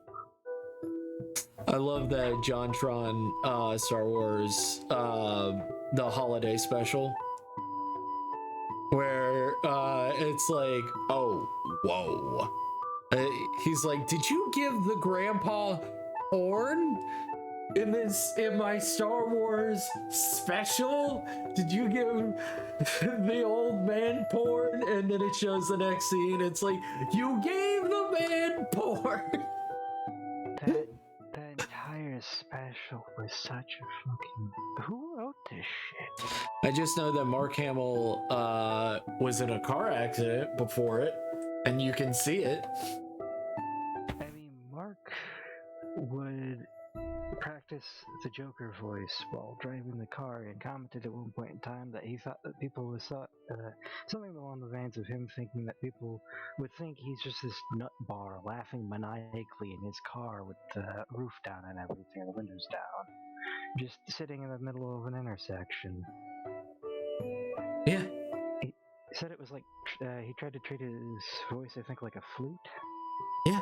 I love that JonTron Star Wars the holiday special, where it's like, oh, whoa. He's like, did you give the grandpa porn in my Star Wars special? Did you give the old man porn? And then it shows the next scene. It's like, you gave the man porn. That entire special was such a fucking... Who wrote this shit? I just know that Mark Hamill was in a car accident before it, and you can see it. I mean, Mark would practice the Joker voice while driving the car, and commented at one point in time that he thought that people would something along the veins of him thinking that people would think he's just this nut bar laughing maniacally in his car with the roof down and everything, and the windows down, just sitting in the middle of an intersection. Yeah. He said it was like he tried to treat his voice, I think, like a flute. Yeah.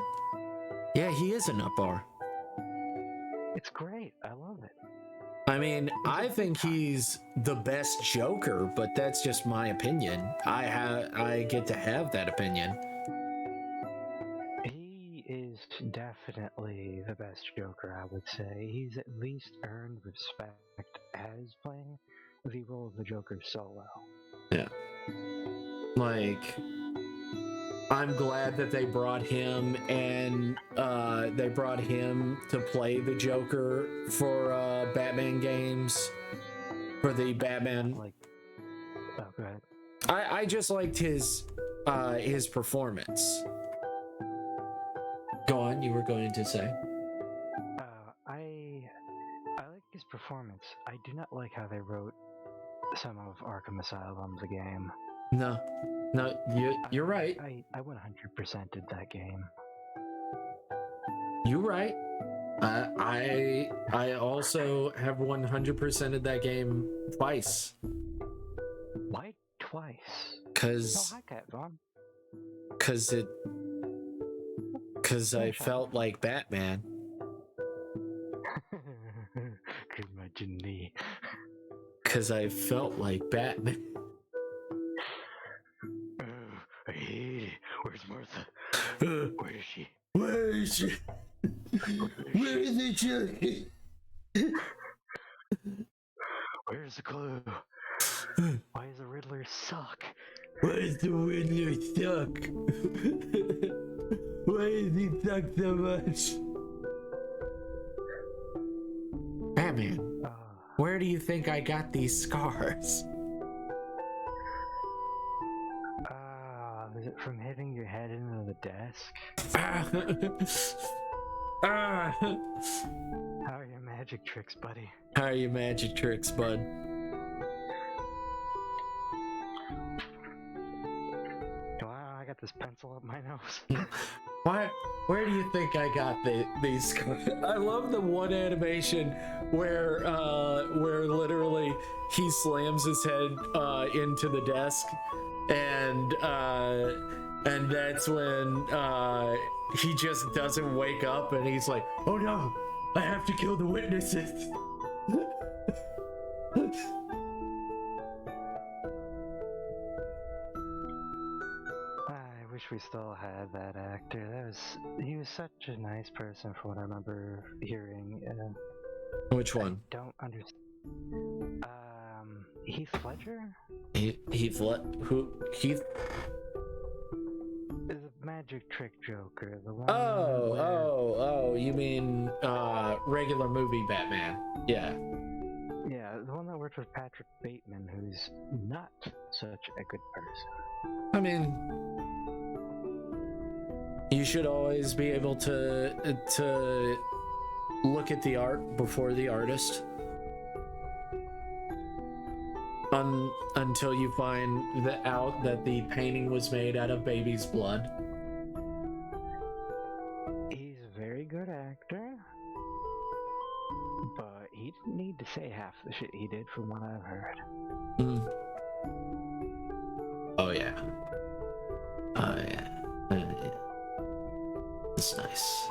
Yeah, he is a nut bar. It's great. I love it. I mean, I think he's the best Joker, but that's just my opinion. I get to have that opinion. He is definitely the best Joker, I would say. He's at least earned respect as playing the role of the Joker so well. Yeah. Like, I'm glad that they brought him, and they brought him to play the Joker for Batman games, for the Batman. Oh, go ahead. I just liked his performance. Go on, you were going to say. I like his performance. I do not like how they wrote some of Arkham Asylum, the game. No, you're right. I 100%ed that game. You're right. I also have 100%ed that game twice. Why twice? Cause hi, Cat Vaughn. Cause I felt like Batman. Curmudgeonly. Cause I felt like Batman. I hate it. Where's Martha? Where is she? Where is she? Where is the Joker? Where's the clue? Why does the Riddler suck? Why does the Riddler suck? Why he sucks so much. Batman, where do you think I got these scars? Is it from hitting your head into the desk? Ah. How are your magic tricks, buddy? How are your magic tricks, bud? Wow, I got this pencil up my nose. Why? Where do you think I got these scars? I love the one animation where literally he slams his head into the desk, and that's when he just doesn't wake up, and he's like, "Oh no, I have to kill the witnesses." I wish we still had that actor. He was such a nice person, from what I remember hearing. Which one? I don't understand. Heath Ledger? Who? Heath? The magic trick Joker, the one. Oh, you mean regular movie Batman? Yeah. Yeah, the one that worked with Patrick Bateman, who's not such a good person. I mean, you should always be able to look at the art before the artist. Until you find out that the painting was made out of baby's blood. He's a very good actor, but he didn't need to say half the shit he did, from what I've heard. Oh yeah. Oh yeah. It's nice.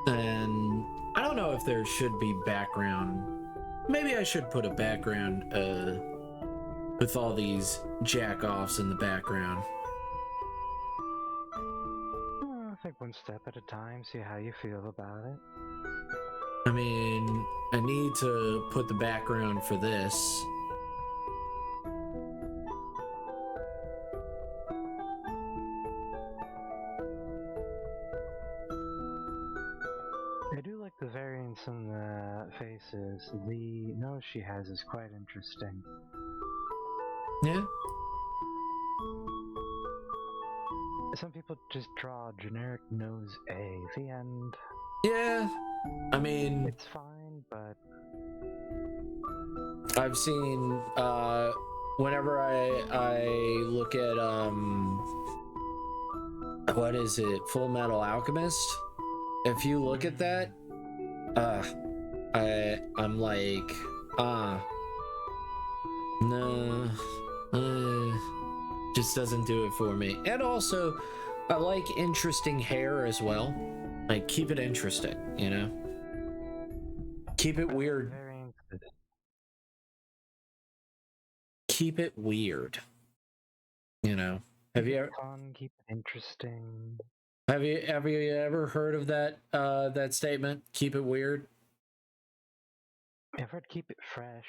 And I don't know if there should be background. Maybe I should put a background with all these jack-offs in the background. I think one step at a time, see how you feel about it. I mean, I need to put the background for this. I do like the variance in the faces. The nose she has is quite interesting. Yeah. Some people just draw generic nose A. The end. Yeah. I mean, It's fine, but I've seen whenever I look at what is it, Full Metal Alchemist? If you look at that, I'm like, no, just doesn't do it for me. And also, I like interesting hair as well. Like, keep it interesting, you know? Keep it weird. Keep it weird. You know? Have you ever fun, keep it interesting? Have you ever heard of that that statement? Keep it weird. I've heard keep it fresh.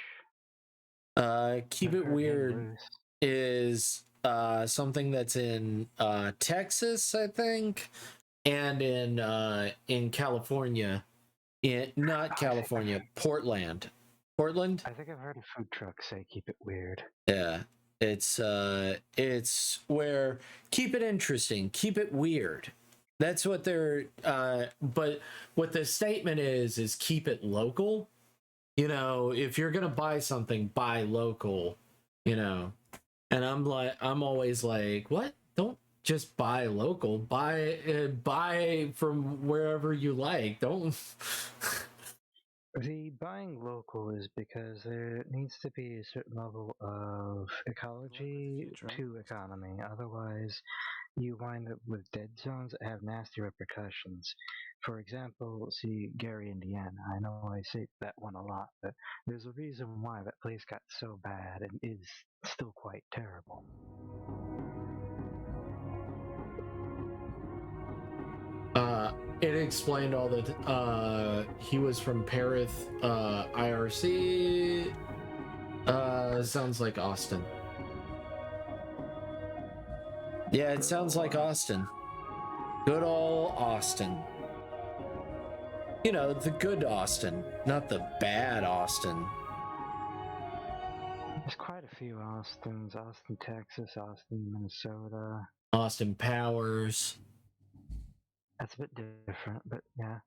Keep it weird is something that's in Texas, I think, and in California. Not California, Portland. Portland? I think I've heard a food truck say keep it weird. Yeah. It's where keep it interesting, keep it weird. That's what they're but what the statement is keep it local. You know, if you're gonna buy something, buy local, you know. And I'm always like, what? Don't just buy local, buy from wherever you like. Don't The buying local is because there needs to be a certain level of ecology to economy. Otherwise, you wind up with dead zones that have nasty repercussions. For example, see Gary, Indiana. I know I say that one a lot, but there's a reason why that place got so bad and is still quite terrible. It explained all that. He was from Paris, IRC. Sounds like Austin. Yeah, it sounds like Austin. Good old Austin. You know, the good Austin, not the bad Austin. There's quite a few Austins. Austin, Texas, Austin, Minnesota. Austin Powers. That's a bit different, but yeah.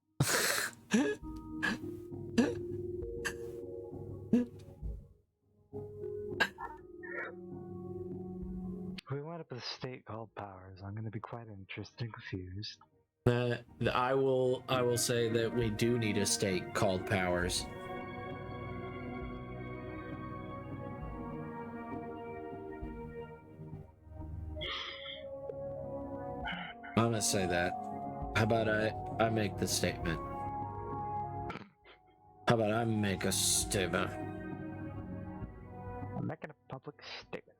We went up with a state called Powers. I'm going to be quite interested and confused. I will say that we do need a state called Powers. I'm gonna say that. How about I make the statement? How about I make a statement? I'm making a public statement.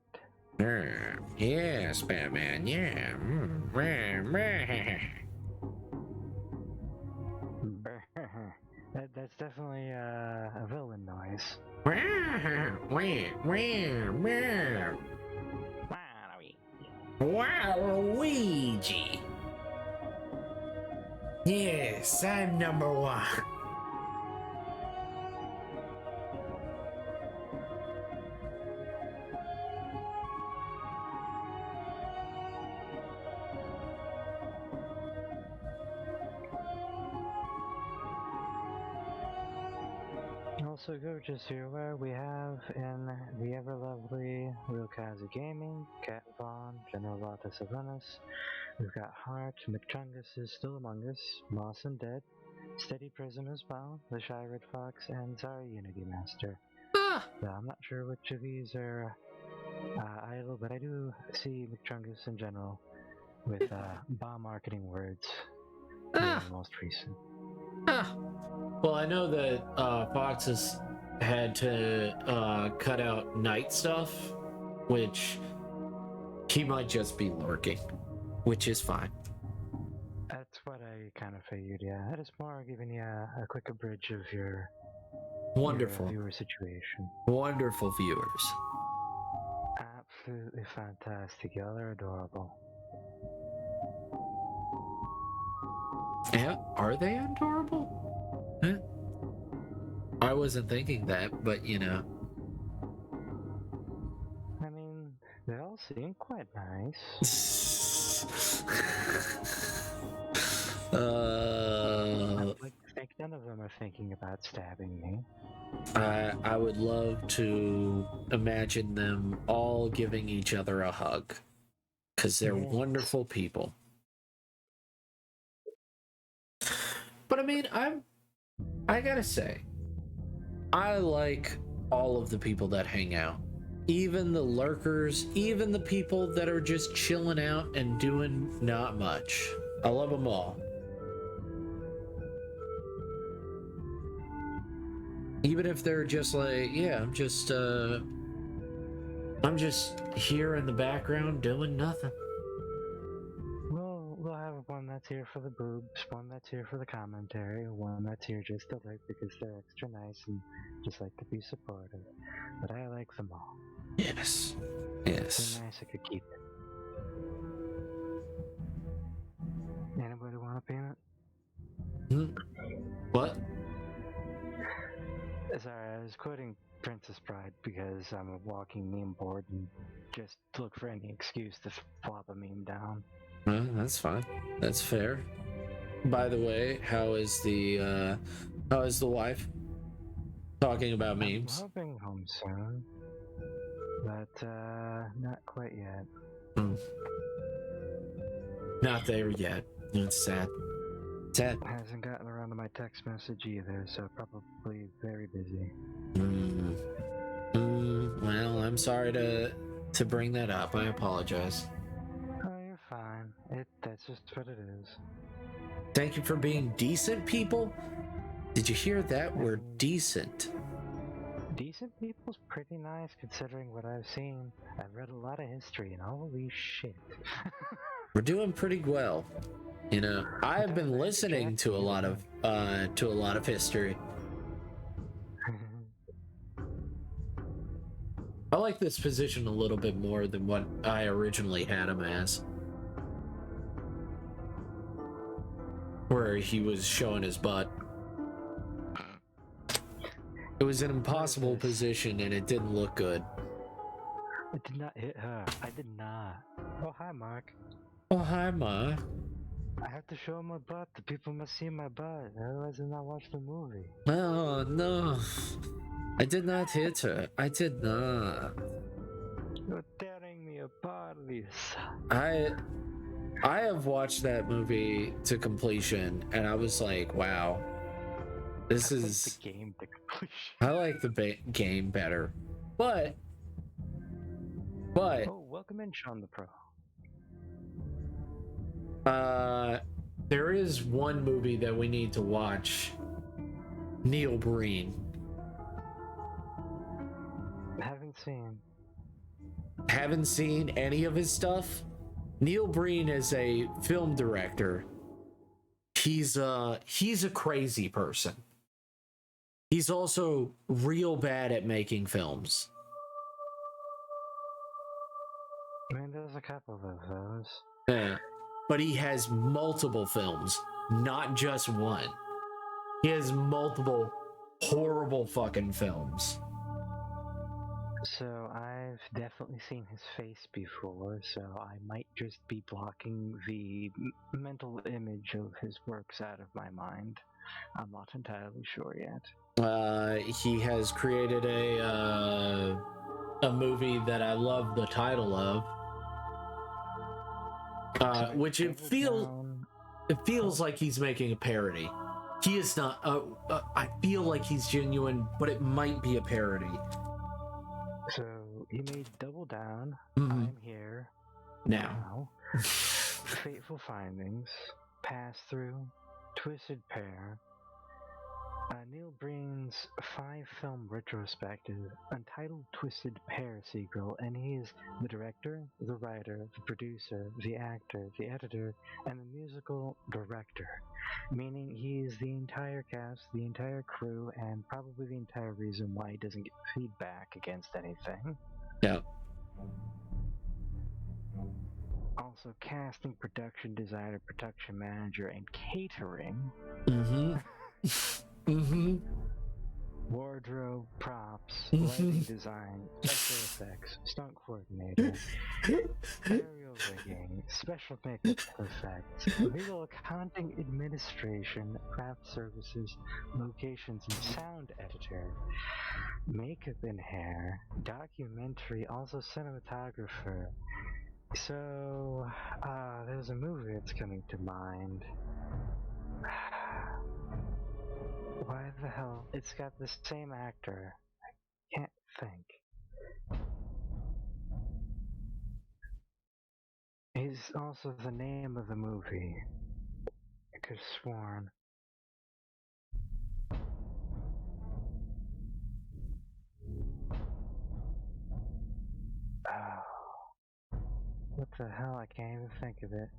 Yes, Batman, yeah. That's definitely a villain noise. Waluigi. Yes, I'm number one. Also, go just here where we have in the ever lovely Real Kazi Gaming, Cat Vaughn, General Lotus of Venice. We've got Hart, McChungus is still among us, Moss and Dead, Steady Prism as well, the Shy Red Fox, and Zara Unity Master. So I'm not sure which of these are idle, but I do see McChungus in general with bomb marketing words being the most recent. Well, I know that Fox has had to cut out night stuff, which he might just be lurking, which is fine. That's what I kind of figured, yeah. That is more giving you a quick abridge of your wonderful viewer situation. Wonderful viewers. Absolutely fantastic. Y'all are adorable. Yeah, are they adorable? Huh? I wasn't thinking that, but you know. I mean, they all seem quite nice. I think none of them are thinking about stabbing me. I would love to imagine them all giving each other a hug, because they're wonderful people. But I mean, I gotta say, I like all of the people that hang out. Even the lurkers, even the people that are just chilling out and doing not much. I love them all. Even if they're just like, yeah, I'm just here in the background doing nothing. We'll have one that's here for the boobs, one that's here for the commentary, one that's here just to like because they're extra nice and just like to be supportive. But I like them all. Yes. Yes. So nice I could keep it. Anybody want a peanut? What? Sorry, I was quoting Princess Bride because I'm a walking meme board and just look for any excuse to flop a meme down. That's fine. That's fair. By the way, how is the wife? Talking about memes. I'm hoping home soon, but not quite yet. Not there yet. It's sad. Sad. Hasn't gotten around to my text message either, so probably very busy. Well, I'm sorry to bring that up. I apologize. Oh, you're fine. That's just what it is. Thank you for being decent, people. Did you hear that? We're decent. Decent people's pretty nice considering what I've seen. I've read a lot of history and holy shit. We're doing pretty well. You know, I've been listening to a lot of history. I like this position a little bit more than what I originally had him as. where he was showing his butt. It was an impossible position and it didn't look good. I did not hit her. I did not. Oh, hi, Mark. Oh, hi, Ma. I have to show my butt. The people must see my butt. Otherwise, they'll not watch the movie. Oh, no. I did not hit her. I did not. You're tearing me apart, Lisa. I have watched that movie to completion, and I was like, wow. This is... the game to completion. I like the game better. But... Oh, welcome in, Sean the Pro. There is one movie that we need to watch. Neil Breen. Haven't seen any of his stuff. Neil Breen is a film director. He's a crazy person. He's also real bad at making films. I mean, there's a couple of those. Yeah. But he has multiple films, not just one. He has multiple horrible fucking films. So I've definitely seen his face before, so I might just be blocking the mental image of his works out of my mind. I'm not entirely sure yet. He has created a movie that I love the title of, which it feels like he's making a parody. He is not. I feel like he's genuine, but it might be a parody. So he made Double Down. Mm-hmm. I'm Here now. Fateful Findings, Pass Through, Twisted Pair. Neil Breen's 5-film retrospective entitled Twisted Pair sequel, and he is the director, the writer, the producer, the actor, the editor, and the musical director, meaning he is the entire cast, the entire crew, and probably the entire reason why he doesn't get feedback against anything. Yeah. Also casting, production designer, production manager, and catering. Mm-hmm. Mm-hmm. Wardrobe, props, lighting design, special effects, stunt coordinator, aerial rigging, special makeup effects, legal accounting administration, craft services, locations and sound editor, makeup and hair, documentary, also cinematographer. So, there's a movie that's coming to mind. Why the hell? It's got the same actor. I can't think. He's also the name of the movie. I could have sworn. Oh. What the hell? I can't even think of it.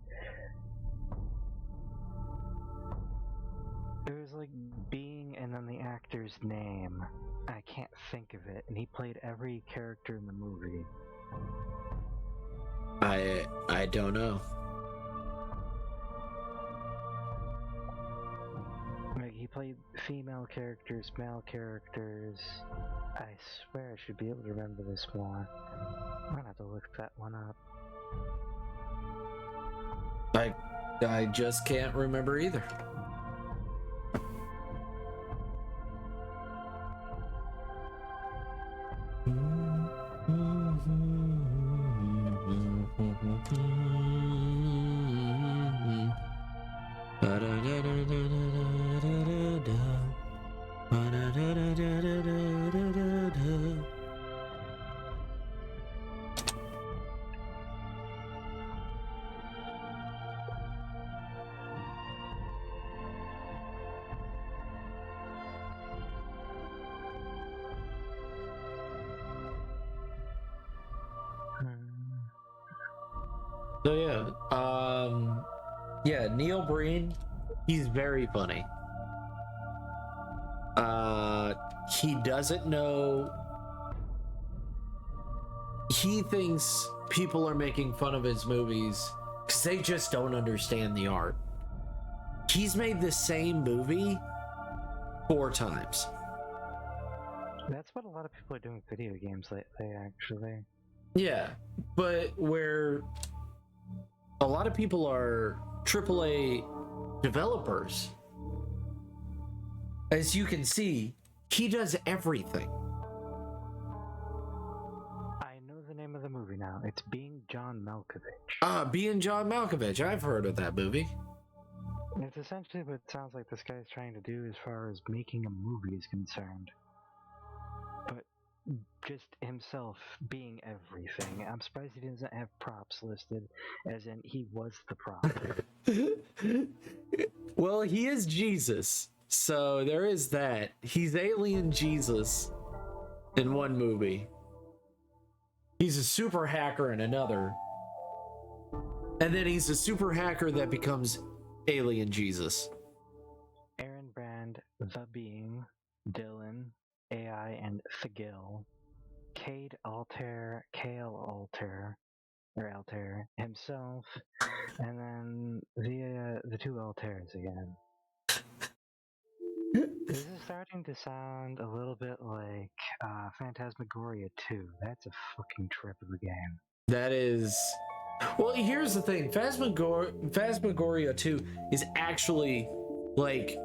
It was like being and then the actor's name. I can't think of it, and he played every character in the movie. I don't know. Like, he played female characters, male characters. I swear I should be able to remember this more. I'm gonna have to look that one up. I just can't remember either. So yeah, Neil Breen, he's very funny. He doesn't know. He thinks people are making fun of his movies because they just don't understand the art. he's made the same movie 4 times. That's what a lot of people are doing with video games lately, actually. Yeah, but where a lot of people are AAA developers, as you can see, he does everything. I know the name of the movie now. It's Being John Malkovich. Being John Malkovich. I've heard of that movie. It's essentially what it sounds like this guy's trying to do as far as making a movie is concerned. But just himself being everything. I'm surprised he doesn't have props listed, as in he was the prop. Well, he is Jesus, so there is that. He's alien Jesus in one movie. He's a super hacker in another. And then he's a super hacker that becomes alien Jesus. Aaron Brand, The Being, Dylan, AI, and Thagil, Cade Altair, Kale Altair, or Altair himself, and then the 2 Altairs again. This is starting to sound a little bit like Phantasmagoria 2. That's a fucking trip of a game. That is... Well, here's the thing. Phasmagoria 2 is actually, like,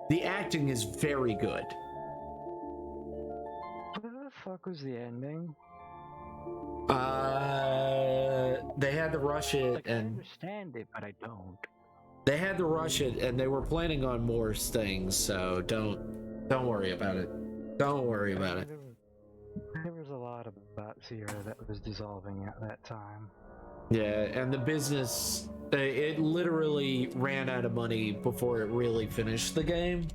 the acting is very good. What the fuck was the ending? They had to rush it, like, and... I understand it, but I don't. They had to rush it, and they were planning on more things, so don't worry about it. Don't worry about it. There was a lot about Sierra that was dissolving at that time. Yeah, and the business, it literally ran out of money before it really finished the game.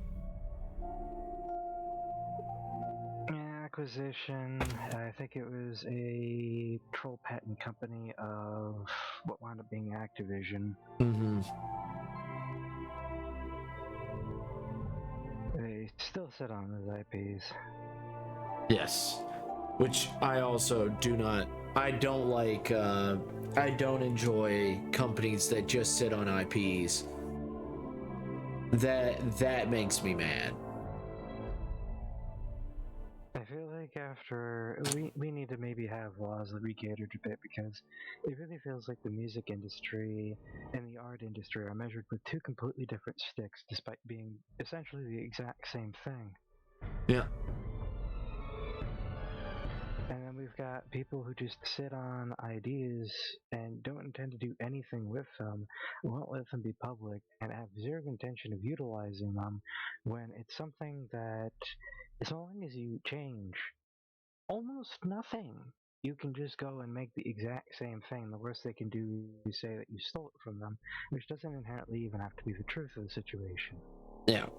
Acquisition, I think it was a troll patent company of what wound up being Activision. Mm-hmm. They still sit on those IPs. Yes. Which I also do not... I don't like... I don't enjoy companies that just sit on IPs. That makes me mad. I feel like after... We need to maybe have laws that we cater to it, because it really feels like the music industry and the art industry are measured with 2 completely different sticks, despite being essentially the exact same thing. Yeah. And then we've got people who just sit on ideas and don't intend to do anything with them, won't let them be public, and have zero intention of utilizing them, when it's something that, as long as you change almost nothing, you can just go and make the exact same thing. The worst they can do is say that you stole it from them, which doesn't inherently even have to be the truth of the situation. Yeah.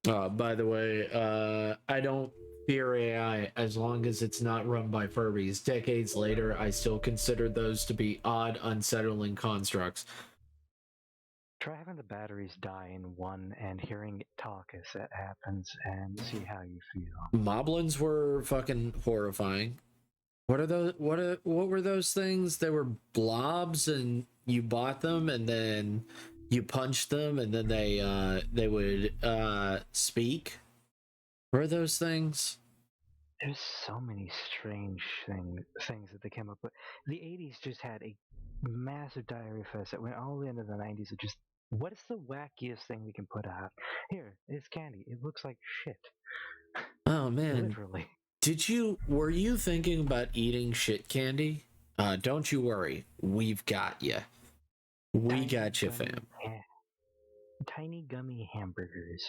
By the way, I don't fear AI as long as it's not run by Furbies. Decades later, I still consider those to be odd, unsettling constructs. Try having the batteries die in one and hearing it talk as that happens and see how you feel. Moblins were fucking horrifying. What are those? What were those things? They were blobs, and you bought them, and then you punched them, and then they would speak. What are those things? There's so many strange things that they came up with. The 80s just had a massive diarrhea fest that went all the way into the 90s of just, what is the wackiest thing we can put out? Here, it's candy. It looks like shit. Oh, man. Literally. Were you thinking about eating shit candy? Don't you worry. We've got you. We got you, fam. Tiny gummy hamburgers.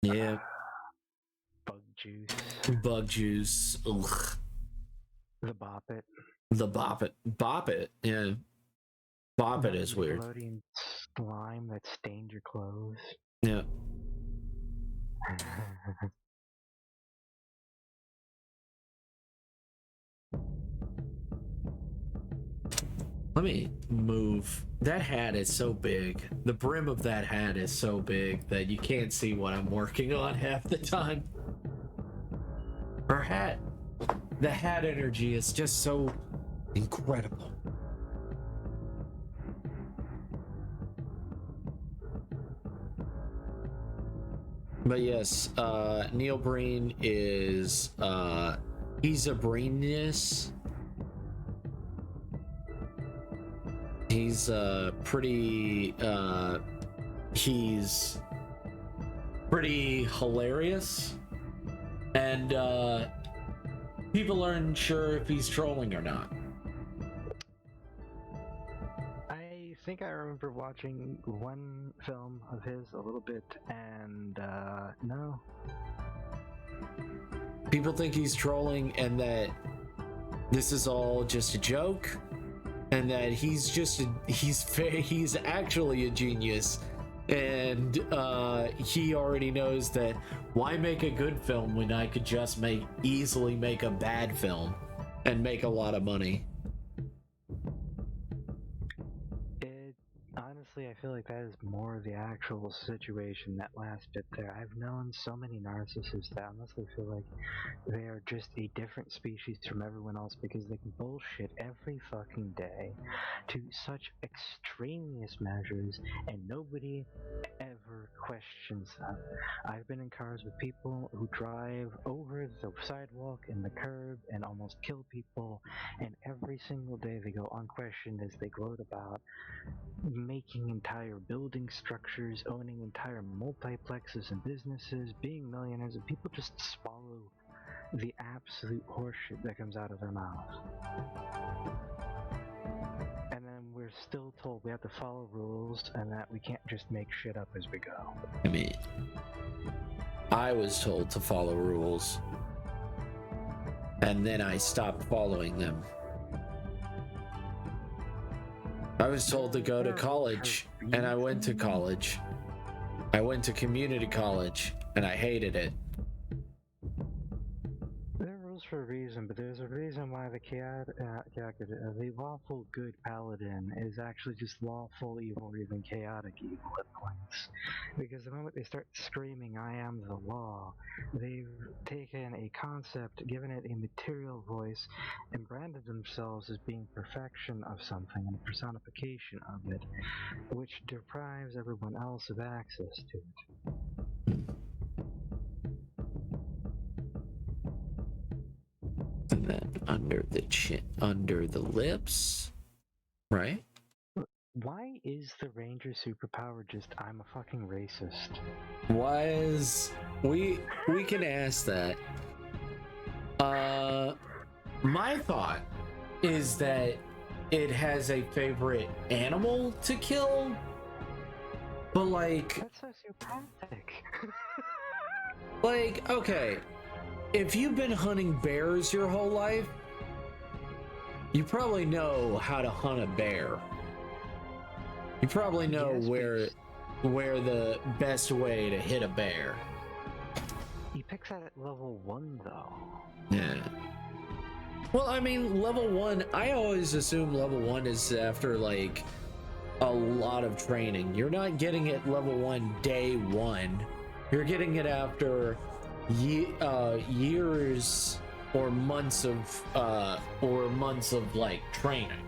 Yeah. Bug juice. Bug juice. Ugh. The Bop It. The Bop It. Bop It, yeah. Bop It is weird. Floating slime that stained your clothes. Yeah. Let me move. That hat is so big. The brim of that hat is so big that you can't see what I'm working on half the time. Her hat. the hat energy is just so incredible. But yes, Neil Breen is he's a brainius. He's he's pretty hilarious, and people aren't sure if he's trolling or not. I think I remember watching one film of his a little bit, and no. People think he's trolling and that this is all just a joke, and that he's actually a genius, and he already knows that why make a good film when I could just easily make a bad film and make a lot of money. Honestly, I feel like that is more the actual situation, that last bit there. I've known so many narcissists that honestly feel like they are just a different species from everyone else because they can bullshit every fucking day to such extraneous measures and nobody ever questions them. I've been in cars with people who drive over the sidewalk and the curb and almost kill people, and every single day they go unquestioned as they gloat about making entire building structures, owning entire multiplexes and businesses, being millionaires, and people just swallow the absolute horseshit that comes out of their mouth. And then we're still told we have to follow rules and that we can't just make shit up as we go. I mean, I was told to follow rules, and then I stopped following them. I was told to go to college, and I went to college. I went to community college, and I hated it. There are rules for a reason, but there's a reason why the lawful good paladin is actually just lawful evil or even chaotic evil at points. Because the moment they start screaming, I am the law, they've taken a concept, given it a material voice, and branded themselves as being perfection of something and a personification of it, which deprives everyone else of access to it. And then under the chin, under the lips, right? Why is the ranger superpower just I'm a fucking racist? Why is we can ask that. My thought is that it has a favorite animal to kill, but like That's sociopathic. like okay, if you've been hunting bears your whole life, you probably know how to hunt a bear. You probably know where the best way to hit a bear. He picks that at level 1 though. Yeah. Well, I mean, level 1, I always assume level 1 is after like a lot of training. You're not getting it level 1 day 1. You're getting it after years or months of like training.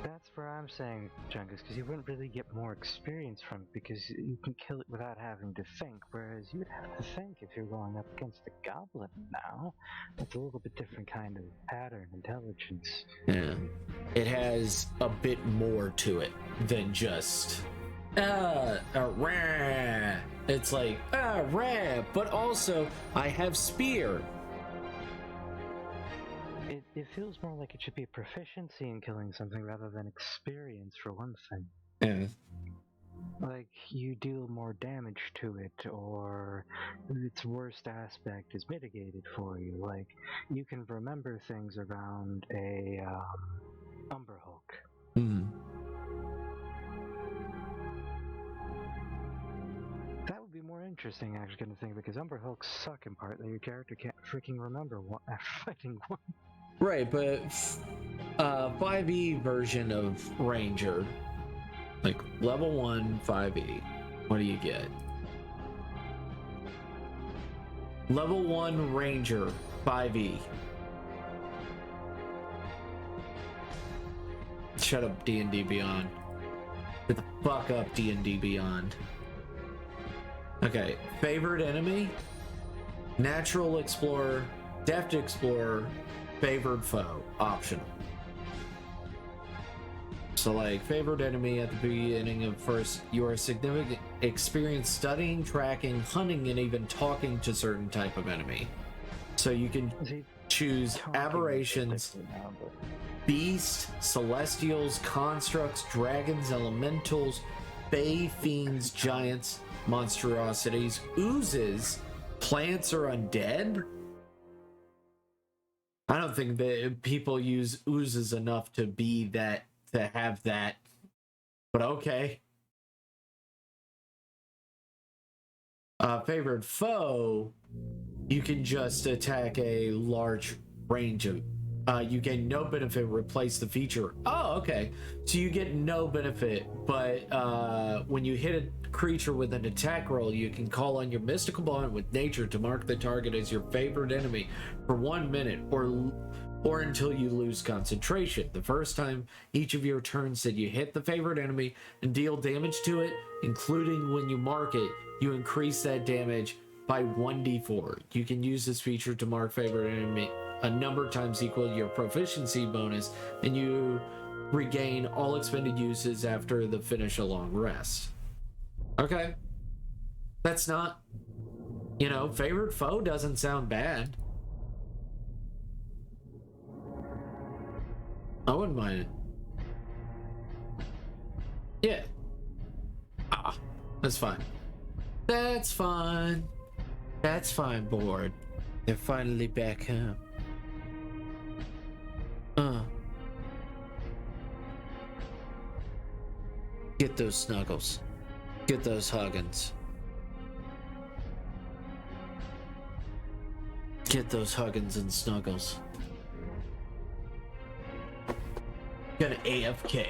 That's where I'm saying, Jungus, because you wouldn't really get more experience from it because you can kill it without having to think, whereas you'd have to think if you're going up against a goblin now. That's a little bit different kind of pattern intelligence. Yeah. It has a bit more to it than just rah. It's like rah, but also I have spear. It feels more like it should be proficiency in killing something rather than experience for one thing. Yeah. Like, you deal more damage to it, or its worst aspect is mitigated for you. Like, you can remember things around a Umber Hulk. Mm-hmm. That would be more interesting, actually, kind of thing, because Umber Hulks suck in part that your character can't freaking remember fighting one. Right, but 5e version of Ranger, like level 1 5e, what do you get? Level 1 Ranger 5e. Shut up, D&D Beyond. Shut the fuck up, D&D Beyond. Okay, favorite enemy? Natural Explorer, Deft Explorer, favored foe, optional. So like, favorite enemy at the beginning of first, your significant experience studying, tracking, hunting, and even talking to certain type of enemy. So you can choose aberrations, beasts, celestials, constructs, dragons, elementals, fae, fiends, giants, monstrosities, oozes, plants, or undead. I don't think that people use oozes enough to be that, to have that, but okay. Favorite foe, you can just attack a large range of, you gain no benefit, replace the feature. Oh, okay. So you get no benefit, but when you hit a creature with an attack roll, you can call on your mystical bond with nature to mark the target as your favorite enemy for 1 minute or until you lose concentration. The first time each of your turns that you hit the favorite enemy and deal damage to it, including when you mark it, you increase that damage by 1d4. You can use this feature to mark favorite enemy a number of times equal to your proficiency bonus, and you regain all expended uses after the finish a long rest. Okay. That's not, you know, favorite foe doesn't sound bad. I wouldn't mind it. Yeah. That's fine. That's fine. That's fine, board. They're finally back home. Get those snuggles. Get those huggins. Get those huggins and snuggles. Gonna AFK.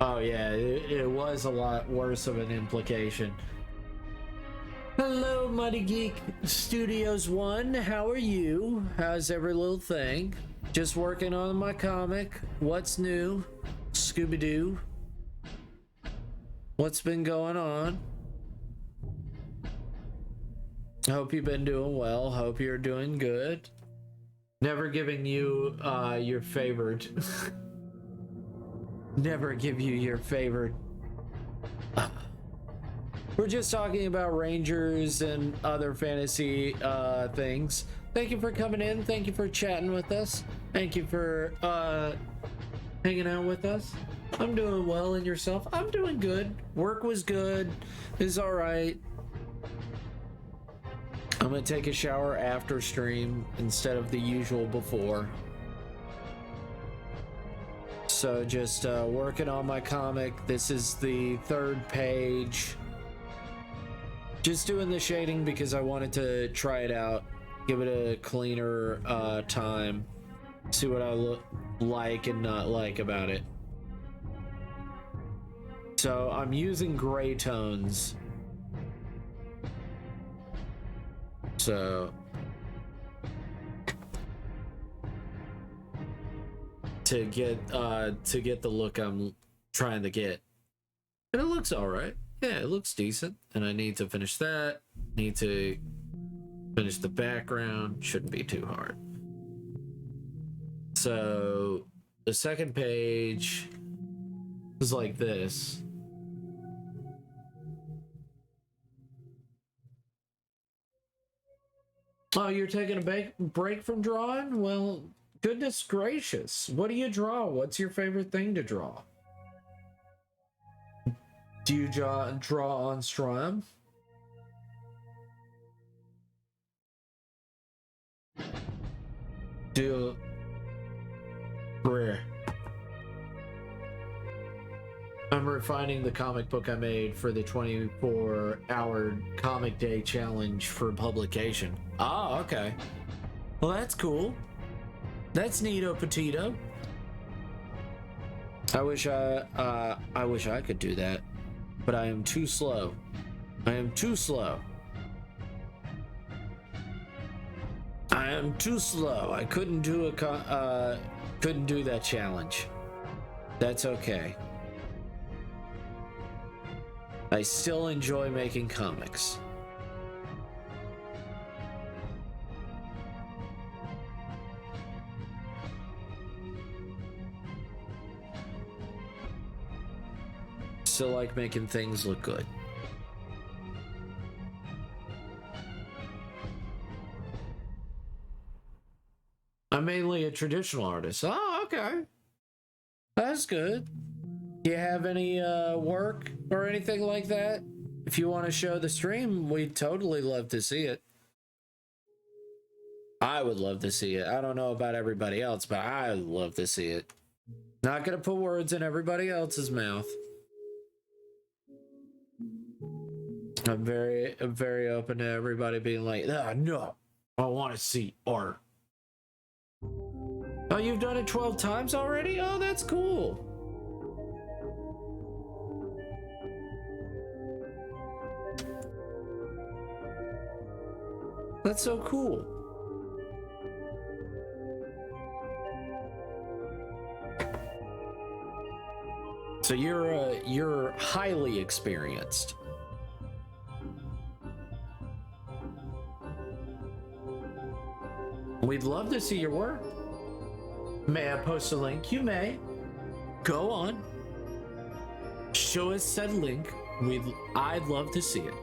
Oh yeah, it was a lot worse of an implication. Hello, Muddy Geek Studios 1. How are you? How's every little thing? Just working on my comic. What's new? Scooby-Doo. What's been going on? Hope you've been doing well. Hope you're doing good. Never giving you your favorite. Never give you your favorite. We're just talking about Rangers and other fantasy things. Thank you for coming in. Thank you for chatting with us. Thank you for hanging out with us. I'm doing well, and yourself? I'm doing good. Work was good. It's all right. I'm gonna take a shower after stream instead of the usual before. So just working on my comic. This is the 3rd page. Just doing the shading because I wanted to try it out, give it a cleaner time, see what I look like and not like about it. So I'm using gray tones. So to get the look I'm trying to get, and it looks all right. Yeah, it looks decent. And I need to finish that. Need to finish the background. Shouldn't be too hard. So the 2nd page is like this. Oh, you're taking a break from drawing? Well, goodness gracious. What do you draw? What's your favorite thing to draw? Do you draw on Strum? Rare. I'm refining the comic book I made for the 24-hour comic day challenge for publication. Oh, okay. Well, that's cool. That's neato petito. I wish I could do that, but I am too slow. I am too slow. I am too slow. I couldn't do couldn't do that challenge. That's okay. I still enjoy making comics. Still like making things look good. I'm mainly a traditional artist. Oh, okay. That's good. Do you have any work or anything like that? If you want to show the stream, we'd totally love to see it. I would love to see it. I don't know about everybody else, but I would love to see it. Not gonna put words in everybody else's mouth. I'm very open to everybody being like, no, I want to see art. Oh, you've done it 12 times already? Oh, that's cool. That's so cool. So you're highly experienced. We'd love to see your work. May I post a link? You may. Go on. Show us said link. I'd love to see it.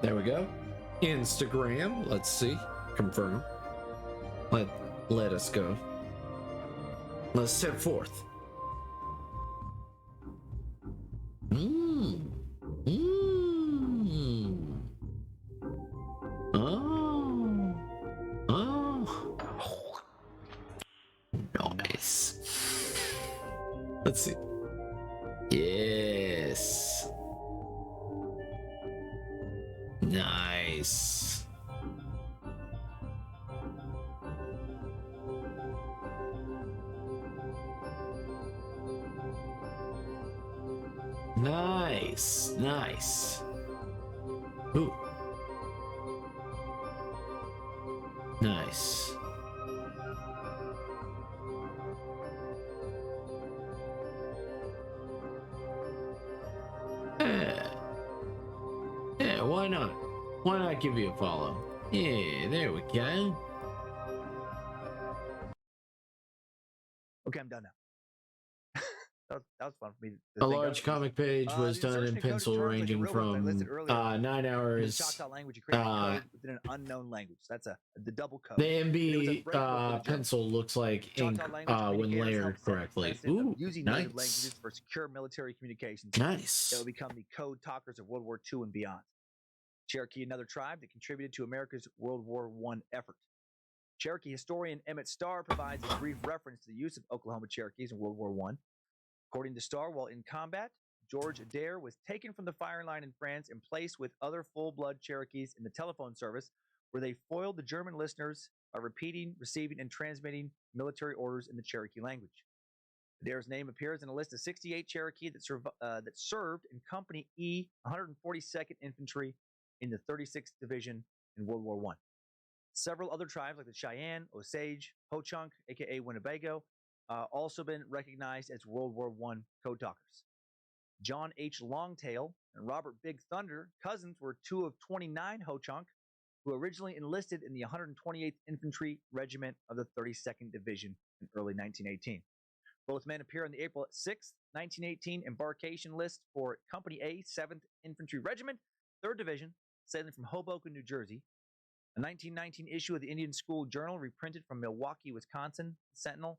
There we go. Instagram. Let's see. Confirm. Let us go. Let's step forth. Oh. Nice. Let's see. Yes. Nice. Nice. Nice. Ooh. Nice. Yeah, why not? Why not give you a follow? Yeah, there we go. Okay, I'm done now. that was fun for me. A large comic page was done in pencil, ranging from 9 hours. Choctaw language, you create a code within an unknown language. That's the double code. The MB pencil looks like ink when layered correctly. Ooh, using nice. native languages for secure military communications. Nice. That will become the code talkers of World War II and beyond. Cherokee, another tribe that contributed to America's World War I effort. Cherokee historian Emmett Starr provides a brief reference to the use of Oklahoma Cherokees in World War I. According to Starr, while in combat, George Adair was taken from the firing line in France and placed with other full-blood Cherokees in the telephone service, where they foiled the German listeners by repeating, receiving, and transmitting military orders in the Cherokee language. Adair's name appears in a list of 68 Cherokee that served in Company E, 142nd Infantry in the 36th Division in World War I. Several other tribes like the Cheyenne, Osage, Ho-Chunk, aka Winnebago, also been recognized as World War I code talkers. John H. Longtail and Robert Big Thunder, cousins, were two of 29 Ho-Chunk who originally enlisted in the 128th Infantry Regiment of the 32nd Division in early 1918. Both men appear on the April 6, 1918 embarkation list for Company A, 7th Infantry Regiment, 3rd Division, sailing from Hoboken, New Jersey. A 1919 issue of the Indian School Journal, reprinted from Milwaukee, Wisconsin, Sentinel,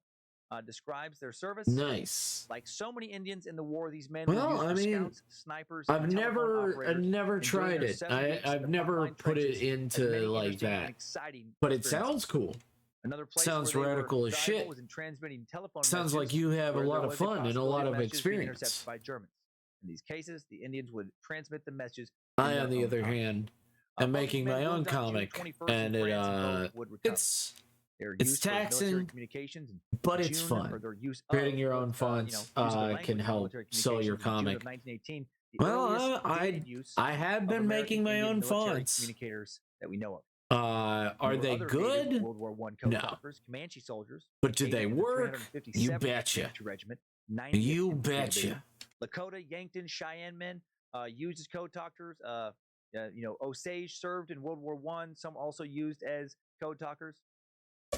describes their service. Nice. Like so many Indians in the war, these men well, were used I mean, scouts, snipers, I've never tried it. I've never put it into like that. But it sounds cool. Another place sounds where radical as shit. Was in transmitting telephone sounds like you have a lot of fun and a lot of intercepted experience. By Germans. In these cases, the Indians would transmit the messages. I, on the other hand, am making my own comic, and it's taxing, but it's fun. Creating your own fonts can help sell your comic. Well, I have been making my own fonts. Communicators that we know of. Are they good? World War I no. Comanche soldiers. But do they work? You betcha. You betcha. Lakota, Yankton, Cheyenne men used as code talkers. Osage served in World War I. Some also used as code talkers.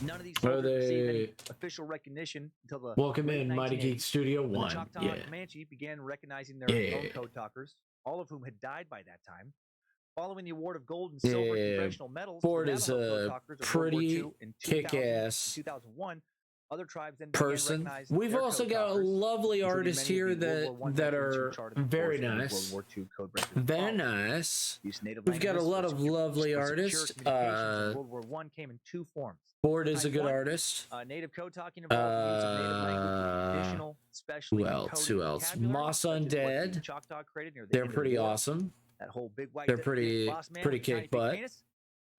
None of these soldiers received any official recognition until the Welcome in, Mighty Geek Studio 1. The Choctaw and Comanche began recognizing their own code talkers, all of whom had died by that time. Following the award of gold and silver congressional medals, Ford is a pretty kick-ass 2001. Other tribes then person. We've also got a lovely artist here that are very nice. Very nice. We've got a lot of lovely artists. World War I came in two forms. Ford is a good artist. Native code talking involved the use of native language, traditional, specially who else? Moss Undead. They're pretty awesome. That whole big white. They're pretty kick butt.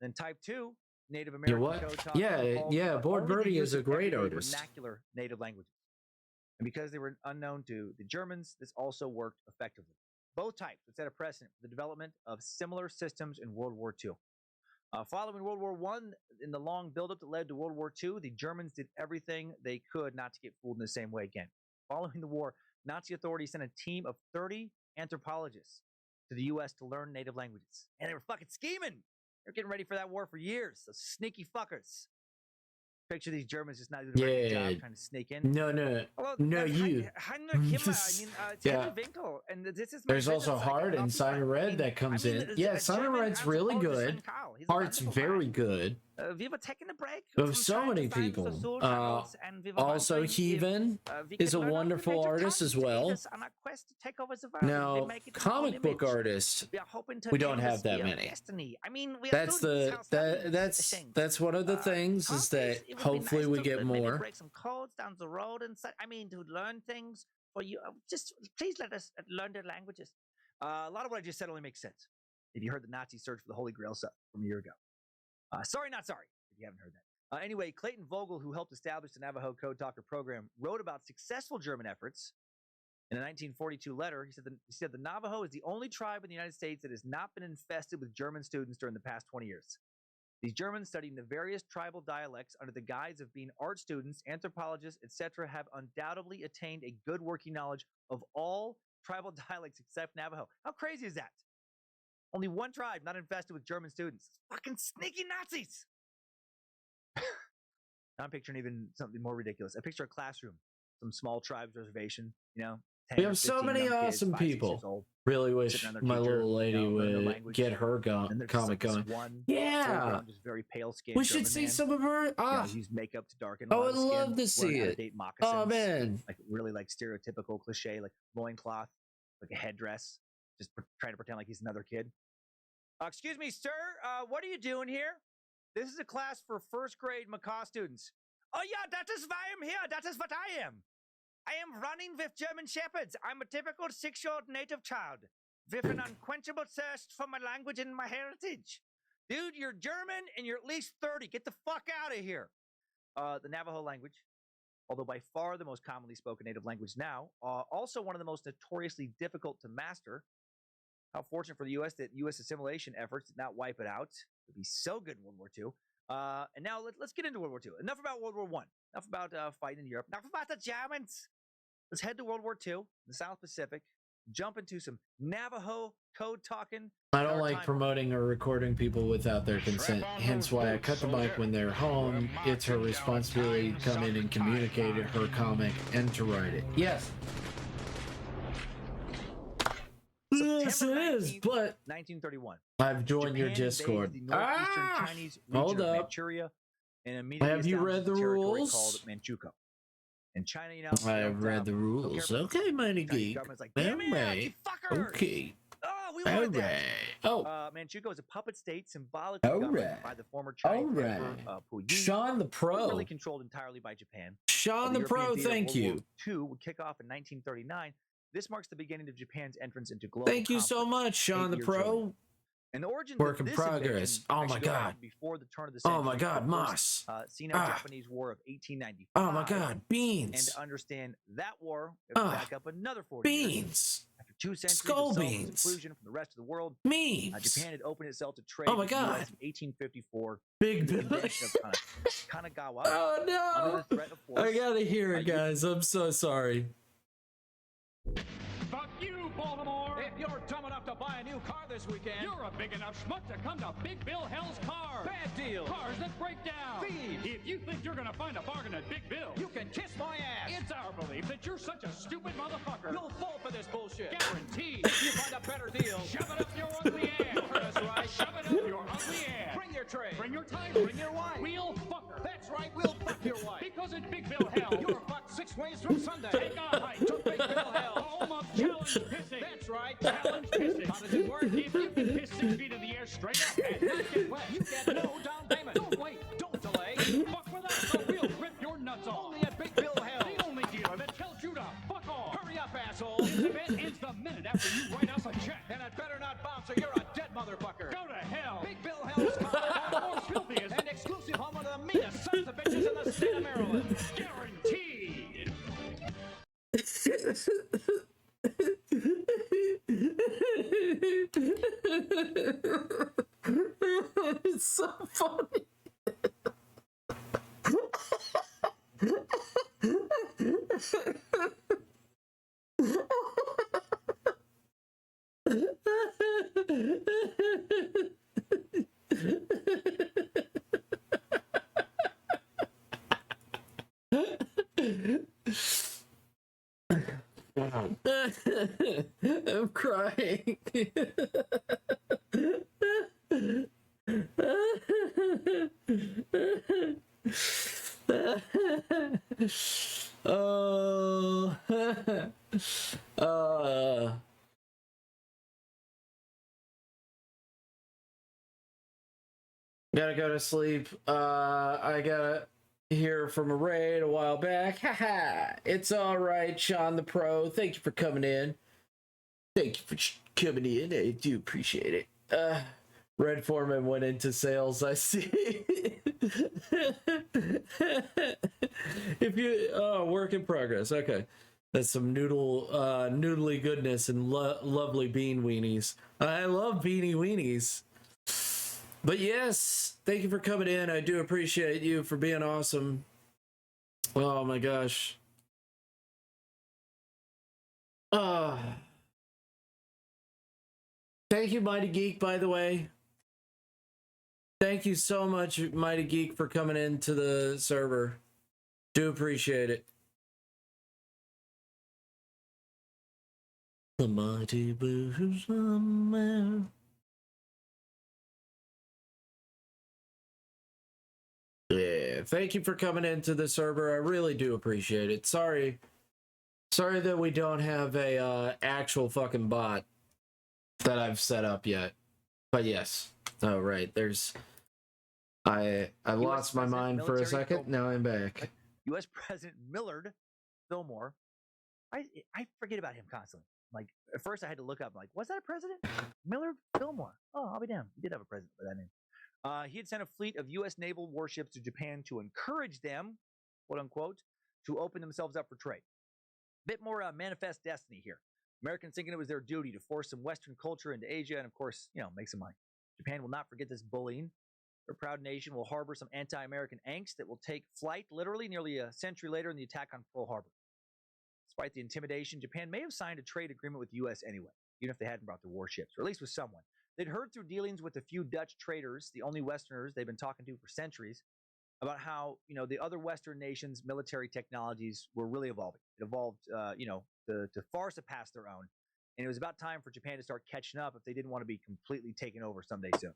Then type 2, Native American code talk. Yeah. Board Birdie is a great artist. Vernacular native languages. And because they were unknown to the Germans, this also worked effectively. Both types would set a precedent for the development of similar systems in World War II. Following World War I, in the long buildup that led to World War II, the Germans did everything they could not to get fooled in the same way again. Following the war, Nazi authorities sent a team of 30 anthropologists to the U.S. to learn native languages. And they were fucking scheming. They're getting ready for that war for years. Those sneaky fuckers. Picture these Germans just not doing a very good job trying to sneak in. No, you. There's also Hart and Simon Red that comes in. Yeah, Simon Red's really good. Hart's very good. We ever taken a break? Of so many people. Also, Heathen is a wonderful artist as well. Now, comic book artists, we don't have that many. That's one of the things is that hopefully we get more. Break some codes down the road and to learn things for you. Just please let us learn their languages. A lot of what I just said only makes sense if you heard the Nazi search for the Holy Grail stuff from a year ago. Sorry, not sorry, if you haven't heard that. Anyway, Clayton Vogel, who helped establish the Navajo Code Talker program, wrote about successful German efforts. In a 1942 letter, he said the Navajo is the only tribe in the United States that has not been infested with German students during the past 20 years. These Germans studying the various tribal dialects under the guise of being art students, anthropologists, etc., have undoubtedly attained a good working knowledge of all tribal dialects except Navajo. How crazy is that? Only one tribe not infested with German students. Fucking sneaky Nazis! Now I'm picturing even something more ridiculous. I picture a classroom, some small tribe's reservation, We have so many awesome people. Really wish my little lady would get her comic going. Yeah, very pale skin. We should see some of her. Use makeup to darken. I would love to see it. Oh man, really stereotypical cliche, like loincloth, like a headdress, just trying to pretend like he's another kid. Excuse me, sir. What are you doing here? This is a class for first grade macaw students. Oh yeah, that is why I'm here. That is what I am. I am running with German Shepherds. I'm a typical 6-year-old native child with an unquenchable thirst for my language and my heritage. Dude, you're German and you're at least 30. Get the fuck out of here. The Navajo language, although by far the most commonly spoken native language now, also one of the most notoriously difficult to master. How fortunate for the U.S. that U.S. assimilation efforts did not wipe it out. It would be so good in World War II. And now let's get into World War II. Enough about World War I. Enough about fighting in Europe. Enough about the Germans. Let's head to World War II, the South Pacific, jump into some Navajo code talking. I don't like promoting or recording people without their consent, hence why I cut the mic when they're home. It's her responsibility to come in and communicate her comic and to write it. Yes. Yes, it is, but 1931. I've joined your Discord. Hold up. Manchuria, and have you read the rules? Called Manchukuo. And China, you know, I have read the rules. Okay, Mighty Geek. Like, right. Okay. Oh, we wanted that. Oh. Manchukuo is a puppet state symbolically governed by the former Chinese Emperor Puyi. Sean the Pro. Really controlled entirely by Japan. Sean the Pro, thank you. World War II would kick off in 1939. This marks the beginning of Japan's entrance into global Thank you so much, Sean the Pro. And the origins work in progress. Oh my god. Before the turn of the century. Oh my god, Moss. Sino-Japanese War of 1895. Oh my god, beans. And to understand that war, we have to back up another 40 beans. Years. After 2 centuries Skull of beans. Exclusion from the rest of the world, memes. Japan had opened itself to trade. Oh my god. In 1854. Big Bill. Kanagawa. Oh no. Under the threat of force, I gotta hear it, guys. I'm so sorry. Fuck you, Baltimore! If you're dumb enough to buy a new car this weekend, You're a big enough schmuck to come to Big Bill Hell's Cars. bad deal. Cars that break down. Thieves. If you think you're gonna find a bargain at Big Bill, You can kiss my ass. it's our belief that you're such a stupid motherfucker. You'll fall for this bullshit. Guaranteed. You find a better deal. Shove it up your ugly ass. You heard us right. Shove it up your ugly ass. Bring your tray. Bring your title. Bring your wife. We'll fuck her. That's right, we'll fuck your wife. Because at Big Bill Hell, You're fucked 6 ways from Sunday. take a hike to Big Bill Hell. Home of challenge pissing. That's right. Challenge pissing. How does it work? If you can piss 6 feet in the air straight up and not get wet, You get no down payment. Don't wait. Don't delay. fuck with us or we'll rip your nuts off. Only at Big Bill Hell. The only dealer that tells you to fuck off. Hurry up, asshole. This event ends the minute after you write us a check. And it better not bounce or you're a dead motherfucker. Go to hell. Big Bill Hell's Baltimore's filthiest and exclusive home of the meanest sons of bitches in the state of Maryland. guaranteed. It's so funny. I'm crying. Oh. Gotta go to sleep. I gotta hear from a raid a while back. Haha. It's all right, Sean the Pro. Thank you for coming in. Thank you for coming in. I do appreciate it. Red Foreman went into sales, I see. If you work in progress. Okay. That's some noodly goodness and lovely bean weenies. I love beanie weenies. But yes, thank you for coming in. I do appreciate you for being awesome. Oh my gosh. Thank you, Mighty Geek, by the way. Thank you so much, Mighty Geek, for coming into the server. Do appreciate it. The mighty blues man. Yeah, thank you for coming into the server. I really do appreciate it. Sorry that we don't have a actual fucking bot that I've set up yet. But yes. Oh right, there's I lost my mind for a second. Now I'm back. U.S. President Millard Fillmore. I forget about him constantly. Like at first I had to look up. Like, was that a president? Millard Fillmore. Oh, I'll be damned. He did have a president by that name. He had sent a fleet of U.S. naval warships to Japan to encourage them, quote unquote, to open themselves up for trade. Bit more manifest destiny here. Americans thinking it was their duty to force some Western culture into Asia and, of course, make some money. Japan will not forget this bullying. Their proud nation will harbor some anti-American angst that will take flight literally nearly a century later in the attack on Pearl Harbor. Despite the intimidation, Japan may have signed a trade agreement with the U.S. anyway, even if they hadn't brought the warships, or at least with someone. They'd heard through dealings with a few Dutch traders, the only Westerners they've been talking to for centuries, about how the other Western nations' military technologies were really evolving. It evolved, to far surpass their own, and it was about time for Japan to start catching up if they didn't want to be completely taken over someday soon.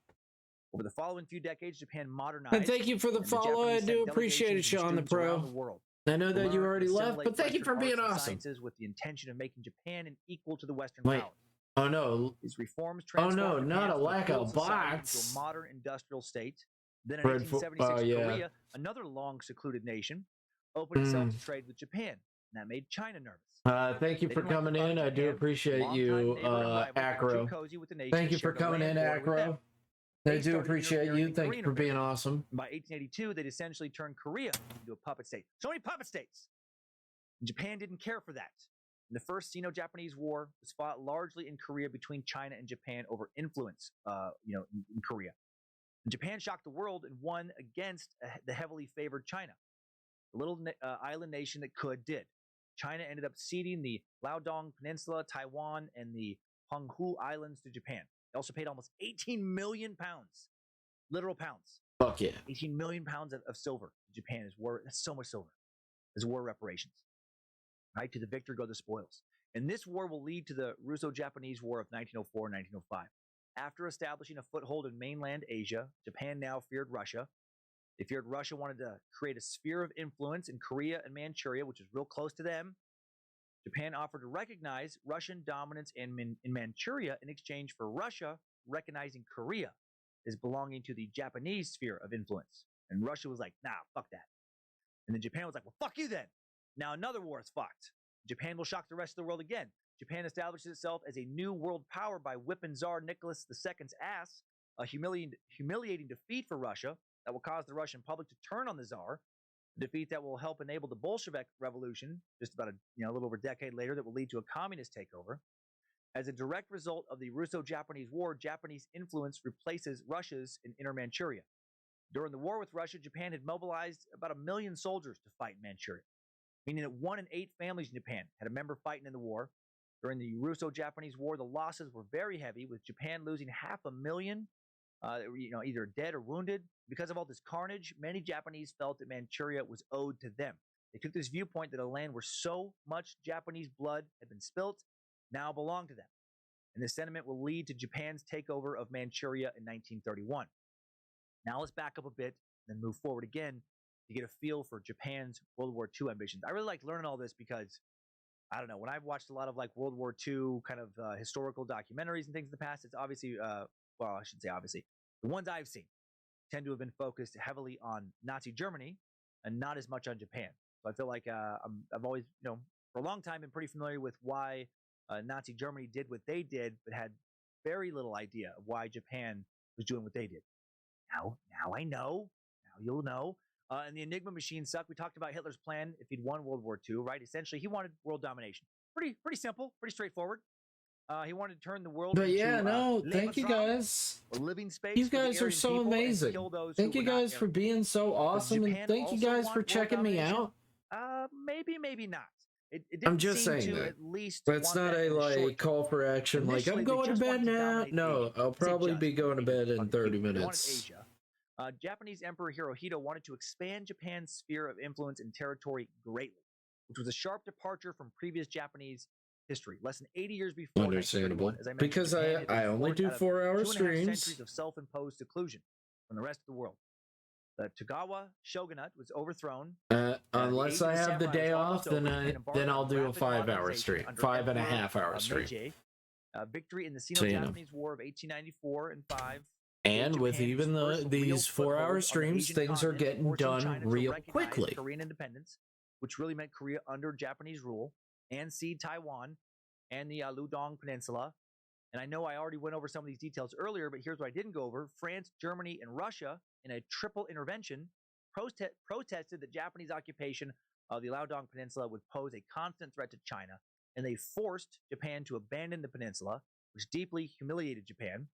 Over the following few decades, Japan modernized. And thank you for the follow. I do appreciate it, Sean the Pro. I know that you already left, but thank you for being awesome. With the intention of making Japan an equal to the Western Wait. powers. Oh no. These reforms Oh no, not a lack of bots. Into a modern industrial state. Then in 1876, Korea, another long secluded nation, opened itself to trade with Japan. And that made China nervous. Thank you for coming in. I do appreciate you, Acro. Thank you for coming in, Acro. I do appreciate you. Thank you for being awesome. By 1882, they'd essentially turned Korea into a puppet state. So many puppet states. Japan didn't care for that. And the first Sino-Japanese War was fought largely in Korea between China and Japan over influence, in Korea. And Japan shocked the world and won against the heavily favored China. The little island nation that did. China ended up ceding the Liaodong Peninsula, Taiwan, and the Honghu Islands to Japan. They also paid almost 18 million pounds, literal pounds. Fuck yeah. 18 million pounds of silver. Japan is war. That's so much silver. As war reparations. Right? To the victor go the spoils. And this war will lead to the Russo-Japanese War of 1904-1905. After establishing a foothold in mainland Asia, Japan now feared Russia. They feared Russia wanted to create a sphere of influence in Korea and Manchuria, which is real close to them. Japan offered to recognize Russian dominance in Manchuria in exchange for Russia recognizing Korea as belonging to the Japanese sphere of influence. And Russia was like, nah, fuck that. And then Japan was like, well, fuck you then. Now another war is fought. Japan will shock the rest of the world again. Japan establishes itself as a new world power by whipping Tsar Nicholas II's ass, a humiliating defeat for Russia that will cause the Russian public to turn on the Tsar. A defeat that will help enable the Bolshevik Revolution, just about a little over a decade later, that will lead to a communist takeover. As a direct result of the Russo-Japanese War, Japanese influence replaces Russia's in Inner Manchuria. During the war with Russia, Japan had mobilized about 1 million soldiers to fight in Manchuria, meaning that 1 in 8 families in Japan had a member fighting in the war. During the Russo-Japanese War, the losses were very heavy, with Japan losing 500,000 either dead or wounded. Because of all this carnage, many Japanese felt that Manchuria was owed to them. They took this viewpoint that a land where so much Japanese blood had been spilt now belonged to them. And this sentiment will lead to Japan's takeover of Manchuria in 1931. Now let's back up a bit and then move forward again to get a feel for Japan's World War II ambitions. I really like learning all this because, I don't know, when I've watched a lot of like World War II kind of historical documentaries and things in the past, it's obviously, I should say obviously, the ones I've seen tend to have been focused heavily on Nazi Germany and not as much on Japan. So I feel like I've always, for a long time been pretty familiar with why Nazi Germany did what they did, but had very little idea of why Japan was doing what they did. Now I know. Now you'll know. And the Enigma machine sucked. We talked about Hitler's plan if he'd won World War II, right? Essentially, he wanted world domination. Pretty simple, pretty straightforward. He wanted to turn the world into thank you guys. A living space. You guys are so amazing. Thank you guys for being so awesome, and thank you guys for checking me out. Maybe not. I'm just saying that. It's not a call for action. Like, I'm going to bed now. No, I'll probably be going to bed in 30 minutes. Japanese Emperor Hirohito wanted to expand Japan's sphere of influence and territory greatly, which was a sharp departure from previous Japanese history. Less than 80 years before. Understandable. Because I only do 4-hour streams. Centuries of self-imposed seclusion from the rest of the world. The Tokugawa shogunate was overthrown. Unless I have the day off, then I'll do a 5-hour stream, 5.5-hour stream. Victory in the Sino-Japanese War of 1894 and 5. And with even these 4-hour streams, things are getting done real quickly. Korean independence, which really meant Korea under Japanese rule, and cede Taiwan and the Liaodong Peninsula. And I know I already went over some of these details earlier, but here's what I didn't go over. France, Germany, and Russia, in a triple intervention, protested that Japanese occupation of the Liaodong Peninsula would pose a constant threat to China, and they forced Japan to abandon the peninsula, which deeply humiliated Japan.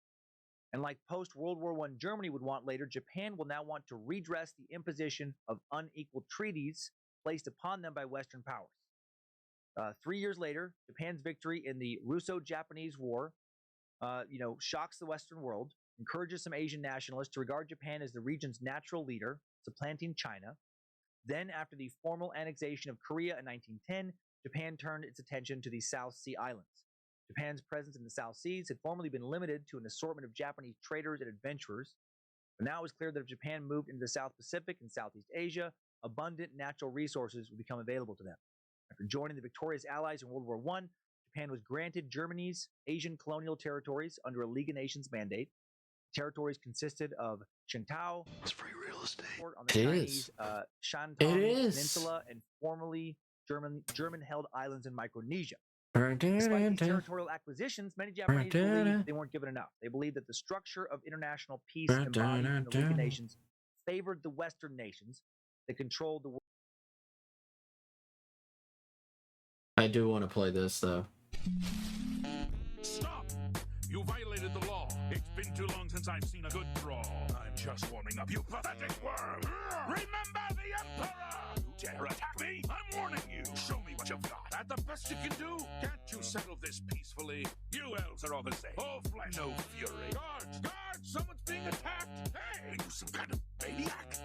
And like post-World War I Germany would want later, Japan will now want to redress the imposition of unequal treaties placed upon them by Western powers. 3 years later, Japan's victory in the Russo-Japanese War, shocks the Western world, encourages some Asian nationalists to regard Japan as the region's natural leader, supplanting China. Then, after the formal annexation of Korea in 1910, Japan turned its attention to the South Sea Islands. Japan's presence in the South Seas had formerly been limited to an assortment of Japanese traders and adventurers, but now it was clear that if Japan moved into the South Pacific and Southeast Asia, abundant natural resources would become available to them. After joining the victorious Allies in World War I, Japan was granted Germany's Asian colonial territories under a League of Nations mandate. The territories consisted of Qingdao, It's free real estate. on the Chinese Shantung Peninsula, and formerly German-held islands in Micronesia. Despite these territorial acquisitions, many Japanese believed they weren't given enough. They believed that the structure of international peace embodied in the League of Nations favored the Western nations that controlled the world. I do want to play this, though. Stop! You violated the law. It's been too long since I've seen a good brawl. I'm just warming up, you pathetic worm. Remember the Emperor! You dare attack me? I'm warning you. Show me what you've got. That the best you can do? Can't you settle this peacefully? You elves are all the same. All flesh, no fury. Guards! Guards! Someone's being attacked! Hey! Are you some kind of maniac?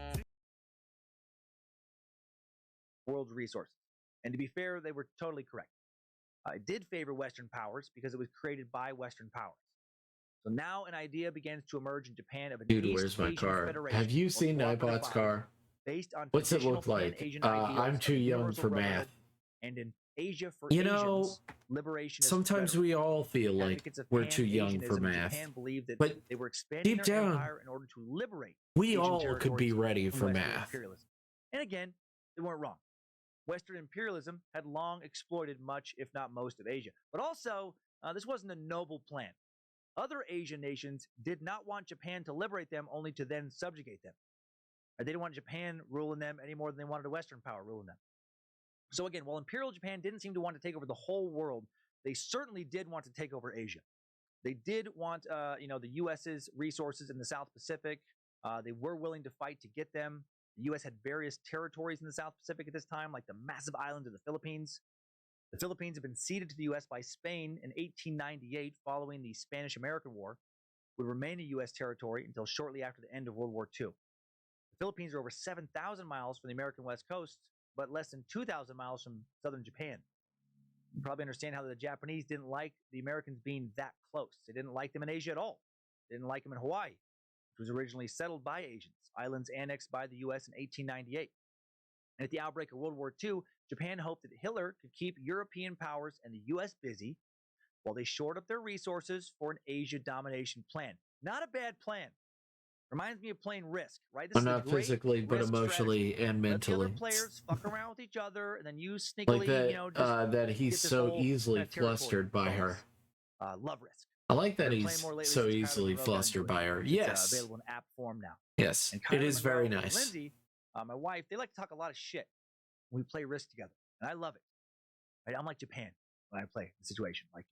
World's resources. And to be fair, they were totally correct. It did favor Western powers because it was created by Western powers. So now an idea begins to emerge in Japan of an Dude, East where's my Asian car? Federation, Have you or seen cooperative Nightbot's body, car? based on What's it traditional look like? Pan-Asian ideals I'm too of young universal for brotherhood, math. and in Asia for You Asians, know, liberation is sometimes federal. we all feel like Advocates of we're too young for Pan-Asianism in math. Japan believed that But they were expanding deep their down, empire in order to liberate we Asian all could be territories ready from for Western math. imperialism. And again, they weren't wrong. Western imperialism had long exploited much, if not most, of Asia. But also, this wasn't a noble plan. Other Asian nations did not want Japan to liberate them, only to then subjugate them. They didn't want Japan ruling them any more than they wanted a Western power ruling them. So again, while Imperial Japan didn't seem to want to take over the whole world, they certainly did want to take over Asia. They did want, the U.S.'s resources in the South Pacific. They were willing to fight to get them. The U.S. had various territories in the South Pacific at this time, like the massive island of the Philippines. The Philippines had been ceded to the U.S. by Spain in 1898 following the Spanish-American War, would remain a U.S. territory until shortly after the end of World War II. The Philippines are over 7,000 miles from the American West Coast, but less than 2,000 miles from southern Japan. You probably understand how the Japanese didn't like the Americans being that close. They didn't like them in Asia at all. They didn't like them in Hawaii, which was originally settled by Asians, islands annexed by the U.S. in 1898. And at the outbreak of World War II, Japan hoped that Hitler could keep European powers and the U.S. busy while they shored up their resources for an Asia domination plan. Not a bad plan. Reminds me of playing Risk, right? This Well, is not a great physically, but Risk emotionally strategy. and Let the other mentally. players fuck around with each other, and then you sneakily, Like that, just that get he's this so whole easily kind of territory flustered by her. bonus. Love Risk. I like that Been he's playing more lately so since Tyler easily Monroe got flustered into it. by her. It's Yes, available in app form now. yes, And it Kyler is very Monroe and nice. Lindsay, my wife, they like to talk a lot of shit when we play Risk together, and I love it. Right? I'm like Japan when I play the situation. Like,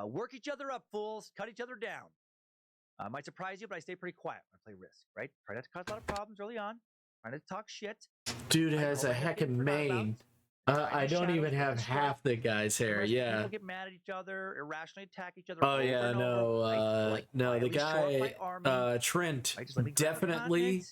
work each other up, fools. Cut each other down. Might surprise you, but I stay pretty quiet when I play Risk, right? Try not to cause a lot of problems early on. Try not to talk shit. Dude has a heckin' mane. I don't even have half the guy's hair. Yeah. People get mad at each other, irrationally attack each other. Oh yeah, no, no. The guy, Trent, definitely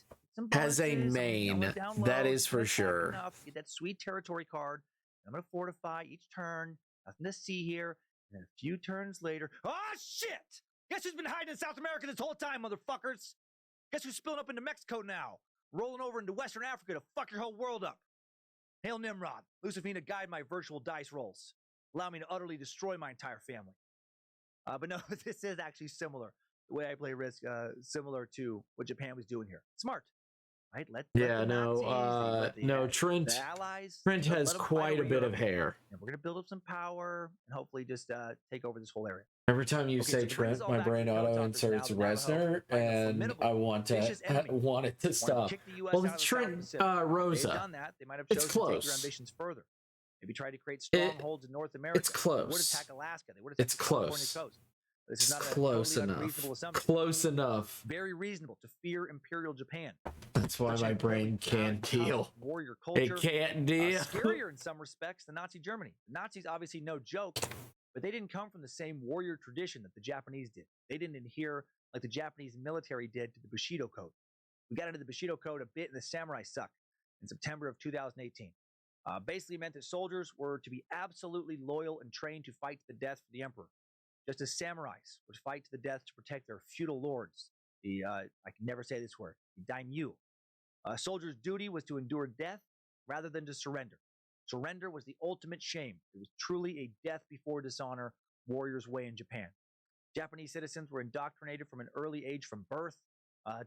has a mane. That is for sure. Get that sweet territory card. I'm gonna fortify each turn. Nothing to see here. And then a few turns later, oh shit! Guess who's been hiding in South America this whole time, motherfuckers? Guess who's spilling up into Mexico now? Rolling over into Western Africa to fuck your whole world up. Hail Nimrod. Lucifina, guide my virtual dice rolls. Allow me to utterly destroy my entire family. But no, this is actually similar. The way I play Risk, similar to what Japan was doing here. Smart. Right? Let the Nazis, Trent. the allies. Trent has quite a bit of hair. And we're gonna build up some power and hopefully just take over this whole area. Every time you say Trent, my brain auto inserts Reznor, and I want it to stop. Well, it's Trent Rosa. It's close. Their ambitions further. Maybe try to create strongholds in North America. It's close. They would attack Alaska. They would attack the California coast. This is not close a totally enough. unreasonable assumption. Close enough. Very reasonable to fear Imperial Japan. That's why my brain can't deal. Warrior culture. It can't deal. Scarier in some respects than Nazi Germany. The Nazis obviously no joke, but they didn't come from the same warrior tradition that the Japanese did. They didn't adhere like the Japanese military did to the Bushido Code. We got into the Bushido Code a bit in the Samurai Suck in September of 2018. Basically meant that soldiers were to be absolutely loyal and trained to fight to the death for the emperor, just as samurais would fight to the death to protect their feudal lords. I can never say this word, the daimyo. A soldier's duty was to endure death rather than to surrender. Surrender was the ultimate shame. It was truly a death before dishonor warrior's way in Japan. Japanese citizens were indoctrinated from an early age from birth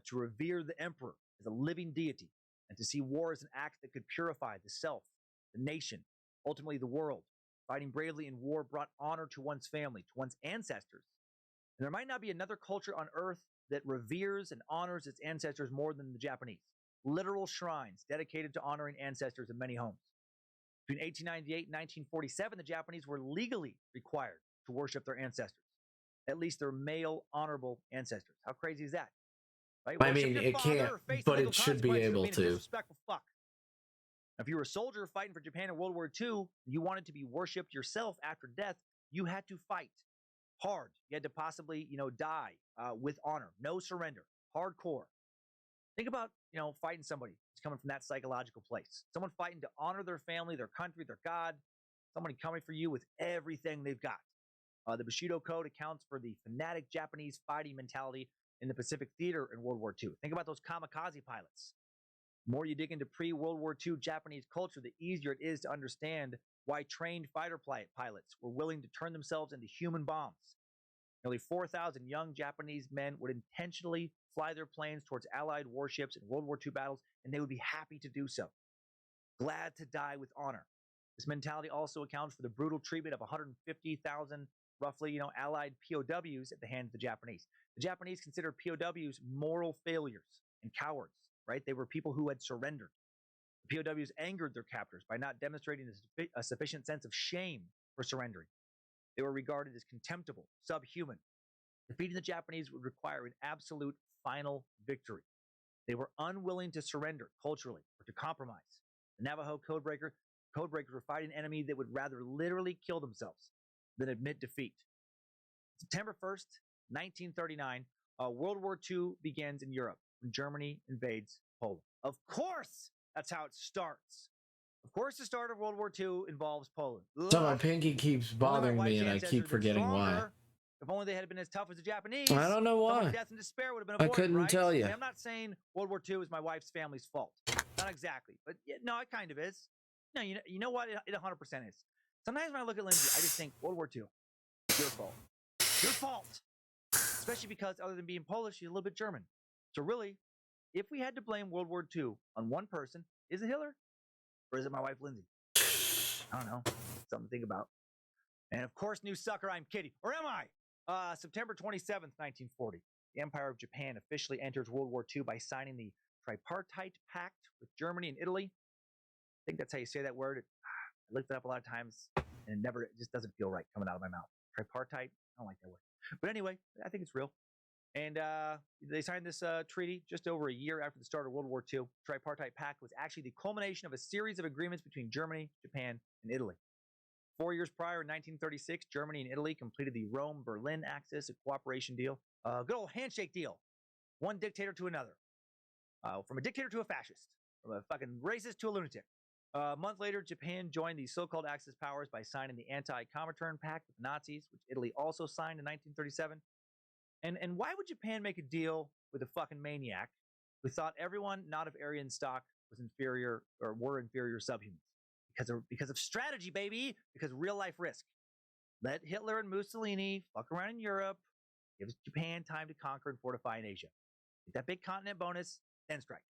to revere the emperor as a living deity and to see war as an act that could purify the self, the nation, ultimately the world. Fighting bravely in war brought honor to one's family, to one's ancestors. And there might not be another culture on earth that reveres and honors its ancestors more than the Japanese. Literal shrines dedicated to honoring ancestors in many homes. Between 1898 and 1947, the Japanese were legally required to worship their ancestors, at least their male honorable ancestors. How crazy is that? Right? I mean, it can't, but it should be able to. Disrespectful fuck. If you were a soldier fighting for Japan in World War II, you wanted to be worshipped yourself after death, you had to fight hard. You had to possibly, die with honor. No surrender. Hardcore. Think about, fighting somebody who's coming from that psychological place. Someone fighting to honor their family, their country, their God. Somebody coming for you with everything they've got. The Bushido Code accounts for the fanatic Japanese fighting mentality in the Pacific Theater in World War II. Think about those kamikaze pilots. The more you dig into pre-World War II Japanese culture, the easier it is to understand why trained fighter pilots were willing to turn themselves into human bombs. Nearly 4,000 young Japanese men would intentionally fly their planes towards Allied warships in World War II battles, and they would be happy to do so. Glad to die with honor. This mentality also accounts for the brutal treatment of 150,000, roughly, Allied POWs at the hands of the Japanese. The Japanese considered POWs moral failures and cowards, right? They were people who had surrendered. The POWs angered their captors by not demonstrating a sufficient sense of shame for surrendering. They were regarded as contemptible, subhuman. Defeating the Japanese would require an absolute final victory. They were unwilling to surrender culturally or to compromise. The Navajo codebreakers were fighting an enemy that would rather literally kill themselves than admit defeat. September 1st, 1939, World War II begins in Europe when Germany invades Poland. Of course, that's how it starts. Of course, the start of World War II involves Poland. So my pinky keeps bothering me, and I keep forgetting why. If only they had been as tough as the Japanese. I don't know why. Death and despair would have been avoided, I couldn't tell you. I mean, I'm not saying World War II is my wife's family's fault. Not exactly, but no, it kind of is. No, you know what? It 100% is. Sometimes when I look at Lindsay, I just think World War II, your fault. Your fault. Especially because other than being Polish, she's a little bit German. So really, if we had to blame World War II on one person, is it Hitler? Or is it my wife, Lindsay? I don't know. Something to think about. And of course, new sucker, I'm kidding. Or am I? September 27th, 1940. The Empire of Japan officially enters World War II by signing the Tripartite Pact with Germany and Italy. I think that's how you say that word. I looked it up a lot of times, and it just doesn't feel right coming out of my mouth. Tripartite? I don't like that word. But anyway, I think it's real. And they signed this treaty just over a year after the start of World War II. Tripartite Pact was actually the culmination of a series of agreements between Germany, Japan, and Italy. 4 years prior, in 1936, Germany and Italy completed the Rome-Berlin Axis, a cooperation deal. Good old handshake deal. One dictator to another. From a dictator to a fascist. From a fucking racist to a lunatic. A month later, Japan joined the so-called Axis powers by signing the Anti-Comintern Pact with the Nazis, which Italy also signed in 1937. And why would Japan make a deal with a fucking maniac who thought everyone not of Aryan stock was inferior or were inferior subhumans? Because of strategy, baby. Because real life risk. Let Hitler and Mussolini fuck around in Europe. Gives Japan time to conquer and fortify in Asia. Get that big continent bonus, then strike.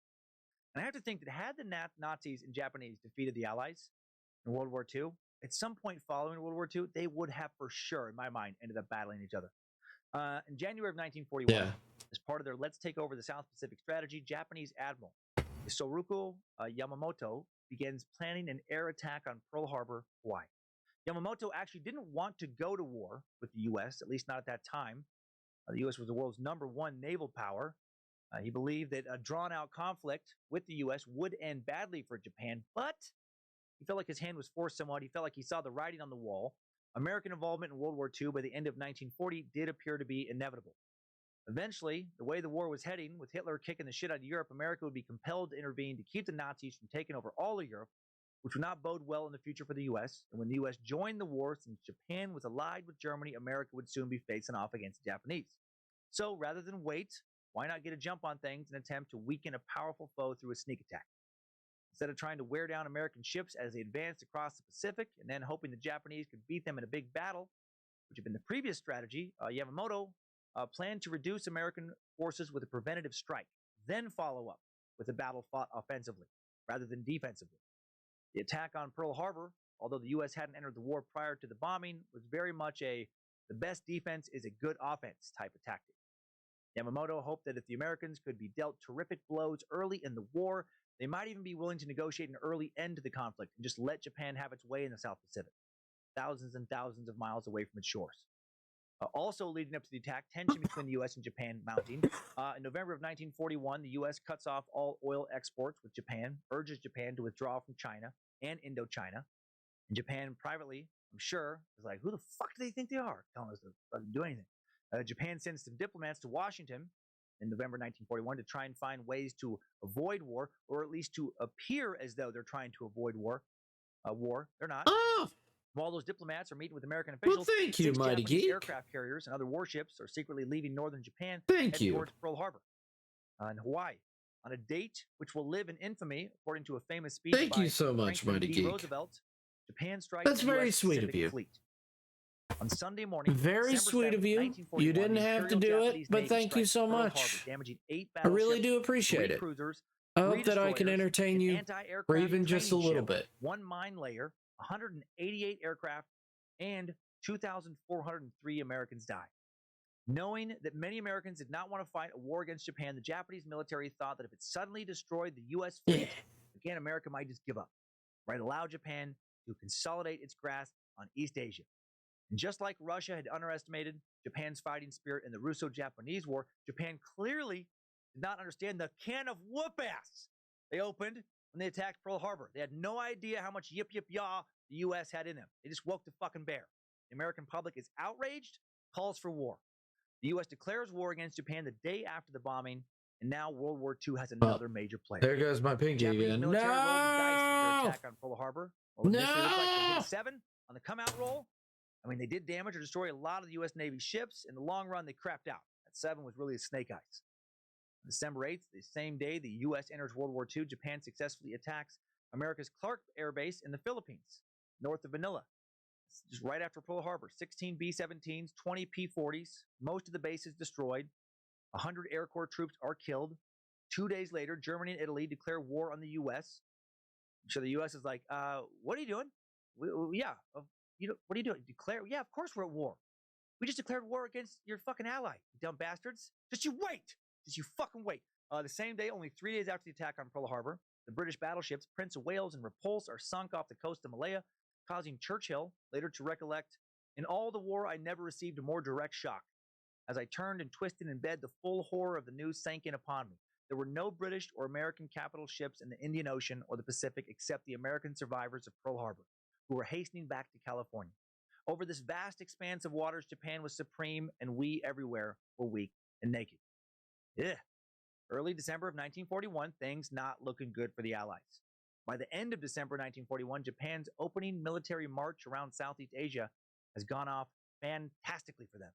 And I have to think that had the Nazis and Japanese defeated the Allies in World War II, at some point following World War II, they would have for sure, in my mind, ended up battling each other. In January of 1941, as part of their Let's Take Over the South Pacific strategy, Japanese Admiral Isoroku Yamamoto begins planning an air attack on Pearl Harbor, Hawaii. Yamamoto actually didn't want to go to war with the U.S., at least not at that time. The U.S. was the world's #1 naval power. He believed that a drawn-out conflict with the U.S. would end badly for Japan, but he felt like his hand was forced somewhat. He felt like he saw the writing on the wall. American involvement in World War II by the end of 1940 did appear to be inevitable. Eventually, the way the war was heading, with Hitler kicking the shit out of Europe, America would be compelled to intervene to keep the Nazis from taking over all of Europe, which would not bode well in the future for the U.S. And when the U.S. joined the war, since Japan was allied with Germany, America would soon be facing off against the Japanese. So rather than wait, why not get a jump on things and attempt to weaken a powerful foe through a sneak attack? Instead of trying to wear down American ships as they advanced across the Pacific and then hoping the Japanese could beat them in a big battle, which had been the previous strategy, Yamamoto planned to reduce American forces with a preventative strike, then follow up with a battle fought offensively rather than defensively. The attack on Pearl Harbor, although the U.S. hadn't entered the war prior to the bombing, was very much the best defense is a good offense type of tactic. Yamamoto hoped that if the Americans could be dealt terrific blows early in the war, they might even be willing to negotiate an early end to the conflict and just let Japan have its way in the South Pacific, thousands and thousands of miles away from its shores. Also leading up to the attack, tension between the U.S. and Japan mounting. In November of 1941, the U.S. cuts off all oil exports with Japan, urges Japan to withdraw from China and Indochina. And Japan privately, I'm sure, is like, who the fuck do they think they are telling us to fucking do anything? Japan sends some diplomats to Washington in November 1941 to try and find ways to avoid war, or at least to appear as though they're trying to avoid war. They're not. Oh, While those diplomats are meeting with American officials, well, thank you, 6 Mighty Japanese Geek. aircraft carriers and other warships are secretly leaving northern Japan, Thank heading you. towards Pearl Harbor in Hawaii, on a date which will live in infamy, according to a famous speech Thank by you so much, Franklin Mighty D. Geek. Roosevelt. Japan strikes That's the very US sweet of Pacific you. Fleet. On Sunday morning, Very December sweet 7th, of you. 1941, You didn't the have to Imperial do it, Japanese but Navy thank you strikes so Pearl much. Harbor, damaging 8 I really battleships, do appreciate 3 it. cruisers, I 3 hope that I can destroyers, entertain an you anti-aircraft for even just a training little ship, bit. 1 mine layer, 188 aircraft, and 2,403 Americans died. Knowing that many Americans did not want to fight a war against Japan, the Japanese military thought that if it suddenly destroyed the U.S. fleet, again, America might just give up, right? Allow Japan to consolidate its grasp on East Asia. And just like Russia had underestimated Japan's fighting spirit in the Russo-Japanese War, Japan clearly did not understand the can of whoop-ass they opened when they attacked Pearl Harbor. They had no idea how much yip-yip-yah the U.S. had in them. They just woke the fucking bear. The American public is outraged, calls for war. The U.S. declares war against Japan the day after the bombing, and now World War II has another major player. There goes my pinky Japanese again. military rolled the dice with their No! attack on Pearl Harbor. Well, No! initially looked like they hit 7 on the come-out roll. I mean, they did damage or destroy a lot of the U.S. Navy ships. In the long run, they crapped out. That 7 was really a snake eyes. On December 8th, the same day the U.S. enters World War II, Japan successfully attacks America's Clark Air Base in the Philippines, north of Manila. Just right after Pearl Harbor, 16 B-17s, 20 P-40s, most of the base is destroyed. 100 Air Corps troops are killed. 2 days later, Germany and Italy declare war on the U.S. So the U.S. is like, what are you doing? What are you doing? Declare? Yeah, of course we're at war. We just declared war against your fucking ally, you dumb bastards. Just you wait. Just you fucking wait. The same day, only 3 days after the attack on Pearl Harbor, the British battleships Prince of Wales and Repulse are sunk off the coast of Malaya, causing Churchill later to recollect, in all the war I never received a more direct shock. As I turned and twisted in bed, the full horror of the news sank in upon me. There were no British or American capital ships in the Indian Ocean or the Pacific except the American survivors of Pearl Harbor, who were hastening back to California. Over this vast expanse of waters, Japan was supreme, and we everywhere were weak and naked. Yeah. Early December of 1941, things not looking good for the Allies. By the end of December 1941, Japan's opening military march around Southeast Asia has gone off fantastically for them.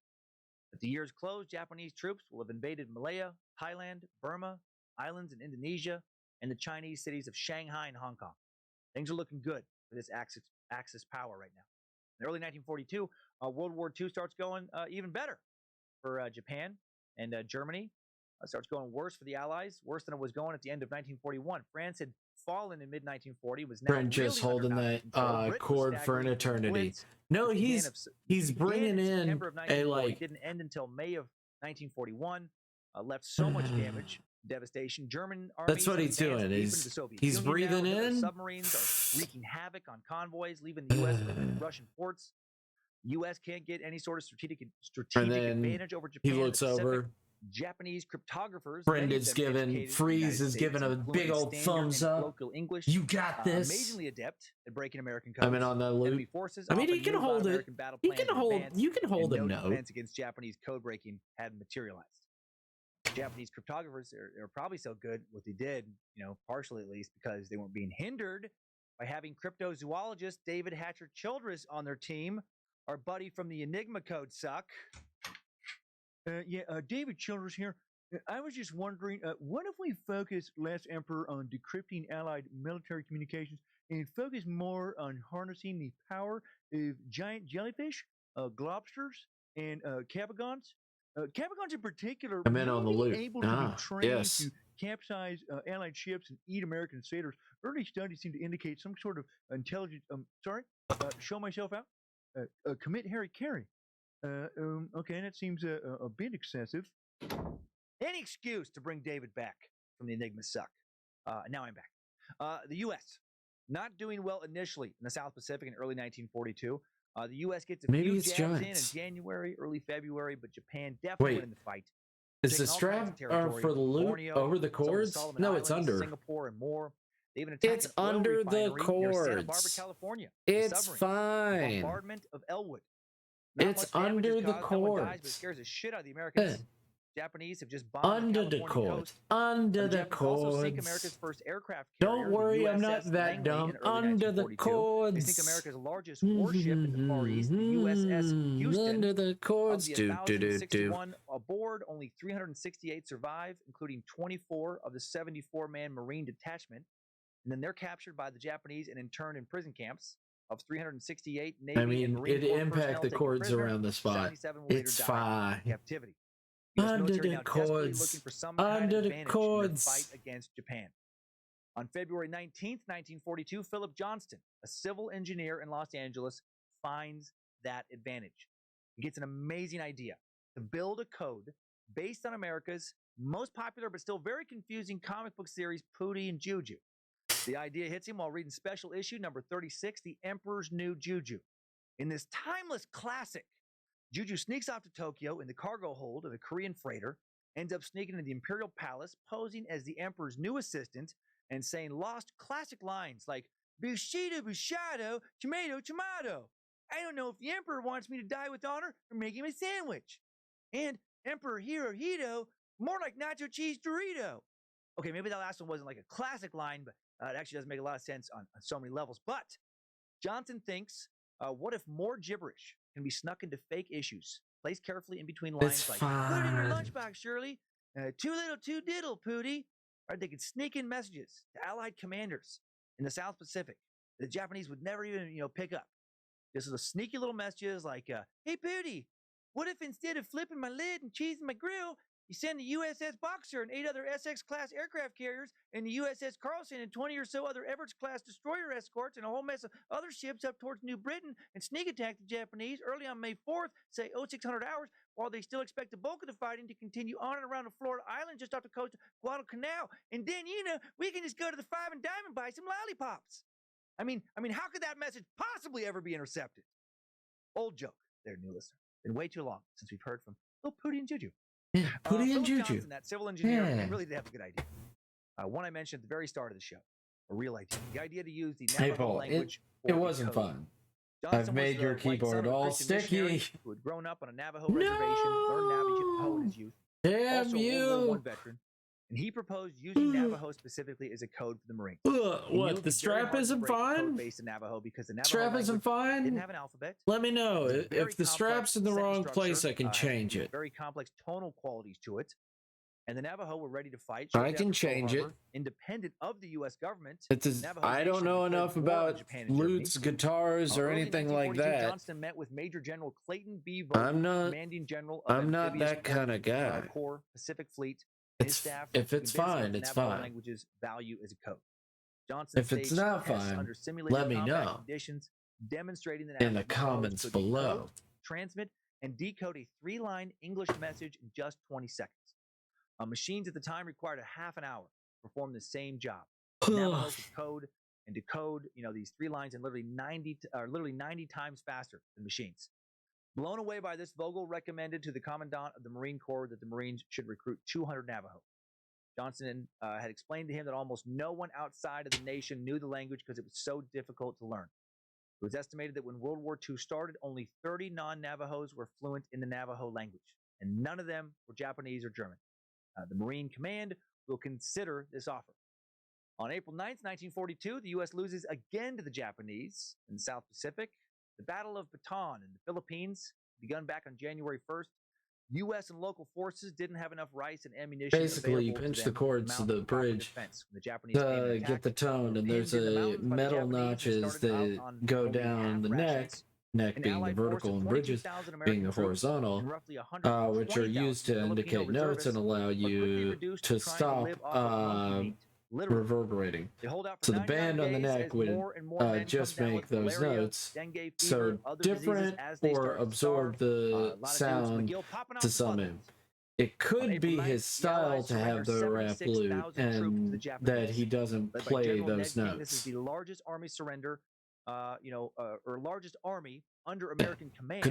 At the year's close, Japanese troops will have invaded Malaya, Thailand, Burma, islands in Indonesia, and the Chinese cities of Shanghai and Hong Kong. Things are looking good for this Axis power right now. In early 1942, World War II starts going even better for Japan, and Germany starts going worse for the Allies, worse than it was going at the end of 1941. France had fallen in mid-1940, was now Brent just really holding that cord for an eternity. No, he's bringing in a like didn't end until May of 1941. Left so much damage. Devastation. German armies. That's what he's doing. He's breathing in. Submarines are wreaking havoc on convoys, leaving the U.S. with Russian ports. U.S. can't get any sort of strategic advantage over Japan. He looks over. Japanese cryptographers. Brendan's given. Freeze is giving a big old thumbs up. English, you got this. Amazingly adept at breaking American codes. I'm in on that loop. I mean, he can hold it. You can hold. You can hold a note. Defense against Japanese code breaking had materialized. Japanese cryptographers are probably so good what they did, partially at least, because they weren't being hindered by having cryptozoologist David Hatcher Childress on their team. Our buddy from the Enigma code suck. David Childress here. I was just wondering, what if we focus less, Emperor, on decrypting Allied military communications and focus more on harnessing the power of giant jellyfish, globsters, and cabagons? Cabagons in particular, I'm in on the loop. Able to be trained to capsize Allied ships and eat American sailors. Early studies seem to indicate some sort of intelligent. Show myself out. Commit Harry Carey. Okay, that seems a bit excessive. Any excuse to bring David back from the Enigma suck. Now I'm back. The U.S. not doing well initially in the South Pacific in early 1942. The U.S. gets a few jabs in January, early February, but Japan definitely winning the fight. Is the strap for the loop over the cords? No, it's under. Singapore and more. They even it's under the cords. Santa Barbara, California. It's fine. Bombardment of Elwood. It's under the cords. But it scares the shit out of the Americans. Japanese have just bombed under the cords. Under the cords. Also sink America's first aircraft carrier, don't worry, I'm not that dumb. Under the cords. They sink America's largest warship in the Far East, the USS Houston. Under the cords. Of the 1,061 aboard, only 368 survive, including 24 of the 74-man Marine detachment. And then they're captured by the Japanese and interned in prison camps. Of 368 Navy and Marine Corps impact the cords around the spot. It's fine. Captivity. Under the cords. Under the cords. Fight against Japan. On February 19th, 1942, Philip Johnston, a civil engineer in Los Angeles, finds that advantage. He gets an amazing idea to build a code based on America's most popular but still very confusing comic book series, Pootie and Juju. The idea hits him while reading special issue number 36, The Emperor's New Juju. In this timeless classic, Juju sneaks off to Tokyo in the cargo hold of a Korean freighter, ends up sneaking into the Imperial Palace, posing as the Emperor's new assistant, and saying lost classic lines like, Bushido, Bushido, tomato, tomato. I don't know if the Emperor wants me to die with honor or make him a sandwich. And Emperor Hirohito, more like nacho cheese Dorito. Okay, maybe that last one wasn't like a classic line, but it actually does make a lot of sense on so many levels. But Johnson thinks, what if more gibberish can be snuck into fake issues, placed carefully in between lines like, put it in your lunchbox, Shirley. Too little, too diddle, Pootie. Right? They could sneak in messages to Allied commanders in the South Pacific that the Japanese would never even, pick up. This is a sneaky little messages like, hey, Pootie, what if instead of flipping my lid and cheesing my grill, you send the USS Boxer and 8 other SX-class aircraft carriers and the USS Carlson and 20 or so other Everett-class destroyer escorts and a whole mess of other ships up towards New Britain and sneak attack the Japanese early on May 4th, say 0600 hours, while they still expect the bulk of the fighting to continue on and around the Florida Island just off the coast of Guadalcanal. And then, we can just go to the Five and Dime and buy some lollipops. I mean, how could that message possibly ever be intercepted? Old joke there, new listener. Been way too long since we've heard from little Pootie and Juju. Yeah, Pootie and Juju. Johnson, that civil engineer, really did have a good idea. One I mentioned at the very start of the show, a real idea. The idea to use the Navajo language. It wasn't fun. Johnson I've made your keyboard all sticky. Who had grown up on a Navajo reservation, learned Navajo in his youth. Damn also you! World War I veteran, and he proposed using Navajo specifically as a code for the Marines. What? The strap isn't fine? Based in Navajo because the Navajo strap isn't fine? Didn't have an alphabet. Let me know if the strap's in the wrong place. I can change it. Very complex tonal qualities to it. And the Navajo were ready to fight. I can change it. Independent of the U.S. government. I don't know enough about lutes, guitars, or anything like that. Johnston met with Major General Clayton B. Vaughn, commanding general of I'm not that kind of guy. Corps Pacific Fleet. His staff if it's fine, it's fine. Languages value as a code. Johnson if it's not fine, let me know. Conditions, demonstrating that in the comments below. Transmit and decode a 3-line English message in just 20 seconds. Machines at the time required a half an hour to perform the same job. Navajo could code and decode, these 3 lines in literally 90 times faster than machines. Blown away by this, Vogel recommended to the commandant of the Marine Corps that the Marines should recruit 200 Navajo. Johnson had explained to him that almost no one outside of the nation knew the language because it was so difficult to learn. It was estimated that when World War II started, only 30 non-Navajos were fluent in the Navajo language, and none of them were Japanese or German. The Marine Command will consider this offer. On April 9th, 1942, the U.S. loses again to the Japanese in the South Pacific. The Battle of Bataan in the Philippines, begun back on January 1st, U.S. and local forces didn't have enough rice and ammunition. Basically, you pinch the cords to the bridge to get the tone, and there's a metal notches that go down the neck being the vertical and bridges being the horizontal, which are used to indicate notes and allow you to stop reverberating. So the band on the neck would just make those notes so different or absorb the sound to some end. It could be his style to have the rap flute and that he doesn't play those notes. This is the largest army surrender, or largest army under American command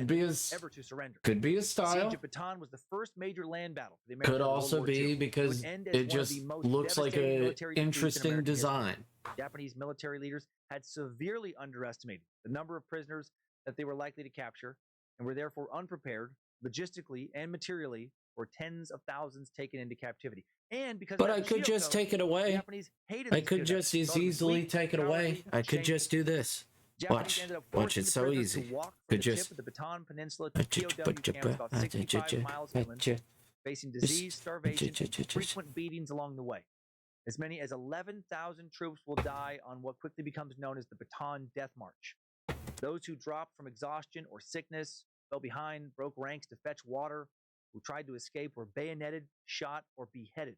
ever to surrender. Could be his style. Siege of Bataan was the first major land battle for the Americans. Could also be because it just looks like an interesting design. Japanese military leaders had severely underestimated the number of prisoners that they were likely to capture and were therefore unprepared logistically and materially for tens of thousands taken into captivity. And because but I could just take it away. I could just as easily take it away. I could just do this. Watch, it's so easy. Could just the Bataan Peninsula to POW camps about 65 miles inland, facing disease, starvation, and frequent beatings along the way. As many as 11,000 troops will die on what quickly becomes known as the Bataan Death March. Those who dropped from exhaustion or sickness, fell behind, broke ranks to fetch water, who tried to escape were bayoneted, shot, or beheaded.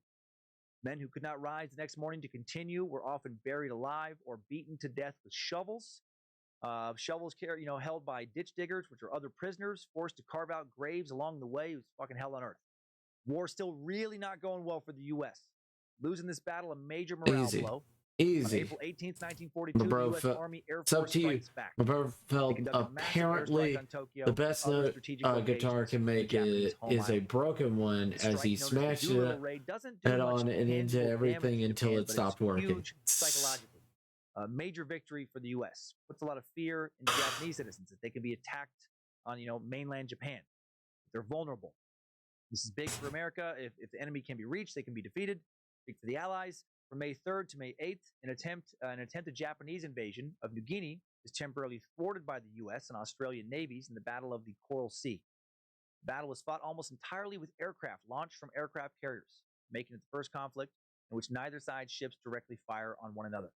Men who could not rise the next morning to continue were often buried alive or beaten to death with shovels. Shovels held by ditch diggers, which are other prisoners, forced to carve out graves along the way. It was fucking hell on earth. War still really not going well for the U.S. Losing this battle, a major morale blow. Easy. On April 18th, 1942, the U.S. Army Air Force strikes back. My bro felt apparently the best note guitar can make is a broken one as he smashed it head on and into everything until it stopped working. Psychologically. A major victory for the U.S. Puts a lot of fear in the Japanese citizens that they can be attacked on, mainland Japan. They're vulnerable. This is big for America. If the enemy can be reached, they can be defeated. Big for the Allies. From May 3rd to May 8th, an attempted Japanese invasion of New Guinea is temporarily thwarted by the U.S. and Australian navies in the Battle of the Coral Sea. The battle was fought almost entirely with aircraft launched from aircraft carriers, making it the first conflict in which neither side's ships directly fire on one another.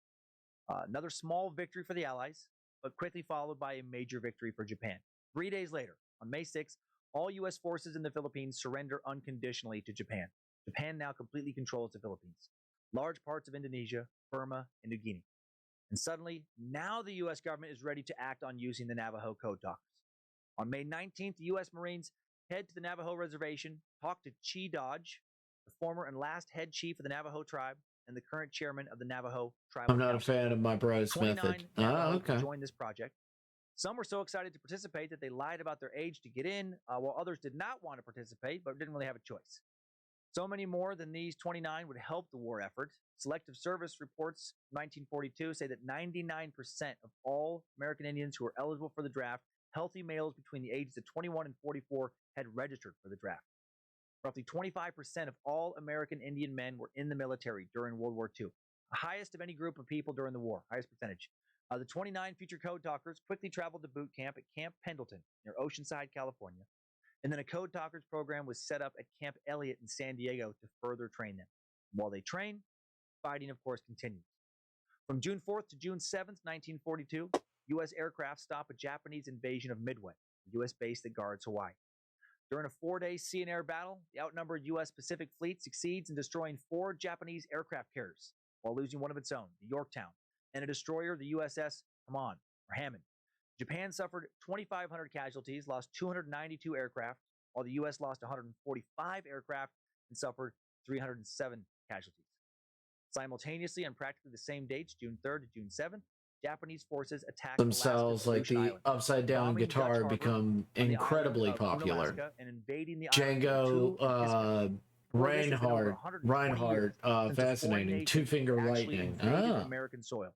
Another small victory for the Allies, but quickly followed by a major victory for Japan. 3 days later, on May 6th, all U.S. forces in the Philippines surrender unconditionally to Japan. Japan now completely controls the Philippines, large parts of Indonesia, Burma, and New Guinea. And suddenly, now the U.S. government is ready to act on using the Navajo code talkers. On May 19th, the U.S. Marines head to the Navajo reservation, talk to Chi Dodge, the former and last head chief of the Navajo tribe, and the current chairman of the Navajo Tribal I'm not Council. A fan of my bro's method. Okay. Joined this project. Some were so excited to participate that they lied about their age to get in, while others did not want to participate but didn't really have a choice. So many more than these 29 would help the war effort. Selective Service reports 1942 say that 99% of all American Indians who were eligible for the draft, healthy males between the ages of 21 and 44, had registered for the draft. Roughly 25% of all American Indian men were in the military during World War II, the highest of any group of people during the war, highest percentage. The 29 future code talkers quickly traveled to boot camp at Camp Pendleton near Oceanside, California. And then a code talkers program was set up at Camp Elliott in San Diego to further train them. While they train, fighting, of course, continues. From June 4th to June 7th, 1942, U.S. aircraft stop a Japanese invasion of Midway, a U.S. base that guards Hawaii. During a 4-day sea and air battle, the outnumbered U.S. Pacific Fleet succeeds in destroying 4 Japanese aircraft carriers while losing one of its own, the Yorktown, and a destroyer, the USS Hammond. Japan suffered 2,500 casualties, lost 292 aircraft, while the U.S. lost 145 aircraft and suffered 307 casualties. Simultaneously, on practically the same dates, June 3rd to June 7th, Japanese forces attacked themselves like the Island, upside down guitar become incredibly popular. Alaska, and invading the Django Reinhardt, fascinating. Two Finger Lightning. American soil,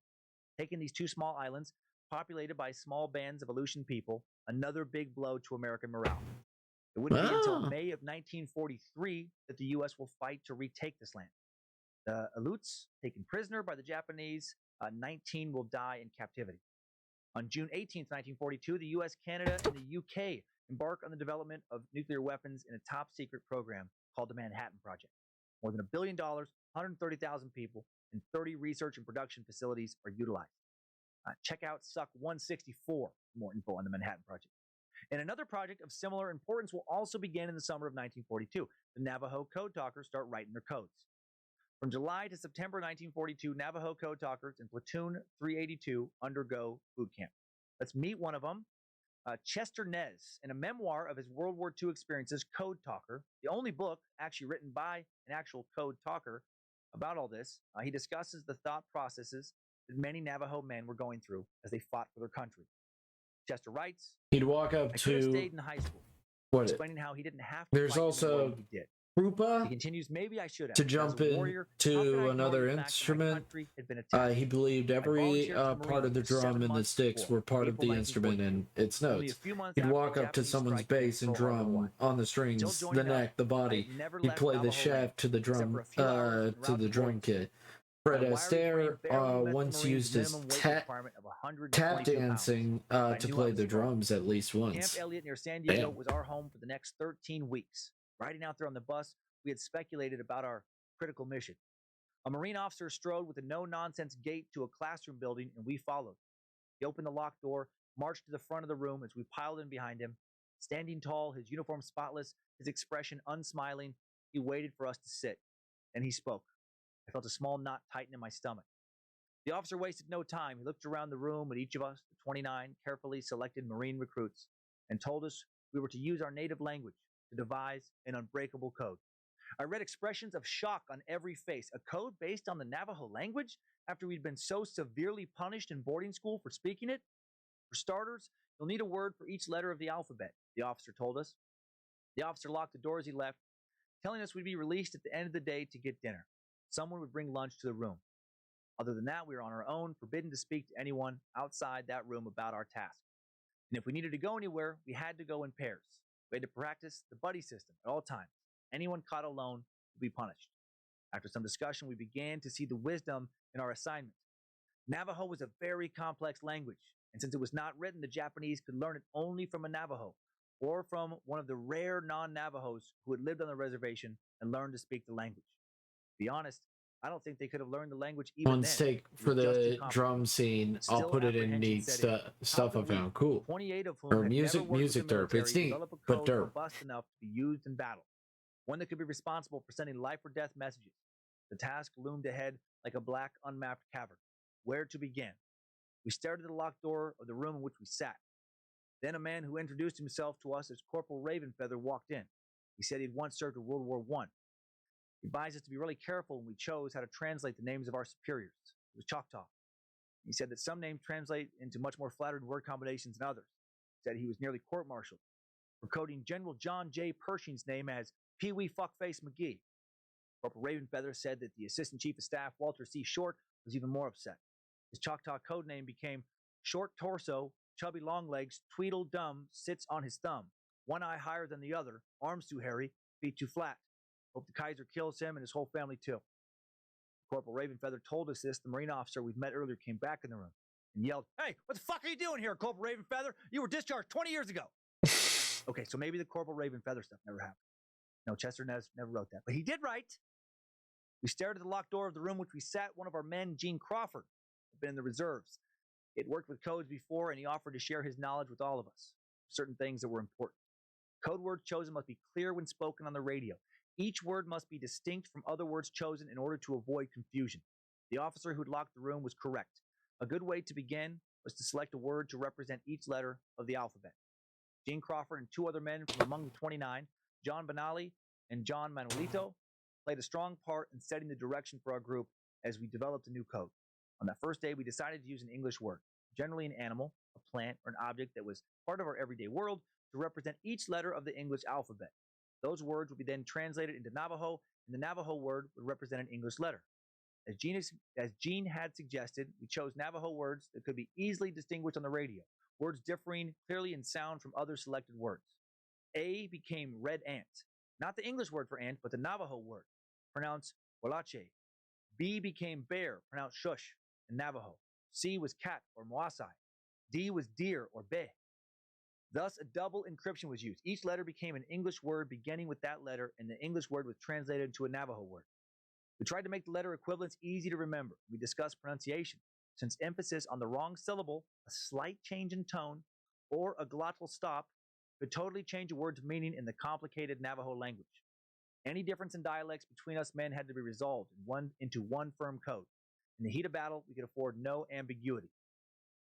taking these two small islands populated by small bands of Aleutian people, another big blow to American morale. It wouldn't be until May of 1943 that the U.S. will fight to retake this land. The Aleuts, taken prisoner by the Japanese, 19 will die in captivity. On June 18th, 1942, the U.S., Canada, and the U.K. embark on the development of nuclear weapons in a top-secret program called the Manhattan Project. More than $1 billion, 130,000 people, and 30 research and production facilities are utilized. Check out Suck 164 for more info on the Manhattan Project. And another project of similar importance will also begin in the summer of 1942. The Navajo Code Talkers start writing their codes. From July to September 1942, Navajo Code Talkers in Platoon 382 undergo boot camp. Let's meet one of them, Chester Nez, in a memoir of his World War II experiences, Code Talker, the only book actually written by an actual code talker about all this. He discusses the thought processes that many Navajo men were going through as they fought for their country. Chester writes, he'd walk up I to could have stayed in high school, explaining how he didn't have to there's fight also in the way he did. Rupa He continues, maybe I should have. to jump in to another instrument. He believed every part of the drum and the sticks were part of the instrument and its notes. He'd walk up to someone's bass and drum on the strings, the neck, the body. He'd play the shaft to the drum kit. Fred Astaire once used his tap dancing to play the drums at least once. Camp Elliott near San Diego was our home for the next 13 weeks. Riding out there on the bus, we had speculated about our critical mission. A Marine officer strode with a no-nonsense gait to a classroom building, and we followed. He opened the locked door, marched to the front of the room as we piled in behind him. Standing tall, his uniform spotless, his expression unsmiling, he waited for us to sit. And he spoke. I felt a small knot tighten in my stomach. The officer wasted no time. He looked around the room at each of us, the 29 carefully selected Marine recruits, and told us we were to use our native language to devise an unbreakable code. I read expressions of shock on every face. A code based on the Navajo language after we'd been so severely punished in boarding school for speaking it? For starters, you'll need a word for each letter of the alphabet, the officer told us. The officer locked the door as he left, telling us we'd be released at the end of the day to get dinner. Someone would bring lunch to the room. Other than that, we were on our own, forbidden to speak to anyone outside that room about our task. And if we needed to go anywhere, we had to go in pairs. We had to practice the buddy system at all times. Anyone caught alone would be punished. After some discussion, we began to see the wisdom in our assignment. Navajo was a very complex language, and since it was not written, the Japanese could learn it only from a Navajo or from one of the rare non-Navajos who had lived on the reservation and learned to speak the language. To be honest, I don't think they could have learned the language even one then. take for the drum scene. I'll put it in neat stuff I found cool. 28 of whom Or had music never worked with the derp. It's military, neat, develop a but code derp. robust enough to be used in battle. One that could be responsible for sending life or death messages. The task loomed ahead like a black, unmapped cavern. Where to begin? We stared at the locked door of the room in which we sat. Then a man who introduced himself to us as Corporal Ravenfeather walked in. He said he'd once served in World War I. He advised us to be really careful when we chose how to translate the names of our superiors. It was Choctaw. He said that some names translate into much more flattering word combinations than others. He said he was nearly court-martialed for coding General John J. Pershing's name as Pee Wee Fuckface McGee. Corporal Ravenfeather said that the Assistant Chief of Staff, Walter C. Short, was even more upset. His Choctaw code name became Short Torso, Chubby Longlegs, Tweedledum sits on his thumb. One eye higher than the other, arms too hairy, feet too flat. Hope the Kaiser kills him and his whole family too. Corporal Ravenfeather told us this. The Marine officer we'd met earlier came back in the room and yelled, "Hey, what the fuck are you doing here, Corporal Ravenfeather? You were discharged 20 years ago." Okay, so maybe the Corporal Ravenfeather stuff never happened. No, Chester Nez never wrote that, but he did write. We stared at the locked door of the room which we sat. One of our men, Gene Crawford, had been in the reserves. He had worked with codes before, and he offered to share his knowledge with all of us. Certain things that were important. Code words chosen must be clear when spoken on the radio. Each word must be distinct from other words chosen in order to avoid confusion. The officer who'd locked the room was correct. A good way to begin was to select a word to represent each letter of the alphabet. Gene Crawford and two other men from among the 29, John Benali and John Manuelito, played a strong part in setting the direction for our group as we developed a new code. On that first day, we decided to use an English word, generally an animal, a plant, or an object that was part of our everyday world, to represent each letter of the English alphabet. Those words would be then translated into Navajo, and the Navajo word would represent an English letter. As Gene had suggested, we chose Navajo words that could be easily distinguished on the radio, words differing clearly in sound from other selected words. A became red ant, not the English word for ant, but the Navajo word, pronounced walache. B became bear, pronounced shush in Navajo. C was cat or moasai. D was deer or be. Thus, a double encryption was used. Each letter became an English word beginning with that letter, and the English word was translated into a Navajo word. We tried to make the letter equivalents easy to remember. We discussed pronunciation, since emphasis on the wrong syllable, a slight change in tone, or a glottal stop could totally change a word's meaning in the complicated Navajo language. Any difference in dialects between us men had to be resolved into one firm code. In the heat of battle, we could afford no ambiguity.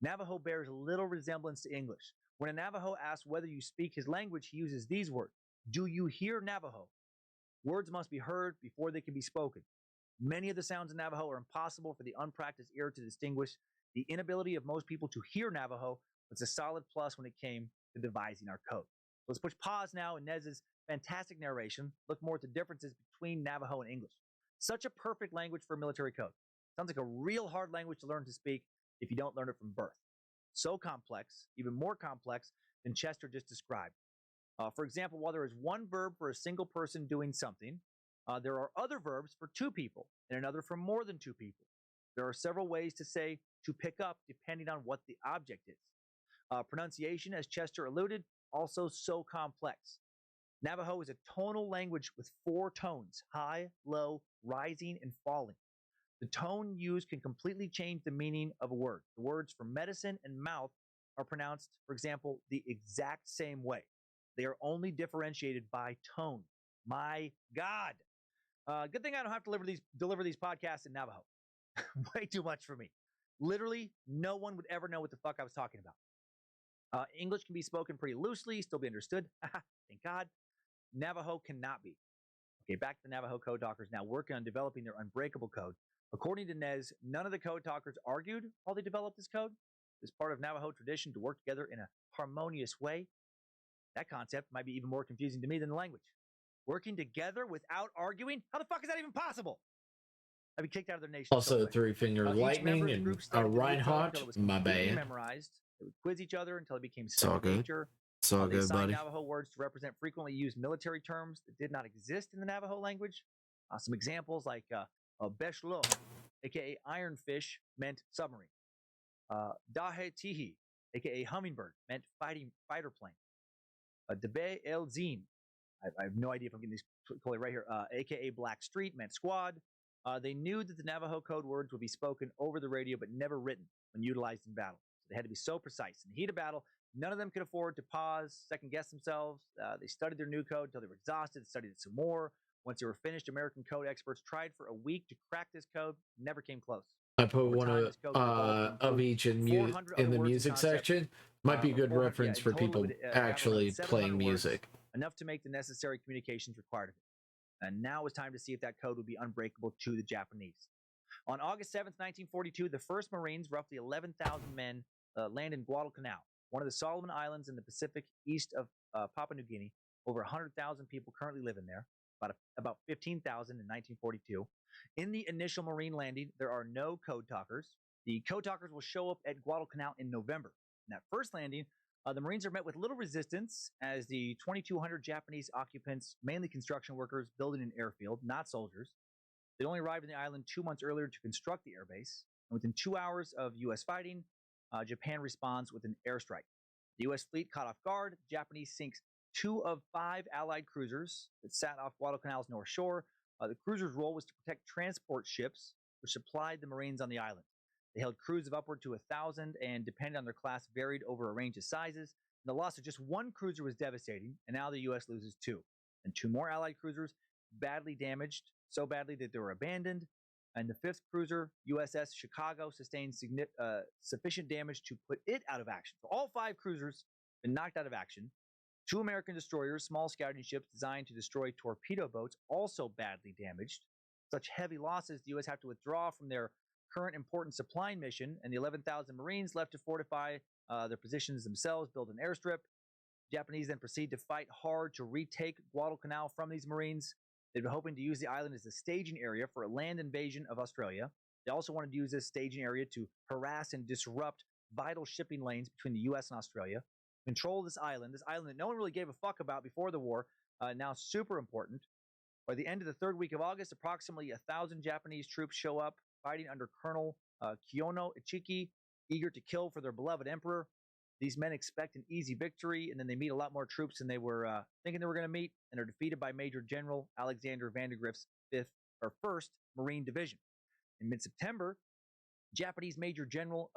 Navajo bears little resemblance to English. When a Navajo asks whether you speak his language, he uses these words. Do you hear Navajo? Words must be heard before they can be spoken. Many of the sounds in Navajo are impossible for the unpracticed ear to distinguish. The inability of most people to hear Navajo was a solid plus when it came to devising our code. So let's push pause now in Nez's fantastic narration. Look more at the differences between Navajo and English. Such a perfect language for a military code. Sounds like a real hard language to learn to speak if you don't learn it from birth. So complex, even more complex than Chester just described. For example, while there is one verb for a single person doing something, there are other verbs for two people and another for more than two people. There are several ways to say to pick up depending on what the object is. Pronunciation, as Chester alluded, also so complex. Navajo is a tonal language with 4 tones: high, low, rising, and falling. The tone used can completely change the meaning of a word. The words for medicine and mouth are pronounced, for example, the exact same way. They are only differentiated by tone. My God. Good thing I don't have to deliver these podcasts in Navajo. Way too much for me. Literally, no one would ever know what the fuck I was talking about. English can be spoken pretty loosely, still be understood. Thank God. Navajo cannot be. Okay, back to the Navajo code talkers now working on developing their unbreakable code. According to Nez, none of the code talkers argued while they developed this code. It's part of Navajo tradition to work together in a harmonious way. That concept might be even more confusing to me than the language. Working together without arguing? How the fuck is that even possible? I'd be kicked out of their nation. Also, Three-Finger Lightning and Reinhardt, my bad. Memorized. They would quiz each other until it became second nature. It's all good, buddy. Navajo words to represent frequently used military terms that did not exist in the Navajo language. Some examples like Beshlo, aka ironfish, meant submarine. Dahe Tihi, aka hummingbird, meant fighter plane. Debe El Zine, I have no idea if I'm getting these totally right here, aka Black Street, meant squad. They knew that the Navajo code words would be spoken over the radio but never written when utilized in battle. So they had to be so precise. In the heat of battle, none of them could afford to pause, second-guess themselves. They studied their new code until they were exhausted, studied it some more. Once they were finished, American code experts tried for a week to crack this code, never came close. I put one of each in the music section. Might be a good reference for people actually playing music. Enough to make the necessary communications required of it. And now it's time to see if that code would be unbreakable to the Japanese. On August 7th, 1942, the 1st Marines, roughly 11,000 men, land in Guadalcanal, one of the Solomon Islands in the Pacific east of Papua New Guinea. Over 100,000 people currently live in there, about 15,000 in 1942. In the initial Marine landing, there are no code talkers. The code talkers will show up at Guadalcanal in November. In that first landing, the Marines are met with little resistance as the 2,200 Japanese occupants, mainly construction workers, building an airfield, not soldiers. They only arrived in the island 2 months earlier to construct the airbase. And within 2 hours of U.S. fighting, Japan responds with an airstrike. The U.S. fleet caught off guard. The Japanese sinks 2 of 5 Allied cruisers that sat off Guadalcanal's north shore. The cruisers' role was to protect transport ships, which supplied the Marines on the island. They held crews of upward to 1,000 and, depending on their class, varied over a range of sizes. And the loss of just 1 cruiser was devastating, and now the U.S. loses 2. And 2 more Allied cruisers badly damaged, so badly that they were abandoned. And the 5th cruiser, USS Chicago, sustained sufficient damage to put it out of action. So all 5 cruisers been knocked out of action. Two American destroyers, small scouting ships designed to destroy torpedo boats, also badly damaged. Such heavy losses, the U.S. have to withdraw from their current important supply mission, and the 11,000 Marines left to fortify their positions themselves, build an airstrip. Japanese then proceed to fight hard to retake Guadalcanal from these Marines. They've been hoping to use the island as a staging area for a land invasion of Australia. They also wanted to use this staging area to harass and disrupt vital shipping lanes between the U.S. and Australia. Control this island that no one really gave a fuck about before the war, now super important. By the end of the third week of August, approximately 1,000 Japanese troops show up, fighting under Colonel Kiyono Ichiki, eager to kill for their beloved emperor. These men expect an easy victory, and then they meet a lot more troops than they were thinking they were going to meet, and are defeated by Major General Alexander Vandergrift's 1st Marine Division. In mid-September, Japanese Major General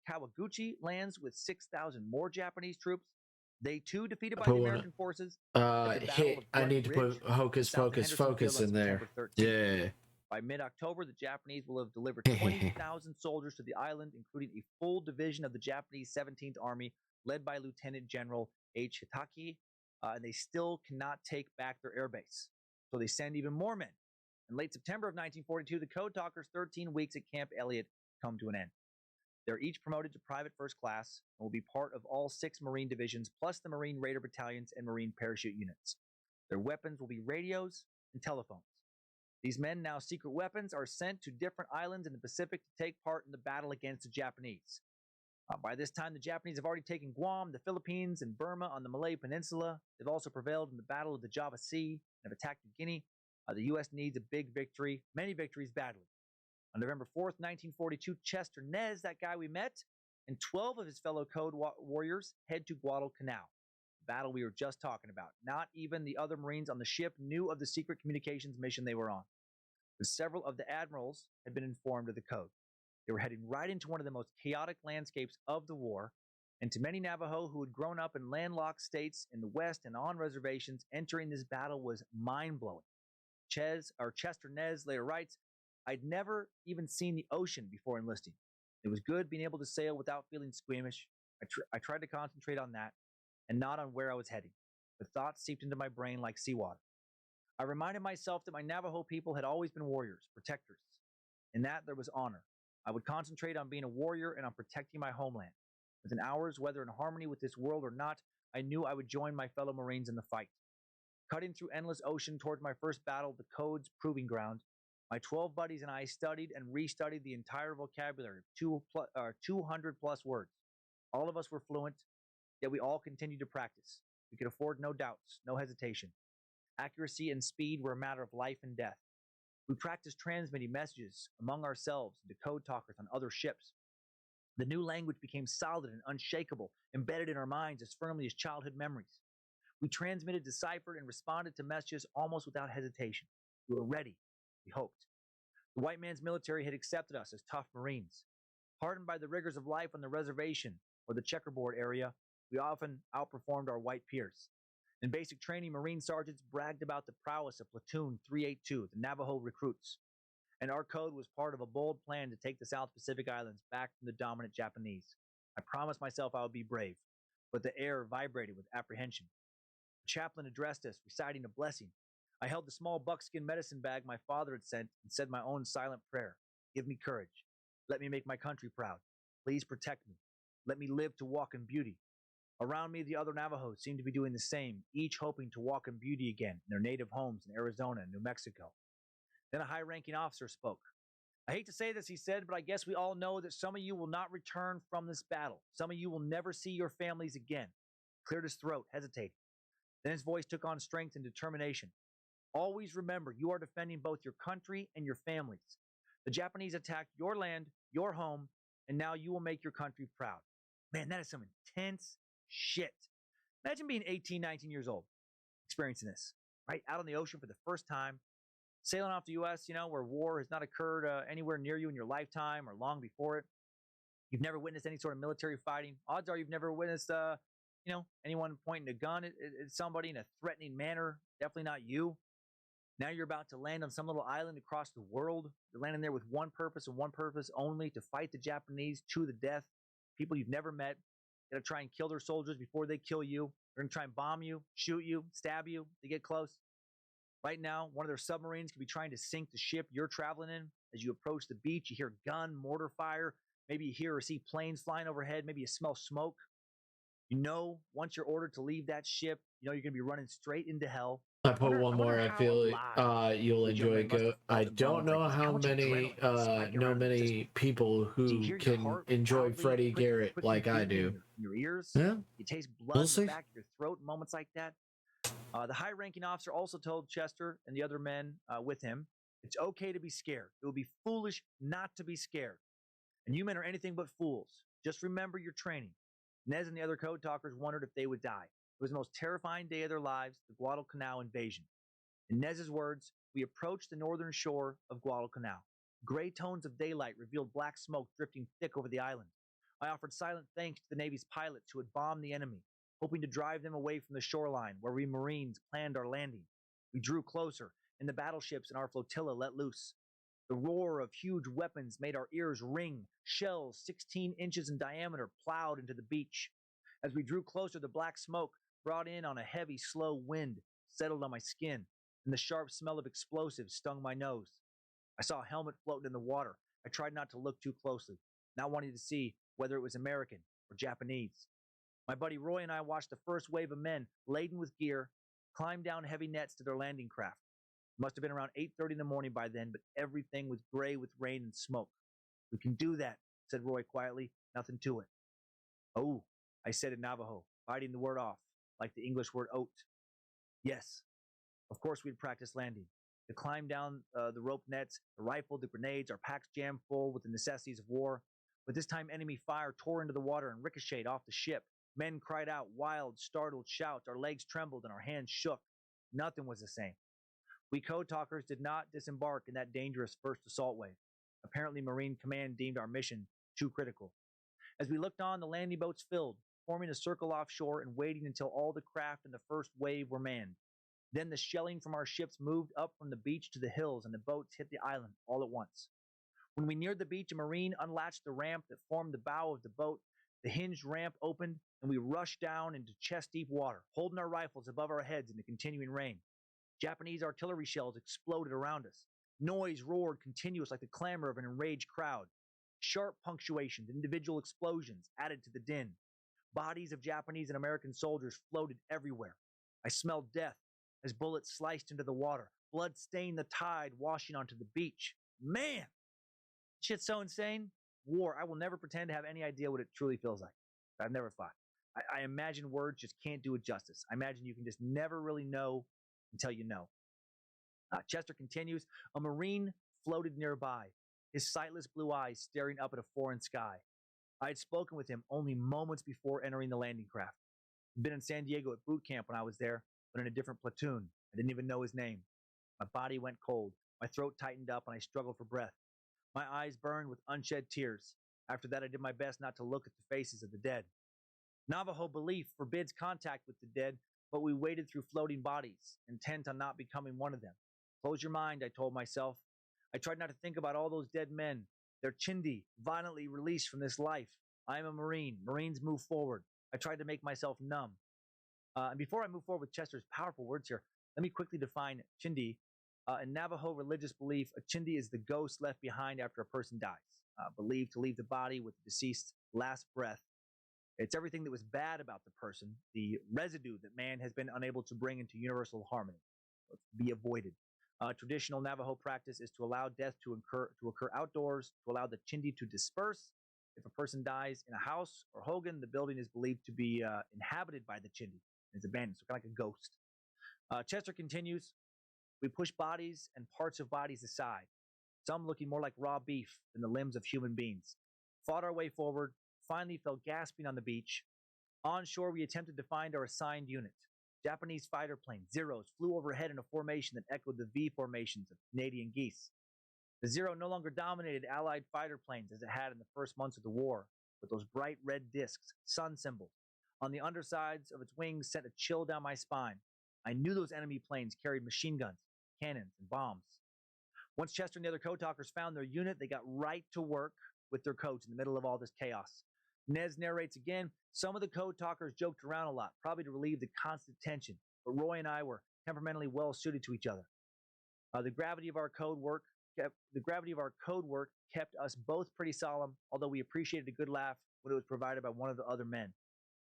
Kawaguchi lands with 6,000 more Japanese troops. They too defeated by the American forces. I need to put hocus focus in there. Yeah. By mid-October, the Japanese will have delivered 20,000 soldiers to the island, including a full division of the Japanese 17th Army, led by Lieutenant General H. Hitaki, and they still cannot take back their airbase. So they send even more men. In late September of 1942, the Code Talkers' 13 weeks at Camp Elliott come to an end. They're each promoted to private first class and will be part of all 6 Marine divisions, plus the Marine Raider battalions and Marine parachute units. Their weapons will be radios and telephones. These men, now secret weapons, are sent to different islands in the Pacific to take part in the battle against the Japanese. By this time, the Japanese have already taken Guam, the Philippines, and Burma on the Malay Peninsula. They've also prevailed in the Battle of the Java Sea and have attacked New Guinea. The U.S. needs a big victory, many victories badly. On November 4th, 1942, Chester Nez, that guy we met, and 12 of his fellow Code warriors head to Guadalcanal, the battle we were just talking about. Not even the other Marines on the ship knew of the secret communications mission they were on. But several of the admirals had been informed of the code. They were heading right into one of the most chaotic landscapes of the war, and to many Navajo who had grown up in landlocked states in the West and on reservations, entering this battle was mind-blowing. Chester Nez later writes, "I'd never even seen the ocean before enlisting. It was good being able to sail without feeling squeamish. I tried to concentrate on that and not on where I was heading. The thoughts seeped into my brain like seawater. I reminded myself that my Navajo people had always been warriors, protectors. In that, there was honor. I would concentrate on being a warrior and on protecting my homeland. Within hours, whether in harmony with this world or not, I knew I would join my fellow Marines in the fight. Cutting through endless ocean towards my first battle, the Code's proving ground, my 12 buddies and I studied and restudied the entire vocabulary of 200 plus words. All of us were fluent, yet we all continued to practice. We could afford no doubts, no hesitation. Accuracy and speed were a matter of life and death. We practiced transmitting messages among ourselves and to Code Talkers on other ships. The new language became solid and unshakable, embedded in our minds as firmly as childhood memories. We transmitted, deciphered, and responded to messages almost without hesitation. We were ready, we hoped. The white man's military had accepted us as tough Marines. Hardened by the rigors of life on the reservation or the checkerboard area, we often outperformed our white peers. In basic training, Marine sergeants bragged about the prowess of Platoon 382, the Navajo recruits. And our code was part of a bold plan to take the South Pacific Islands back from the dominant Japanese. I promised myself I would be brave, but the air vibrated with apprehension. The chaplain addressed us, reciting a blessing. I held the small buckskin medicine bag my father had sent and said my own silent prayer. Give me courage. Let me make my country proud. Please protect me. Let me live to walk in beauty. Around me, the other Navajos seemed to be doing the same, each hoping to walk in beauty again in their native homes in Arizona and New Mexico. Then a high-ranking officer spoke. I hate to say this, he said, but I guess we all know that some of you will not return from this battle. Some of you will never see your families again. Cleared his throat, hesitating. Then his voice took on strength and determination. Always remember, you are defending both your country and your families. The Japanese attacked your land, your home, and now you will make your country proud. Man, that is some intense shit. Imagine being 18, 19 years old, experiencing this, right? Out on the ocean for the first time, sailing off the U.S., where war has not occurred anywhere near you in your lifetime or long before it. You've never witnessed any sort of military fighting. Odds are you've never witnessed, anyone pointing a gun at somebody in a threatening manner. Definitely not you. Now you're about to land on some little island across the world. You're landing there with one purpose and one purpose only, to fight the Japanese to the death. People you've never met. You're going to try and kill their soldiers before they kill you. They're going to try and bomb you, shoot you, stab you. They get close. Right now, one of their submarines could be trying to sink the ship you're traveling in. As you approach the beach, you hear gun, mortar fire. Maybe you hear or see planes flying overhead. Maybe you smell smoke. You know, once you're ordered to leave that ship, you know you're going to be running straight into hell. I put one more. I feel you'll enjoy it. I don't know how many people who can enjoy Freddie Garrett like I do. Your ears. Yeah, you taste blood in the back of your throat. Moments like that. The high-ranking officer also told Chester and the other men with him, "It's okay to be scared. It would be foolish not to be scared. And you men are anything but fools. Just remember your training." Nez and the other code talkers wondered if they would die. It was the most terrifying day of their lives, the Guadalcanal invasion. In Nez's words, we approached the northern shore of Guadalcanal. Gray tones of daylight revealed black smoke drifting thick over the island. I offered silent thanks to the Navy's pilots who had bombed the enemy, hoping to drive them away from the shoreline where we Marines planned our landing. We drew closer, and the battleships in our flotilla let loose. The roar of huge weapons made our ears ring. Shells 16 inches in diameter plowed into the beach. As we drew closer, the black smoke brought in on a heavy, slow wind settled on my skin, and the sharp smell of explosives stung my nose. I saw a helmet floating in the water. I tried not to look too closely, not wanting to see whether it was American or Japanese. My buddy Roy and I watched the first wave of men laden with gear climb down heavy nets to their landing craft. It must have been around 8:30 in the morning by then, but everything was gray with rain and smoke. "We can do that," said Roy quietly. "Nothing to it." "Oh," I said in Navajo, biting the word off, like the English word oat. Yes, of course we'd practiced landing. To climb down the rope nets, the rifle, the grenades, our packs jammed full with the necessities of war. But this time enemy fire tore into the water and ricocheted off the ship. Men cried out wild, startled shouts. Our legs trembled and our hands shook. Nothing was the same. We code talkers did not disembark in that dangerous first assault wave. Apparently, Marine Command deemed our mission too critical. As we looked on, the landing boats filled, forming a circle offshore and waiting until all the craft in the first wave were manned. Then the shelling from our ships moved up from the beach to the hills, and the boats hit the island all at once. When we neared the beach, a Marine unlatched the ramp that formed the bow of the boat. The hinged ramp opened, and we rushed down into chest-deep water, holding our rifles above our heads in the continuing rain. Japanese artillery shells exploded around us. Noise roared continuous like the clamor of an enraged crowd. Sharp punctuations, individual explosions added to the din. Bodies of Japanese and American soldiers floated everywhere. I smelled death as bullets sliced into the water. Blood stained the tide washing onto the beach. Man, shit's so insane. War, I will never pretend to have any idea what it truly feels like. I've never fought. I imagine words just can't do it justice. I imagine you can just never really know until you know. Chester continues. A Marine floated nearby, his sightless blue eyes staring up at a foreign sky. I had spoken with him only moments before entering the landing craft. I'd been in San Diego at boot camp when I was there, but in a different platoon. I didn't even know his name. My body went cold. My throat tightened up, and I struggled for breath. My eyes burned with unshed tears. After that, I did my best not to look at the faces of the dead. Navajo belief forbids contact with the dead, but we waded through floating bodies, intent on not becoming one of them. Close your mind, I told myself. I tried not to think about all those dead men, their chindi violently released from this life. I am a Marine. Marines move forward. I tried to make myself numb. And before I move forward with Chester's powerful words here, let me quickly define chindi. In Navajo religious belief, a chindi is the ghost left behind after a person dies, believed to leave the body with the deceased's last breath. It's everything that was bad about the person, the residue that man has been unable to bring into universal harmony. Let's be avoided. Traditional Navajo practice is to allow death to occur outdoors, to allow the chindi to disperse. If a person dies in a house or hogan, the building is believed to be inhabited by the chindi. It's abandoned, so kind of like a ghost. Chester continues. We push bodies and parts of bodies aside, some looking more like raw beef than the limbs of human beings. Fought our way forward, finally fell gasping on the beach. On shore, we attempted to find our assigned unit. Japanese fighter planes, Zeros, flew overhead in a formation that echoed the V formations of Canadian geese. The Zero no longer dominated Allied fighter planes as it had in the first months of the war, with those bright red discs, sun symbols. On the undersides of its wings sent a chill down my spine. I knew those enemy planes carried machine guns, cannons, and bombs. Once Chester and the other code talkers found their unit, they got right to work with their codes in the middle of all this chaos. Nez narrates again. Some of the code talkers joked around a lot, probably to relieve the constant tension, but Roy and I were temperamentally well suited to each other. The gravity of our code work kept us both pretty solemn, although we appreciated a good laugh when it was provided by one of the other men.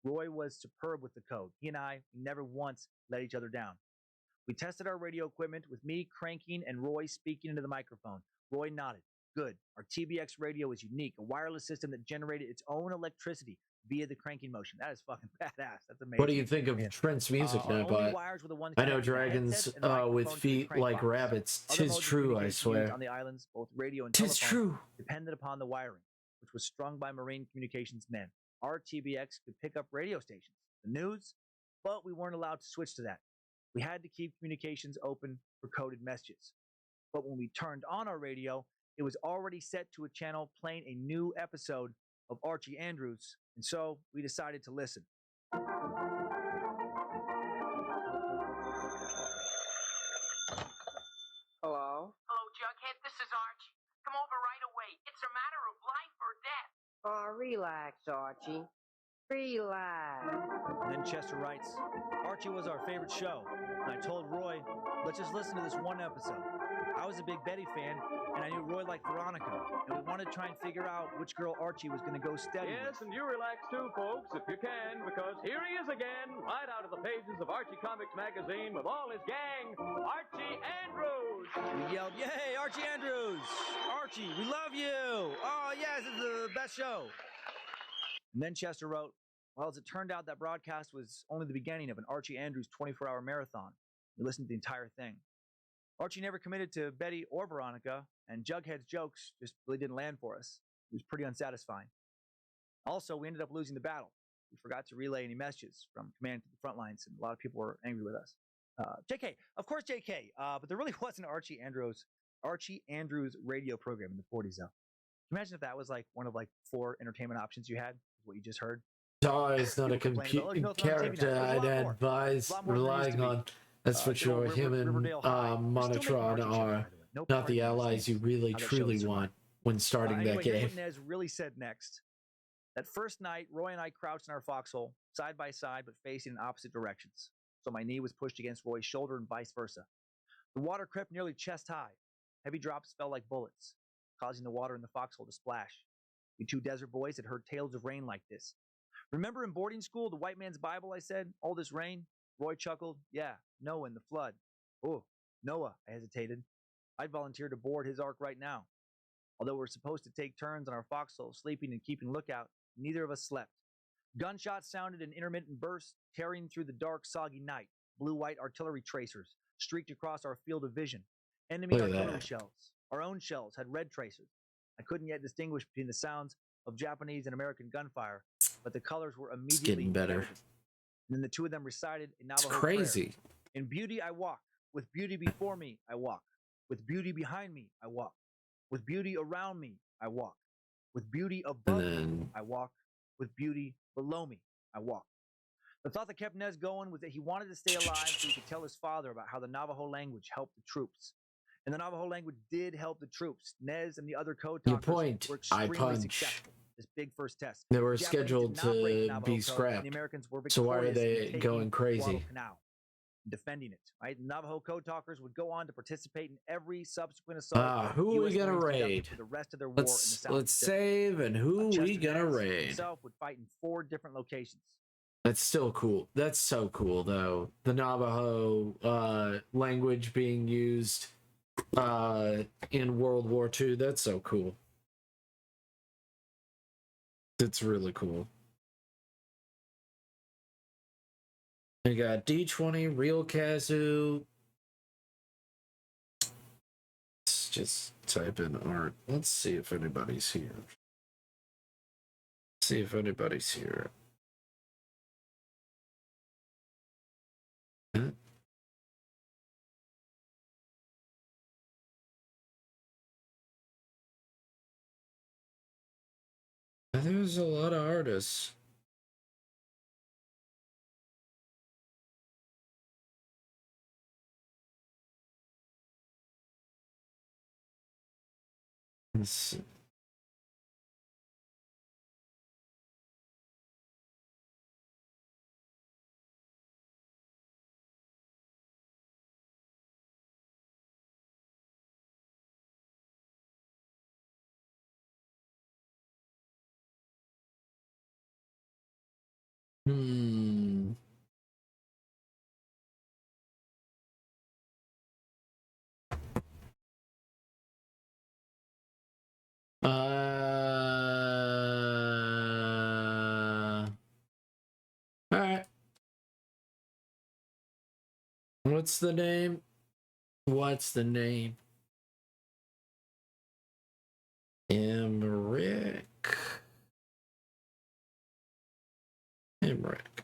Roy was superb with the code. He and I never once let each other down. We tested our radio equipment with me cranking and Roy speaking into the microphone. Roy nodded. Good. Our TBX radio is unique, a wireless system that generated its own electricity via the cranking motion. That is fucking badass. That's amazing. What do you think of Trent's music now, but I know dragons with feet like rabbits. Tis true, I swear. On the islands, both radio and Tis true. Depended upon the wiring, which was strung by Marine Communications men. Our TBX could pick up radio stations, the news, but we weren't allowed to switch to that. We had to keep communications open for coded messages. But when we turned on our radio, it was already set to a channel playing a new episode of Archie Andrews, and so we decided to listen. Hello? Hello, Jughead. This is Archie. Come over right away. It's a matter of life or death. Oh, relax, Archie. Relax. And then Chester writes, Archie was our favorite show, and I told Roy, let's just listen to this one episode. I was a big Betty fan, and I knew Roy liked Veronica, and we wanted to try and figure out which girl Archie was going to go steady Yes, with. and you relax too, folks, if you can, because here he is again, right out of the pages of Archie Comics magazine with all his gang, Archie Andrews. We yelled, yay, Archie Andrews! Archie, we love you! Oh, yes, it's the best show! And then Chester wrote, well, as it turned out, that broadcast was only the beginning of an Archie Andrews 24-hour marathon. We listened to the entire thing. Archie never committed to Betty or Veronica, and Jughead's jokes just really didn't land for us. It was pretty unsatisfying. Also, we ended up losing the battle. We forgot to relay any messages from command to the front lines, and a lot of people were angry with us. JK, of course JK, but there really wasn't Archie Andrews radio program in the 40s, though. Imagine if that was like one of like 4 entertainment options you had, what you just heard. Is not a character I'd advise relying on. That's for sure. Him and Monotron are not the allies you really truly want when starting that game. Here's what Nez really said next. That first night, Roy and I crouched in our foxhole, side by side, but facing in opposite directions. So my knee was pushed against Roy's shoulder and vice versa. The water crept nearly chest high. Heavy drops fell like bullets, causing the water in the foxhole to splash. We 2 desert boys had heard tales of rain like this. Remember in boarding school, the white man's Bible, I said? All this rain? Roy chuckled. Yeah, Noah and the flood. Oh, Noah, I hesitated. I'd volunteer to board his ark right now. Although we're supposed to take turns on our foxhole, sleeping and keeping lookout, neither of us slept. Gunshots sounded in intermittent bursts, tearing through the dark, soggy night. Blue-white artillery tracers streaked across our field of vision. Enemy artillery shells. Our own shells had red tracers. I couldn't yet distinguish between the sounds of Japanese and American gunfire, but the colors were immediately It's getting better. And then the 2 of them recited a Navajo It's crazy. prayer. In beauty I walk. With beauty before me, I walk. With beauty behind me, I walk. With beauty around me, I walk. With beauty above me, I walk. With beauty below me, I walk. The thought that kept Nez going was that he wanted to stay alive so he could tell his father about how the Navajo language helped the troops. And the Navajo language did help the troops. Nez and the other code talkers were extremely successful. This big first test. They were scheduled to be scrapped. So why are they going crazy? Defending it, right? Navajo code talkers would go on to participate in every subsequent assault. Who are we gonna raid? For the rest of their war in the South let's save and who we gonna raid? Himself would fight in 4 different locations. That's still cool. That's so cool, though. The Navajo language being used in World War II. That's so cool. That's really cool. We got D20, Real Kazoo. Let's just type in art. Let's see if anybody's here. See if anybody's here. Huh? There's a lot of artists. Let's see. Hmm. All right. What's the name? What's the name? Emmerich. Emmerich.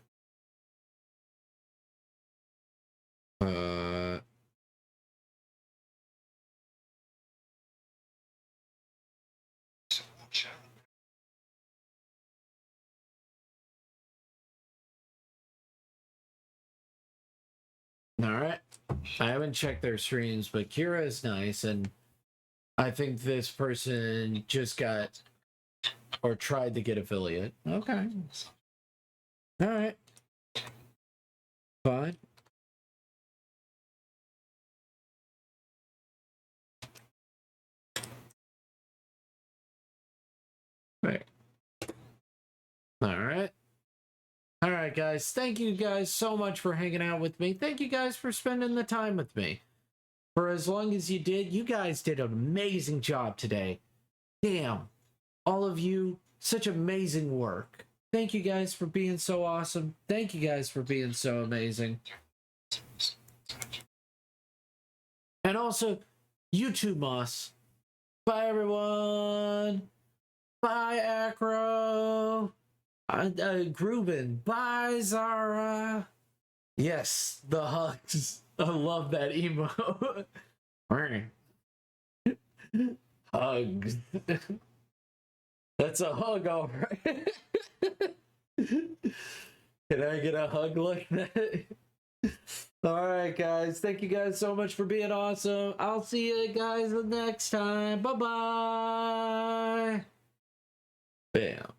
All right. I haven't checked their streams, but Kira is nice, and I think this person just got or tried to get affiliate. Okay. All right. Fine. Right. All right. All right, guys. Thank you guys so much for hanging out with me. Thank you guys for spending the time with me. For as long as you did, you guys did an amazing job today. Damn. All of you, such amazing work. Thank you guys for being so awesome. Thank you guys for being so amazing. And also, you too, Moss. Bye, everyone. Bye, Acro. Gruben. Bye, Zara. Yes, the hugs. I love that emo. Hugs. That's a hug, all right. Can I get a hug like that? All right, guys. Thank you guys so much for being awesome. I'll see you guys next time. Bye-bye. Bam.